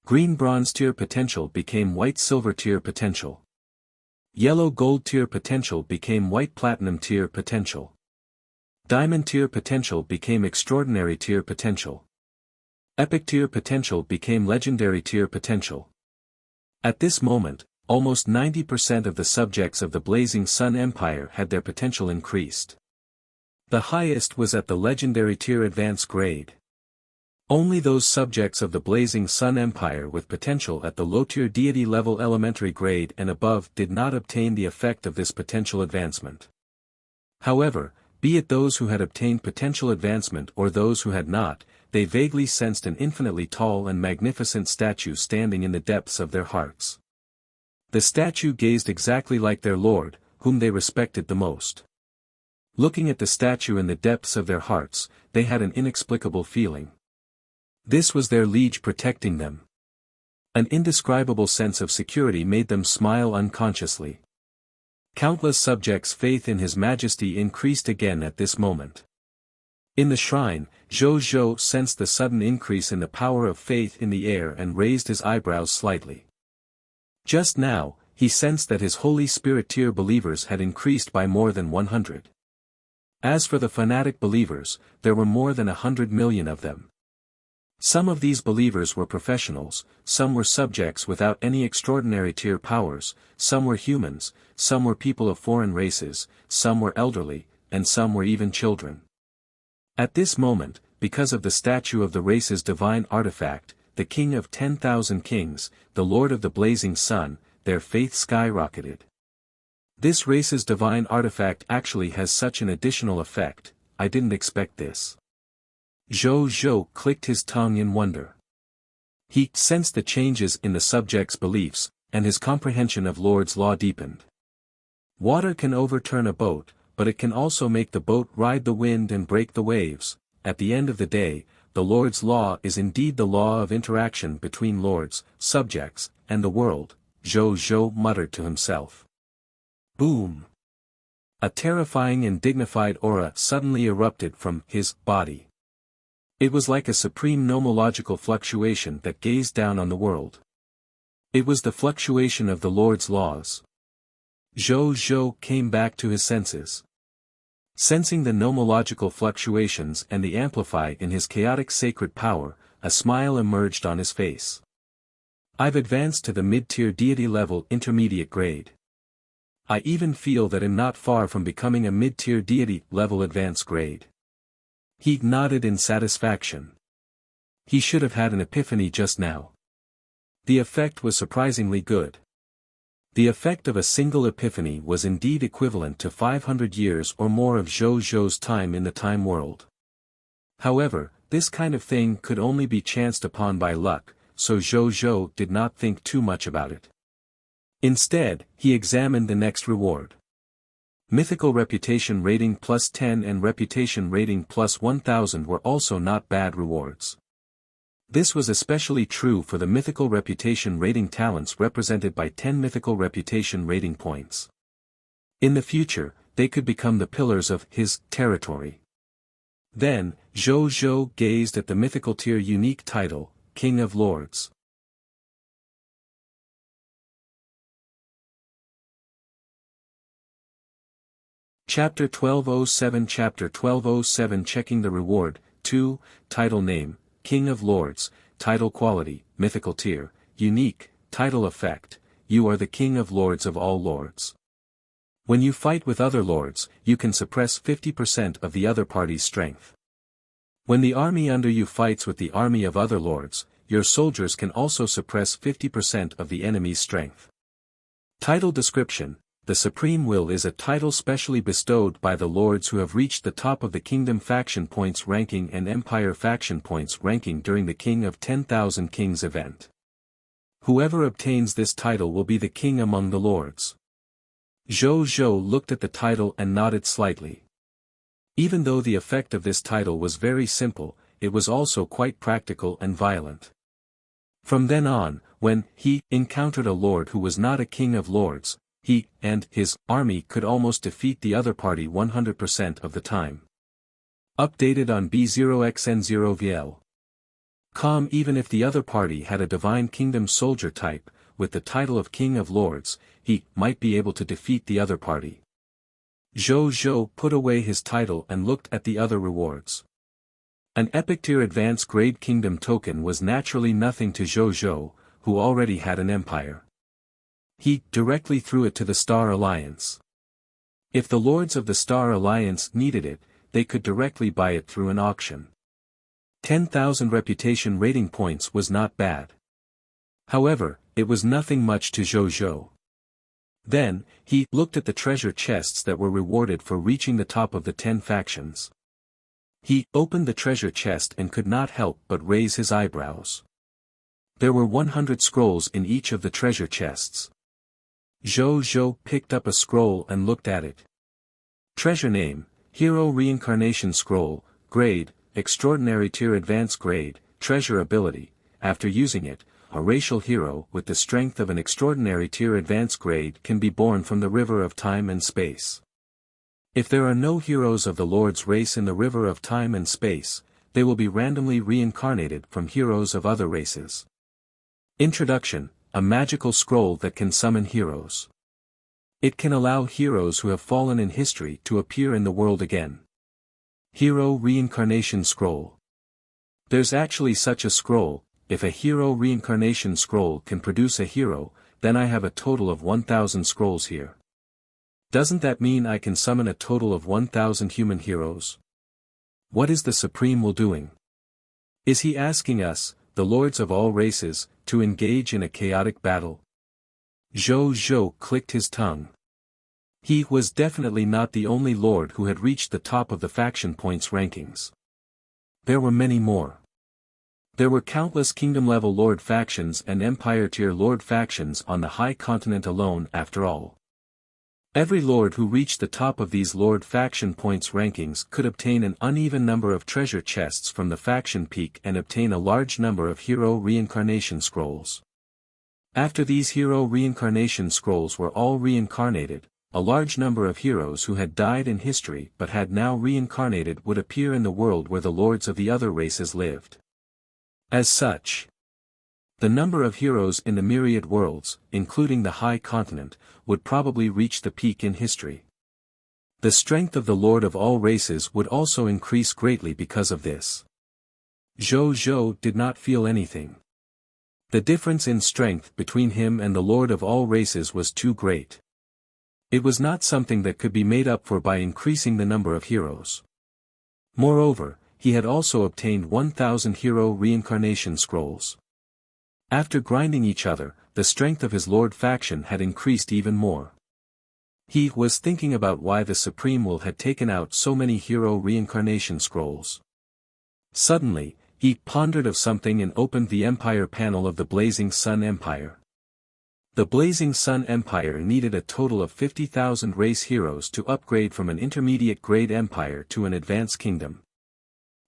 Green bronze tier potential became white silver tier potential. Yellow gold tier potential became white platinum tier potential. Diamond tier potential became extraordinary tier potential. Epic tier potential became legendary tier potential. At this moment, almost 90% of the subjects of the Blazing Sun Empire had their potential increased. The highest was at the legendary tier advanced grade. Only those subjects of the Blazing Sun Empire with potential at the low-tier deity level elementary grade and above did not obtain the effect of this potential advancement. However, be it those who had obtained potential advancement or those who had not, they vaguely sensed an infinitely tall and magnificent statue standing in the depths of their hearts. The statue gazed exactly like their lord, whom they respected the most. Looking at the statue in the depths of their hearts, they had an inexplicable feeling. This was their liege protecting them. An indescribable sense of security made them smile unconsciously. Countless subjects' faith in His Majesty increased again at this moment. In the shrine, Zhou sensed the sudden increase in the power of faith in the air and raised his eyebrows slightly. Just now, he sensed that his Holy Spirit tier believers had increased by more than 100. As for the fanatic believers, there were more than 100 million of them. Some of these believers were professionals, some were subjects without any extraordinary tier powers, some were humans, some were people of foreign races, some were elderly, and some were even children. At this moment, because of the statue of the race's divine artifact, the King of 10,000 Kings, the Lord of the Blazing Sun, their faith skyrocketed. This race's divine artifact actually has such an additional effect. I didn't expect this. Zhou clicked his tongue in wonder. He sensed the changes in the subject's beliefs, and his comprehension of Lord's law deepened. Water can overturn a boat, but it can also make the boat ride the wind and break the waves. At the end of the day, the Lord's law is indeed the law of interaction between lords, subjects, and the world, Zhou muttered to himself. Boom! A terrifying and dignified aura suddenly erupted from his body. It was like a supreme nomological fluctuation that gazed down on the world. It was the fluctuation of the Lord's laws. Zhou came back to his senses. Sensing the nomological fluctuations and the amplify in his chaotic sacred power, a smile emerged on his face. I've advanced to the mid-tier deity level intermediate grade. I even feel that I'm not far from becoming a mid-tier deity level advanced grade. He nodded in satisfaction. He should have had an epiphany just now. The effect was surprisingly good. The effect of a single epiphany was indeed equivalent to 500 years or more of Zhou's time in the time world. However, this kind of thing could only be chanced upon by luck, so Zhou did not think too much about it. Instead, he examined the next reward. Mythical Reputation Rating +10 and Reputation Rating +1000 were also not bad rewards. This was especially true for the Mythical Reputation Rating talents represented by 10 Mythical Reputation Rating points. In the future, they could become the pillars of his territory. Then, Zhou gazed at the mythical tier unique title, King of Lords. Chapter 1207 Chapter 1207 Checking the Reward, 2, Title Name, King of Lords, Title Quality, Mythical Tier, Unique, Title Effect, You are the King of Lords of all lords. When you fight with other lords, you can suppress 50% of the other party's strength. When the army under you fights with the army of other lords, your soldiers can also suppress 50% of the enemy's strength. Title Description: The Supreme Will is a title specially bestowed by the lords who have reached the top of the Kingdom Faction Points ranking and Empire Faction Points ranking during the King of 10,000 Kings event. Whoever obtains this title will be the king among the lords. Zhou looked at the title and nodded slightly. Even though the effect of this title was very simple, it was also quite practical and violent. From then on, when he encountered a lord who was not a king of lords, he and his army could almost defeat the other party 100% of the time. Updated on B0xN0VL. Even if the other party had a Divine Kingdom soldier type, with the title of King of Lords, he might be able to defeat the other party. Zhou put away his title and looked at the other rewards. An Epic Tier Advanced Grade Kingdom token was naturally nothing to Zhou, who already had an empire. He directly threw it to the Star Alliance. If the lords of the Star Alliance needed it, they could directly buy it through an auction. 10,000 reputation rating points was not bad. However, it was nothing much to Zhou. Then, he looked at the treasure chests that were rewarded for reaching the top of the 10 factions. He opened the treasure chest and could not help but raise his eyebrows. There were 100 scrolls in each of the treasure chests. Zhou picked up a scroll and looked at it. Treasure name, Hero Reincarnation Scroll, Grade, Extraordinary Tier Advanced Grade, Treasure Ability. After using it, a racial hero with the strength of an extraordinary tier advanced grade can be born from the river of time and space. If there are no heroes of the Lord's race in the river of time and space, they will be randomly reincarnated from heroes of other races. Introduction, a magical scroll that can summon heroes. It can allow heroes who have fallen in history to appear in the world again. Hero Reincarnation Scroll. There's actually such a scroll. If a hero reincarnation scroll can produce a hero, then I have a total of 1,000 scrolls here. Doesn't that mean I can summon a total of 1,000 human heroes? What is the Supreme Will doing? Is he asking us, the lords of all races, to engage in a chaotic battle? Zhou clicked his tongue. He was definitely not the only lord who had reached the top of the faction points rankings. There were many more. There were countless kingdom-level lord factions and empire-tier lord factions on the high continent alone after all. Every lord who reached the top of these lord faction points rankings could obtain an uneven number of treasure chests from the faction peak and obtain a large number of hero reincarnation scrolls. After these hero reincarnation scrolls were all reincarnated, a large number of heroes who had died in history but had now reincarnated would appear in the world where the lords of the other races lived. As such, the number of heroes in the myriad worlds, including the high continent, would probably reach the peak in history. The strength of the Lord of all races would also increase greatly because of this. Zhou did not feel anything. The difference in strength between him and the Lord of all races was too great. It was not something that could be made up for by increasing the number of heroes. Moreover, he had also obtained 1,000 hero reincarnation scrolls. After grinding each other, the strength of his lord faction had increased even more. He was thinking about why the Supreme Will had taken out so many hero reincarnation scrolls. Suddenly, he pondered of something and opened the Empire panel of the Blazing Sun Empire. The Blazing Sun Empire needed a total of 50,000 race heroes to upgrade from an intermediate grade empire to an advanced kingdom.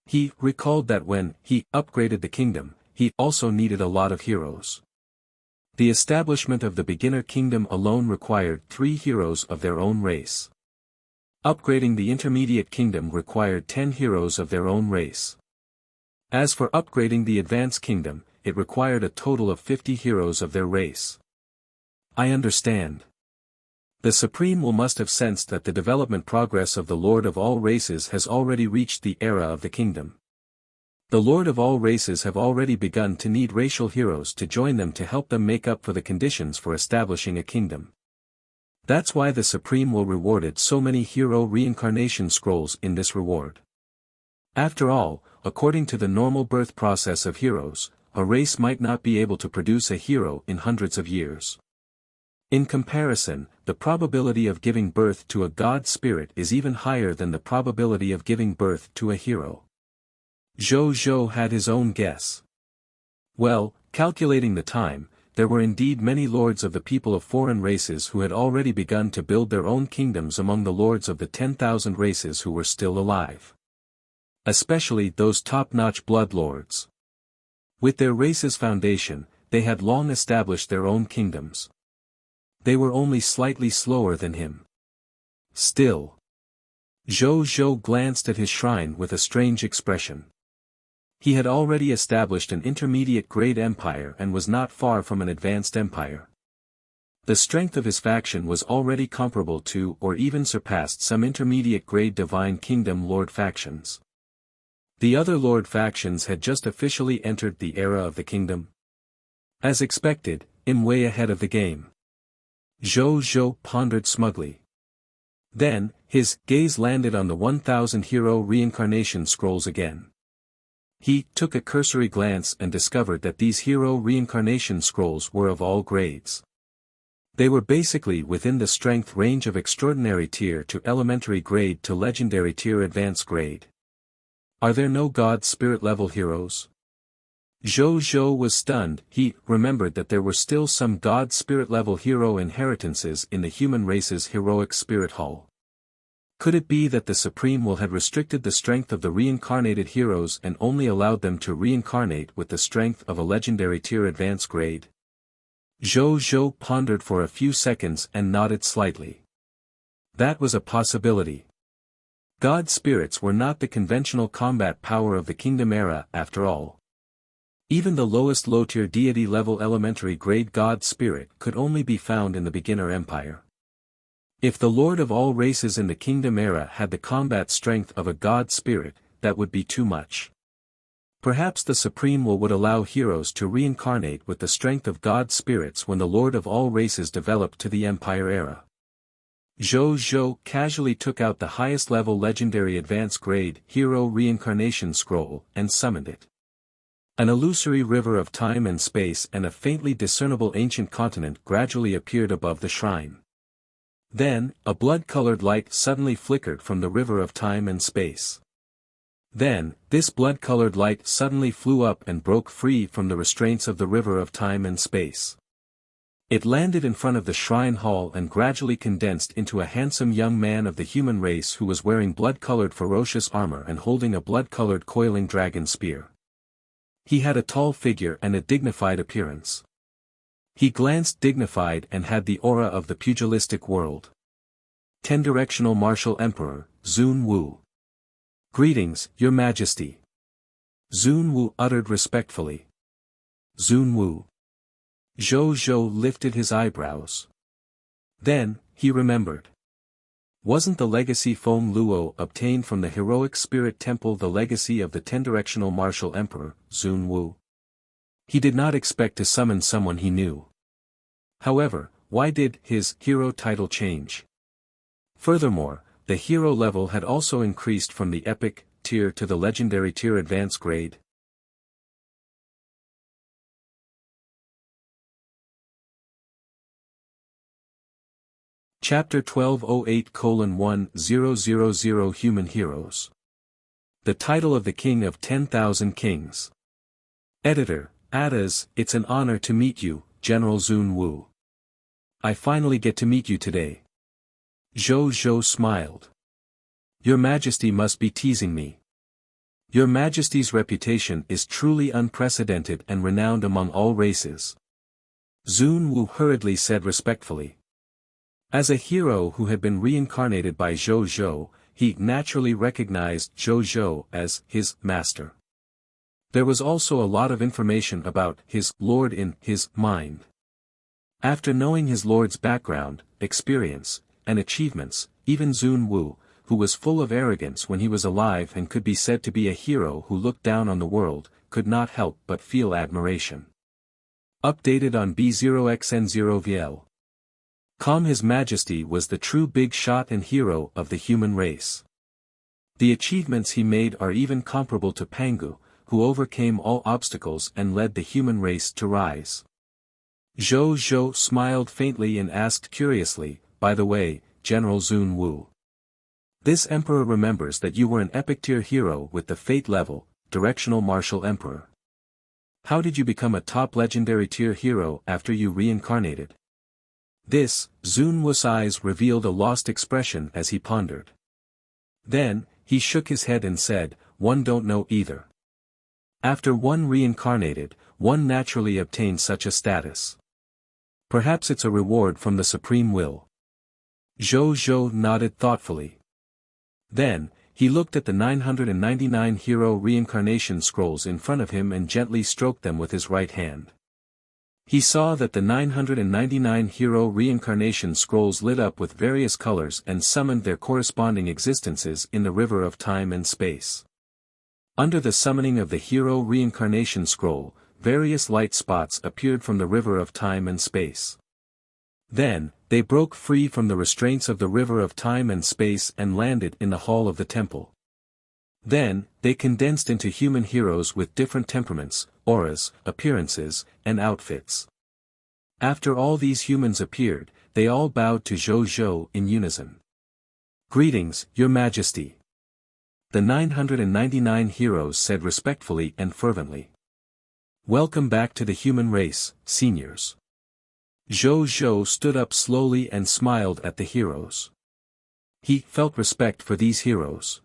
He recalled that when he upgraded the kingdom, he also needed a lot of heroes. The establishment of the beginner kingdom alone required 3 heroes of their own race. Upgrading the intermediate kingdom required 10 heroes of their own race. As for upgrading the advanced kingdom, it required a total of 50 heroes of their race. I understand. The Supreme Will must have sensed that the development progress of the Lord of all races has already reached the era of the kingdom. The Lord of all races have already begun to need racial heroes to join them to help them make up for the conditions for establishing a kingdom. That's why the Supreme Will rewarded so many hero reincarnation scrolls in this reward. After all, according to the normal birth process of heroes, a race might not be able to produce a hero in hundreds of years. In comparison, the probability of giving birth to a god spirit is even higher than the probability of giving birth to a hero. Zhou had his own guess. Well, calculating the time, there were indeed many lords of the people of foreign races who had already begun to build their own kingdoms among the lords of the 10,000 races who were still alive. Especially those top-notch blood lords. With their race's foundation, they had long established their own kingdoms. They were only slightly slower than him. Still. Zhou glanced at his shrine with a strange expression. He had already established an intermediate grade empire and was not far from an advanced empire. The strength of his faction was already comparable to or even surpassed some intermediate grade divine kingdom lord factions. The other lord factions had just officially entered the era of the kingdom. As expected, I'm way ahead of the game. Zhou Zhou pondered smugly. Then, his gaze landed on the 1,000 hero reincarnation scrolls again. He took a cursory glance and discovered that these hero reincarnation scrolls were of all grades. They were basically within the strength range of extraordinary tier to elementary grade to legendary tier advanced grade. Are there no god spirit level heroes? Zhou Zhou was stunned. He remembered that there were still some god spirit level hero inheritances in the human race's heroic spirit hall. Could it be that the Supreme Will had restricted the strength of the reincarnated heroes and only allowed them to reincarnate with the strength of a legendary tier advanced grade? Zhou Zhou pondered for a few seconds and nodded slightly. That was a possibility. God spirits were not the conventional combat power of the Kingdom era after all. Even the lowest low-tier deity-level elementary grade god spirit could only be found in the beginner empire. If the Lord of all races in the Kingdom era had the combat strength of a god spirit, that would be too much. Perhaps the Supreme Will would allow heroes to reincarnate with the strength of god spirits when the Lord of all races developed to the Empire era. Zhou Zhou casually took out the highest level legendary advanced grade hero reincarnation scroll and summoned it. An illusory river of time and space and a faintly discernible ancient continent gradually appeared above the shrine. Then, a blood-colored light suddenly flickered from the river of time and space. Then, this blood-colored light suddenly flew up and broke free from the restraints of the river of time and space. It landed in front of the shrine hall and gradually condensed into a handsome young man of the human race who was wearing blood-colored ferocious armor and holding a blood-colored coiling dragon spear. He had a tall figure and a dignified appearance. He glanced dignified and had the aura of the pugilistic world. Ten-directional martial emperor, Zun Wu. Greetings, your majesty. Zun Wu uttered respectfully. Zun Wu. Zhou Zhou lifted his eyebrows. Then, he remembered. Wasn't the legacy Feng Luo obtained from the heroic spirit temple the legacy of the ten-directional martial emperor, Zun Wu? He did not expect to summon someone he knew. However, why did his hero title change? Furthermore, the hero level had also increased from the epic tier to the legendary tier advanced grade. Chapter 1208:1000 Human Heroes. The title of the King of 10,000 Kings. Editor, Adas, it's an honor to meet you, General Zun Wu. I finally get to meet you today. Zhou Zhou smiled. Your Majesty must be teasing me. Your Majesty's reputation is truly unprecedented and renowned among all races. Zun Wu hurriedly said respectfully. As a hero who had been reincarnated by Zhou Zhou, he naturally recognized Zhou Zhou as his master. There was also a lot of information about his lord in his mind. After knowing his lord's background, experience, and achievements, even Zun Wu, who was full of arrogance when he was alive and could be said to be a hero who looked down on the world, could not help but feel admiration. Updated on B0xN0VL. His Majesty was the true big shot and hero of the human race. The achievements he made are even comparable to Pangu, who overcame all obstacles and led the human race to rise. Zhou Zhou smiled faintly and asked curiously, by the way, General Zun Wu. This emperor remembers that you were an epic tier hero with the fate level, directional martial emperor. How did you become a top legendary tier hero after you reincarnated? This, Zun Wu's eyes revealed a lost expression as he pondered. Then, he shook his head and said, one don't know either. After one reincarnated, one naturally obtains such a status. Perhaps it's a reward from the Supreme Will. Zhou Zhou nodded thoughtfully. Then, he looked at the 999 hero reincarnation scrolls in front of him and gently stroked them with his right hand. He saw that the 999 hero reincarnation scrolls lit up with various colors and summoned their corresponding existences in the river of time and space. Under the summoning of the hero reincarnation scroll, various light spots appeared from the river of time and space. Then, they broke free from the restraints of the river of time and space and landed in the hall of the temple. Then, they condensed into human heroes with different temperaments, auras, appearances, and outfits. After all these humans appeared, they all bowed to Zhou in unison. "Greetings, Your Majesty." The 999 heroes said respectfully and fervently. "Welcome back to the human race, seniors." Zhou stood up slowly and smiled at the heroes. He felt respect for these heroes.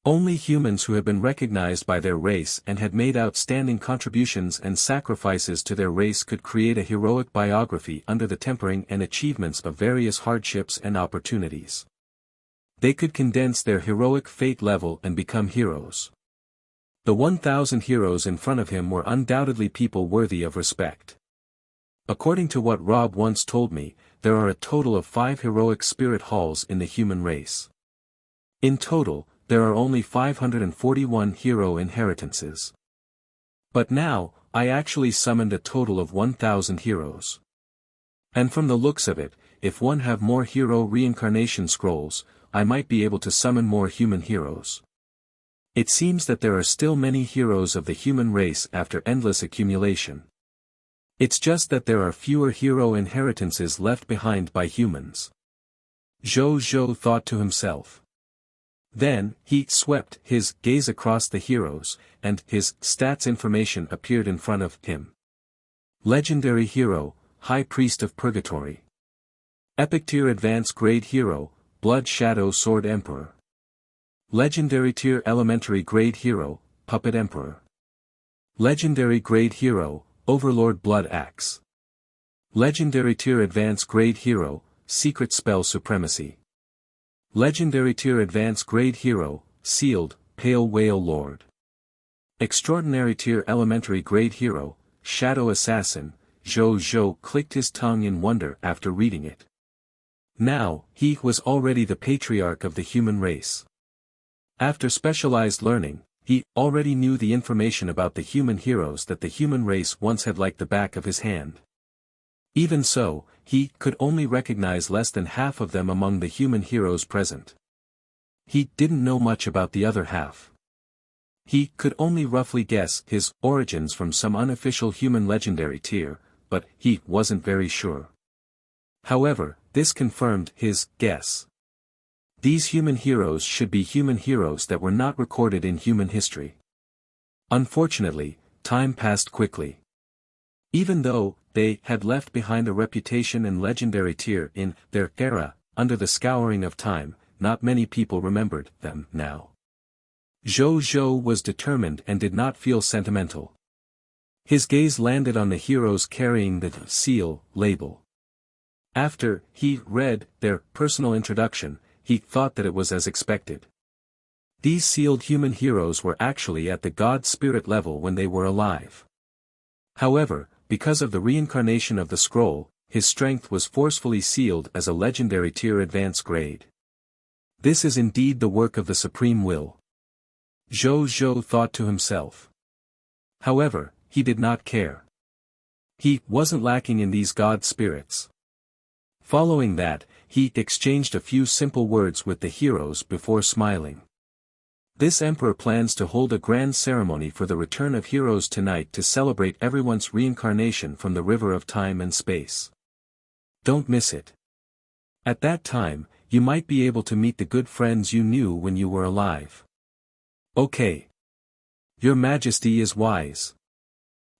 Only humans who had been recognized by their race and had made outstanding contributions and sacrifices to their race could create a heroic biography under the tempering and achievements of various hardships and opportunities. They could condense their heroic fate level and become heroes. The 1,000 heroes in front of him were undoubtedly people worthy of respect. According to what Rob once told me, there are a total of 5 heroic spirit halls in the human race. In total, there are only 541 hero inheritances. But now, I actually summoned a total of 1,000 heroes. And from the looks of it, if one have more hero reincarnation scrolls, I might be able to summon more human heroes. It seems that there are still many heroes of the human race after endless accumulation. It's just that there are fewer hero inheritances left behind by humans. Zhou thought to himself. Then, he swept his gaze across the heroes, and his stats information appeared in front of him. Legendary Hero, High Priest of Purgatory. Epic Tier Advanced Grade Hero, Blood Shadow Sword Emperor. Legendary Tier Elementary Grade Hero, Puppet Emperor. Legendary Grade Hero, Overlord Blood Axe. Legendary Tier Advanced Grade Hero, Secret Spell Supremacy. Legendary Tier Advanced Grade Hero, Sealed, Pale Whale Lord. Extraordinary Tier Elementary Grade Hero, Shadow Assassin. Zhou clicked his tongue in wonder after reading it. Now, he was already the patriarch of the human race. After specialized learning, he already knew the information about the human heroes that the human race once had like the back of his hand. Even so, he could only recognize less than half of them among the human heroes present. He didn't know much about the other half. He could only roughly guess his origins from some unofficial human legendary tier, but he wasn't very sure. However, this confirmed his guess. These human heroes should be human heroes that were not recorded in human history. Unfortunately, time passed quickly. Even though they had left behind a reputation and legendary tier in their era, under the scouring of time, not many people remembered them now. Zhou was determined and did not feel sentimental. His gaze landed on the heroes carrying the seal label. After he read their personal introduction, he thought that it was as expected. These sealed human heroes were actually at the god spirit level when they were alive. However, because of the reincarnation of the scroll, his strength was forcefully sealed as a legendary tier advanced grade. This is indeed the work of the Supreme Will. Zhou thought to himself. However, he did not care. He wasn't lacking in these god spirits. Following that, he exchanged a few simple words with the heroes before smiling. This emperor plans to hold a grand ceremony for the return of heroes tonight to celebrate everyone's reincarnation from the river of time and space. Don't miss it. At that time, you might be able to meet the good friends you knew when you were alive. Okay. Your Majesty is wise.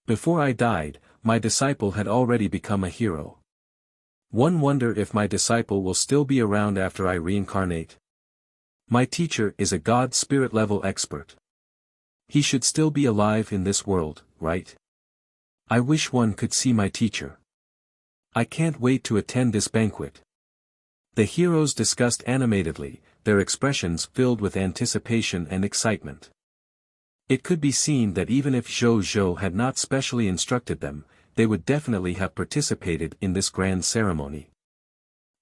Before I died, my disciple had already become a hero. One wonder if my disciple will still be around after I reincarnate. My teacher is a god spirit level expert. He should still be alive in this world, right? I wish one could see my teacher. I can't wait to attend this banquet. The heroes discussed animatedly, their expressions filled with anticipation and excitement. It could be seen that even if Zhou had not specially instructed them, they would definitely have participated in this grand ceremony.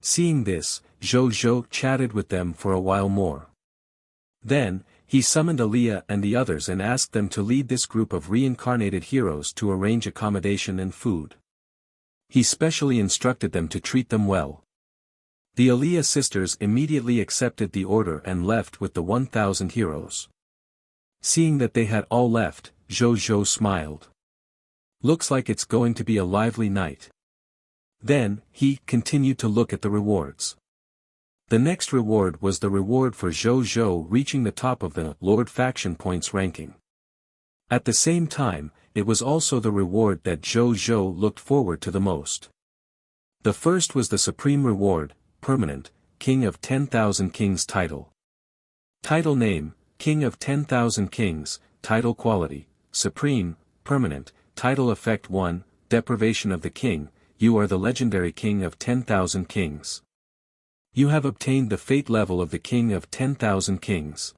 Seeing this, Zhou chatted with them for a while more. Then, he summoned Aliyah and the others and asked them to lead this group of reincarnated heroes to arrange accommodation and food. He specially instructed them to treat them well. The Aliyah sisters immediately accepted the order and left with the 1,000 heroes. Seeing that they had all left, Zhou smiled. Looks like it's going to be a lively night. Then, he continued to look at the rewards. The next reward was the reward for Zhou reaching the top of the Lord Faction points ranking. At the same time, it was also the reward that Zhou looked forward to the most. The first was the supreme reward, permanent, King of 10,000 Kings title. Title name, King of 10,000 Kings, title quality, supreme, permanent, title effect 1, deprivation of the king, you are the legendary King of 10,000 Kings. You have obtained the fate level of the King of 10,000 Kings.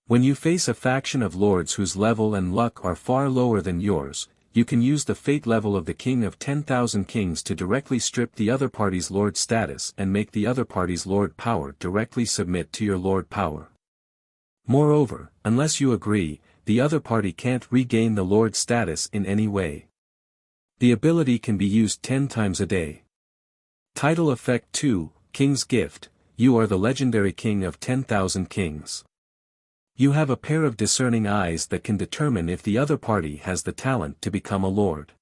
When you face a faction of lords whose level and luck are far lower than yours, you can use the fate level of the King of 10,000 Kings to directly strip the other party's lord status and make the other party's lord power directly submit to your lord power. Moreover, unless you agree, the other party can't regain the lord status in any way. The ability can be used 10 times a day. Title effect 2, King's Gift, you are the legendary King of 10,000 Kings. You have a pair of discerning eyes that can determine if the other party has the talent to become a lord.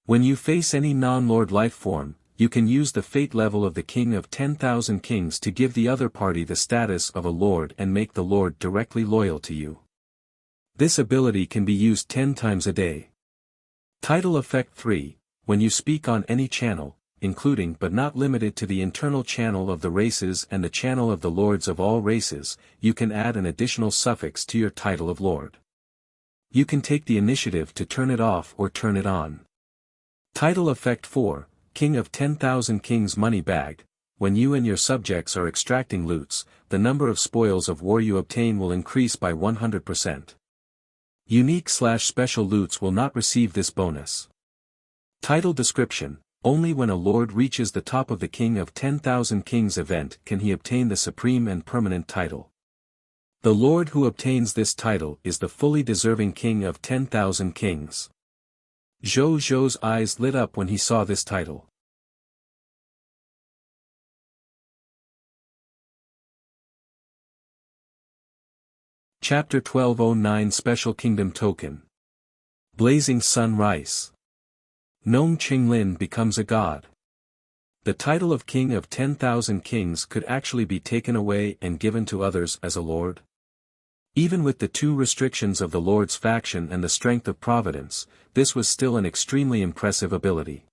When you face any non-lord life form, you can use the fate level of the King of 10,000 Kings to give the other party the status of a lord and make the lord directly loyal to you. This ability can be used 10 times a day. Title effect 3, when you speak on any channel, including but not limited to the internal channel of the races and the channel of the lords of all races, you can add an additional suffix to your title of lord. You can take the initiative to turn it off or turn it on. Title effect 4, King of 10,000 Kings money bag, when you and your subjects are extracting loots, the number of spoils of war you obtain will increase by 100%. Unique/special loots will not receive this bonus. Title description, only when a lord reaches the top of the King of 10,000 Kings event can he obtain the supreme and permanent title. The lord who obtains this title is the fully deserving King of 10,000 Kings. Zhou's eyes lit up when he saw this title. Chapter 1209 Special Kingdom Token. Blazing Sun Rice. Nong Qinglin becomes a god. The title of King of 10,000 Kings could actually be taken away and given to others as a lord. Even with the two restrictions of the lord's faction and the strength of providence, this was still an extremely impressive ability.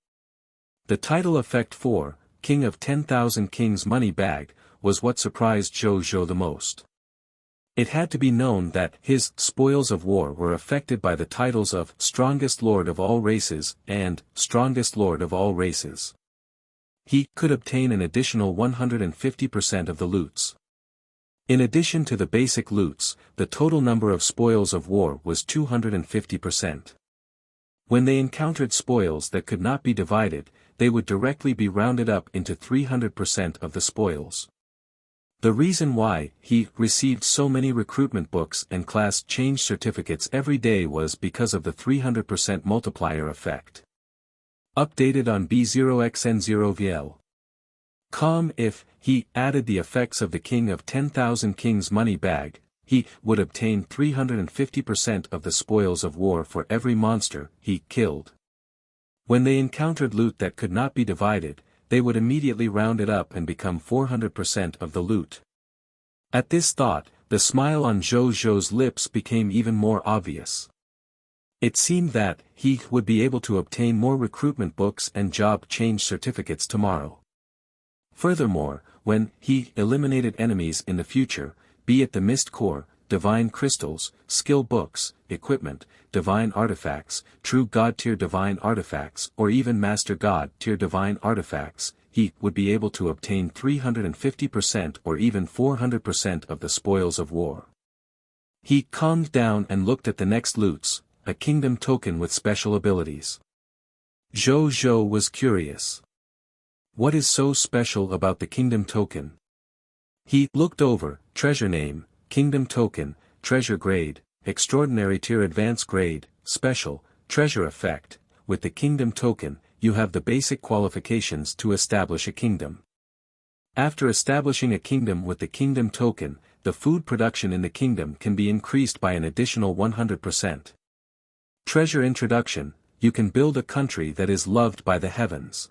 The title effect 4, King of 10,000 Kings money bag, was what surprised Zhou the most. It had to be known that his spoils of war were affected by the titles of Strongest Lord of all races and Strongest Lord of all races. He could obtain an additional 150% of the loots. In addition to the basic loots, the total number of spoils of war was 250%. When they encountered spoils that could not be divided, they would directly be rounded up into 300% of the spoils. The reason why he received so many recruitment books and class change certificates every day was because of the 300% multiplier effect. Updated on B0xN0VL. If he added the effects of the King of 10,000 Kings money bag, he would obtain 350% of the spoils of war for every monster he killed. When they encountered loot that could not be divided, they would immediately round it up and become 400% of the loot. At this thought, the smile on Zhou's lips became even more obvious. It seemed that he would be able to obtain more recruitment books and job change certificates tomorrow. Furthermore, when he eliminated enemies in the future, be it the Mist Core, Divine Crystals, Skill Books, Equipment, Divine Artifacts, True God Tier Divine Artifacts or even Master God Tier Divine Artifacts, he would be able to obtain 350% or even 400% of the spoils of war. He calmed down and looked at the next loots, a kingdom token with special abilities. Zhou was curious. What is so special about the kingdom token? He looked over, treasure name, kingdom token, treasure grade, extraordinary tier advanced grade, special, treasure effect. With the kingdom token, you have the basic qualifications to establish a kingdom. After establishing a kingdom with the kingdom token, the food production in the kingdom can be increased by an additional 100%. Treasure introduction, you can build a country that is loved by the heavens.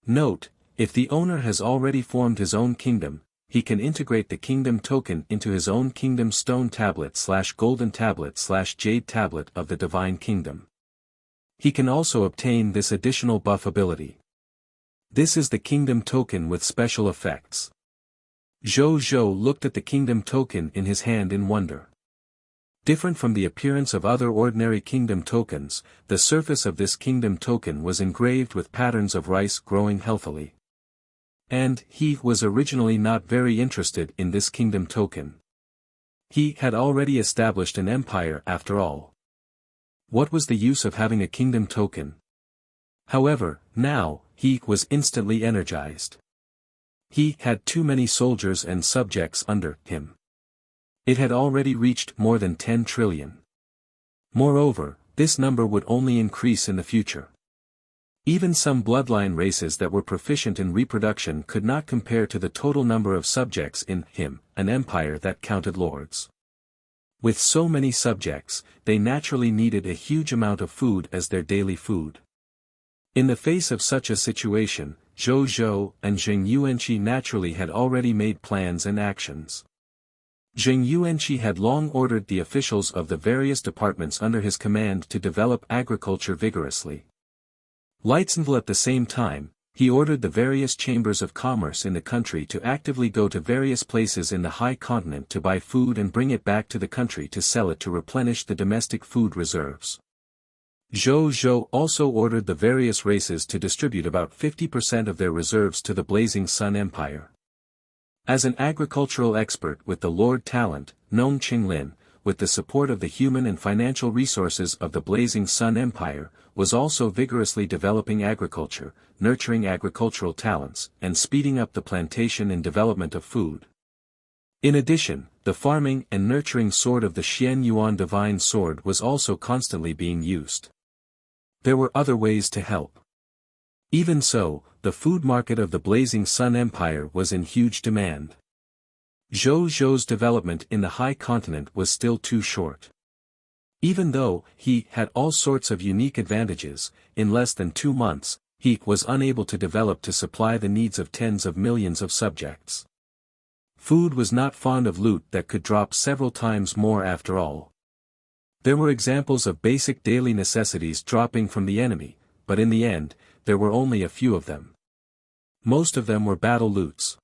Note, if the owner has already formed his own kingdom, he can integrate the kingdom token into his own kingdom stone tablet/golden tablet/jade tablet of the divine kingdom. He can also obtain this additional buff ability. This is the kingdom token with special effects. Zhou looked at the kingdom token in his hand in wonder. Different from the appearance of other ordinary kingdom tokens, the surface of this kingdom token was engraved with patterns of rice growing healthily. And he was originally not very interested in this kingdom token. He had already established an empire after all. What was the use of having a kingdom token? However, now, he was instantly energized. He had too many soldiers and subjects under him. It had already reached more than 10 trillion. Moreover, this number would only increase in the future. Even some bloodline races that were proficient in reproduction could not compare to the total number of subjects in him, an empire that counted lords. With so many subjects, they naturally needed a huge amount of food as their daily food. In the face of such a situation, Zhou and Zheng Yuanqi naturally had already made plans and actions. Zheng Yuanqi had long ordered the officials of the various departments under his command to develop agriculture vigorously. Lightsenville at the same time, he ordered the various chambers of commerce in the country to actively go to various places in the high continent to buy food and bring it back to the country to sell it to replenish the domestic food reserves. Zhou also ordered the various races to distribute about 50% of their reserves to the Blazing Sun Empire. As an agricultural expert with the Lord Talent, Nong Qinglin, with the support of the human and financial resources of the Blazing Sun Empire, was also vigorously developing agriculture, nurturing agricultural talents, and speeding up the plantation and development of food. In addition, the farming and nurturing sword of the Xian Yuan Divine Sword was also constantly being used. There were other ways to help. Even so, the food market of the Blazing Sun Empire was in huge demand. Zhou's development in the high continent was still too short. Even though he had all sorts of unique advantages, in less than 2 months, he was unable to develop to supply the needs of tens of millions of subjects. Food was not fond of loot that could drop several times more after all. There were examples of basic daily necessities dropping from the enemy, but in the end, there were only a few of them. Most of them were battle loots.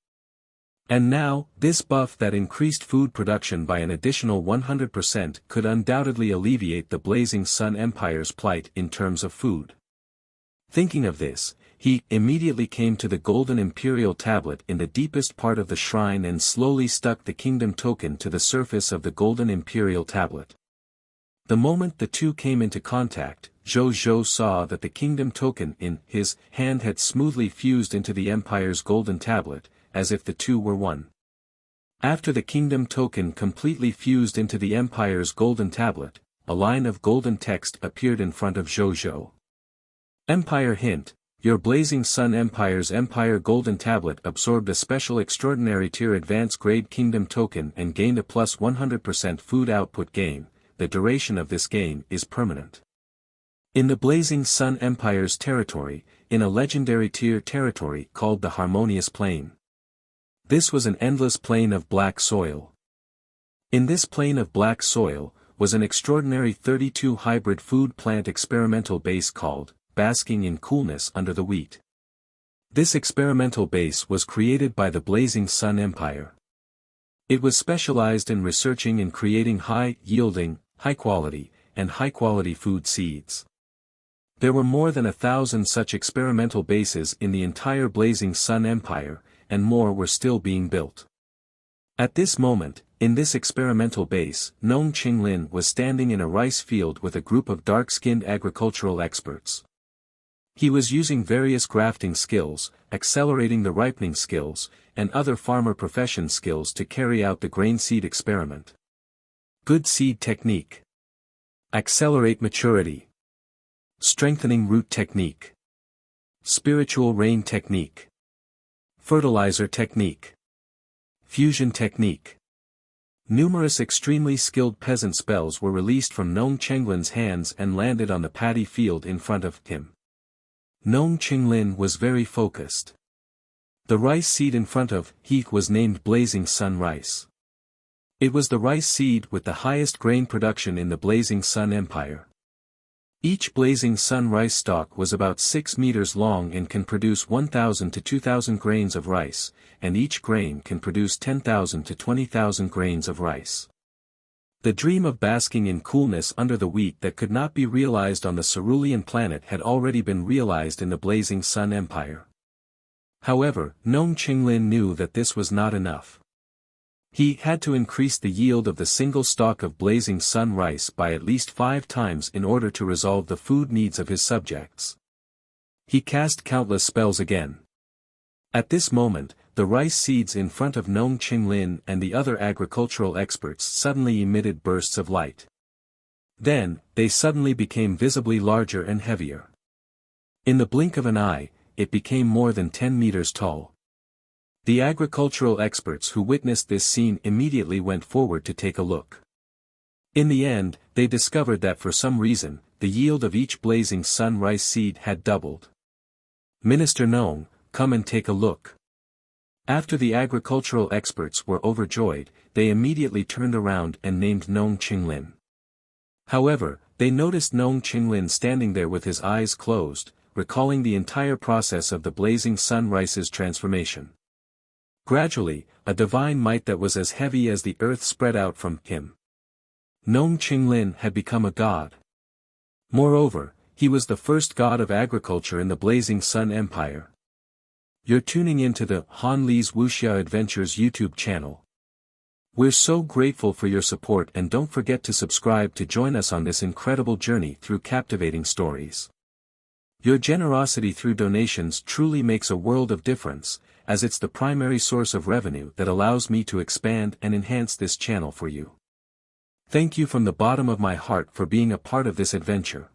And now, this buff that increased food production by an additional 100% could undoubtedly alleviate the Blazing Sun Empire's plight in terms of food. Thinking of this, he immediately came to the Golden Imperial Tablet in the deepest part of the shrine and slowly stuck the kingdom token to the surface of the Golden Imperial Tablet. The moment the two came into contact, Zhou saw that the kingdom token in his hand had smoothly fused into the Empire's Golden Tablet, as if the two were one. After the kingdom token completely fused into the Empire's Golden Tablet, a line of golden text appeared in front of Zhou. Empire hint, your Blazing Sun Empire's Empire Golden Tablet absorbed a special extraordinary tier advanced grade kingdom token and gained a plus 100% food output gain. The duration of this gain is permanent. In the Blazing Sun Empire's territory, in a legendary tier territory called the Harmonious Plain. This was an endless plain of black soil. In this plain of black soil, was an extraordinary 32 hybrid food plant experimental base called, Basking in Coolness Under the Wheat. This experimental base was created by the Blazing Sun Empire. It was specialized in researching and creating high-yielding, high-quality, and high-quality food seeds. There were more than 1,000 such experimental bases in the entire Blazing Sun Empire, and more were still being built. At this moment, in this experimental base, Nong Qinglin was standing in a rice field with a group of dark-skinned agricultural experts. He was using various grafting skills, accelerating the ripening skills, and other farmer profession skills to carry out the grain seed experiment. Good seed technique. Accelerate maturity. Strengthening root technique. Spiritual rain technique. Fertilizer technique. Fusion technique. Numerous extremely skilled peasant spells were released from Nong Chenglin's hands and landed on the paddy field in front of him. Nong Chenglin was very focused. The rice seed in front of Heath was named Blazing Sun Rice. It was the rice seed with the highest grain production in the Blazing Sun Empire. Each Blazing Sun rice stalk was about 6 meters long and can produce 1,000 to 2,000 grains of rice, and each grain can produce 10,000 to 20,000 grains of rice. The dream of basking in coolness under the wheat that could not be realized on the cerulean planet had already been realized in the Blazing Sun Empire. However, Nong Chenglin knew that this was not enough. He had to increase the yield of the single stalk of Blazing Sun rice by at least 5 times in order to resolve the food needs of his subjects. He cast countless spells again. At this moment, the rice seeds in front of Nong Chenglin and the other agricultural experts suddenly emitted bursts of light. Then, they suddenly became visibly larger and heavier. In the blink of an eye, it became more than 10 meters tall. The agricultural experts who witnessed this scene immediately went forward to take a look. In the end, they discovered that for some reason, the yield of each Blazing Sun rice seed had doubled. "Minister Nong, come and take a look." After the agricultural experts were overjoyed, they immediately turned around and named Nong Chenglin. However, they noticed Nong Chenglin standing there with his eyes closed, recalling the entire process of the Blazing Sun rice's transformation. Gradually, a divine might that was as heavy as the earth spread out from him. Nong Chenglin had become a god. Moreover, he was the first god of agriculture in the Blazing Sun Empire. You're tuning into the Han Li's Wuxia Adventures YouTube channel. We're so grateful for your support, and don't forget to subscribe to join us on this incredible journey through captivating stories. Your generosity through donations truly makes a world of difference, as it's the primary source of revenue that allows me to expand and enhance this channel for you. Thank you from the bottom of my heart for being a part of this adventure.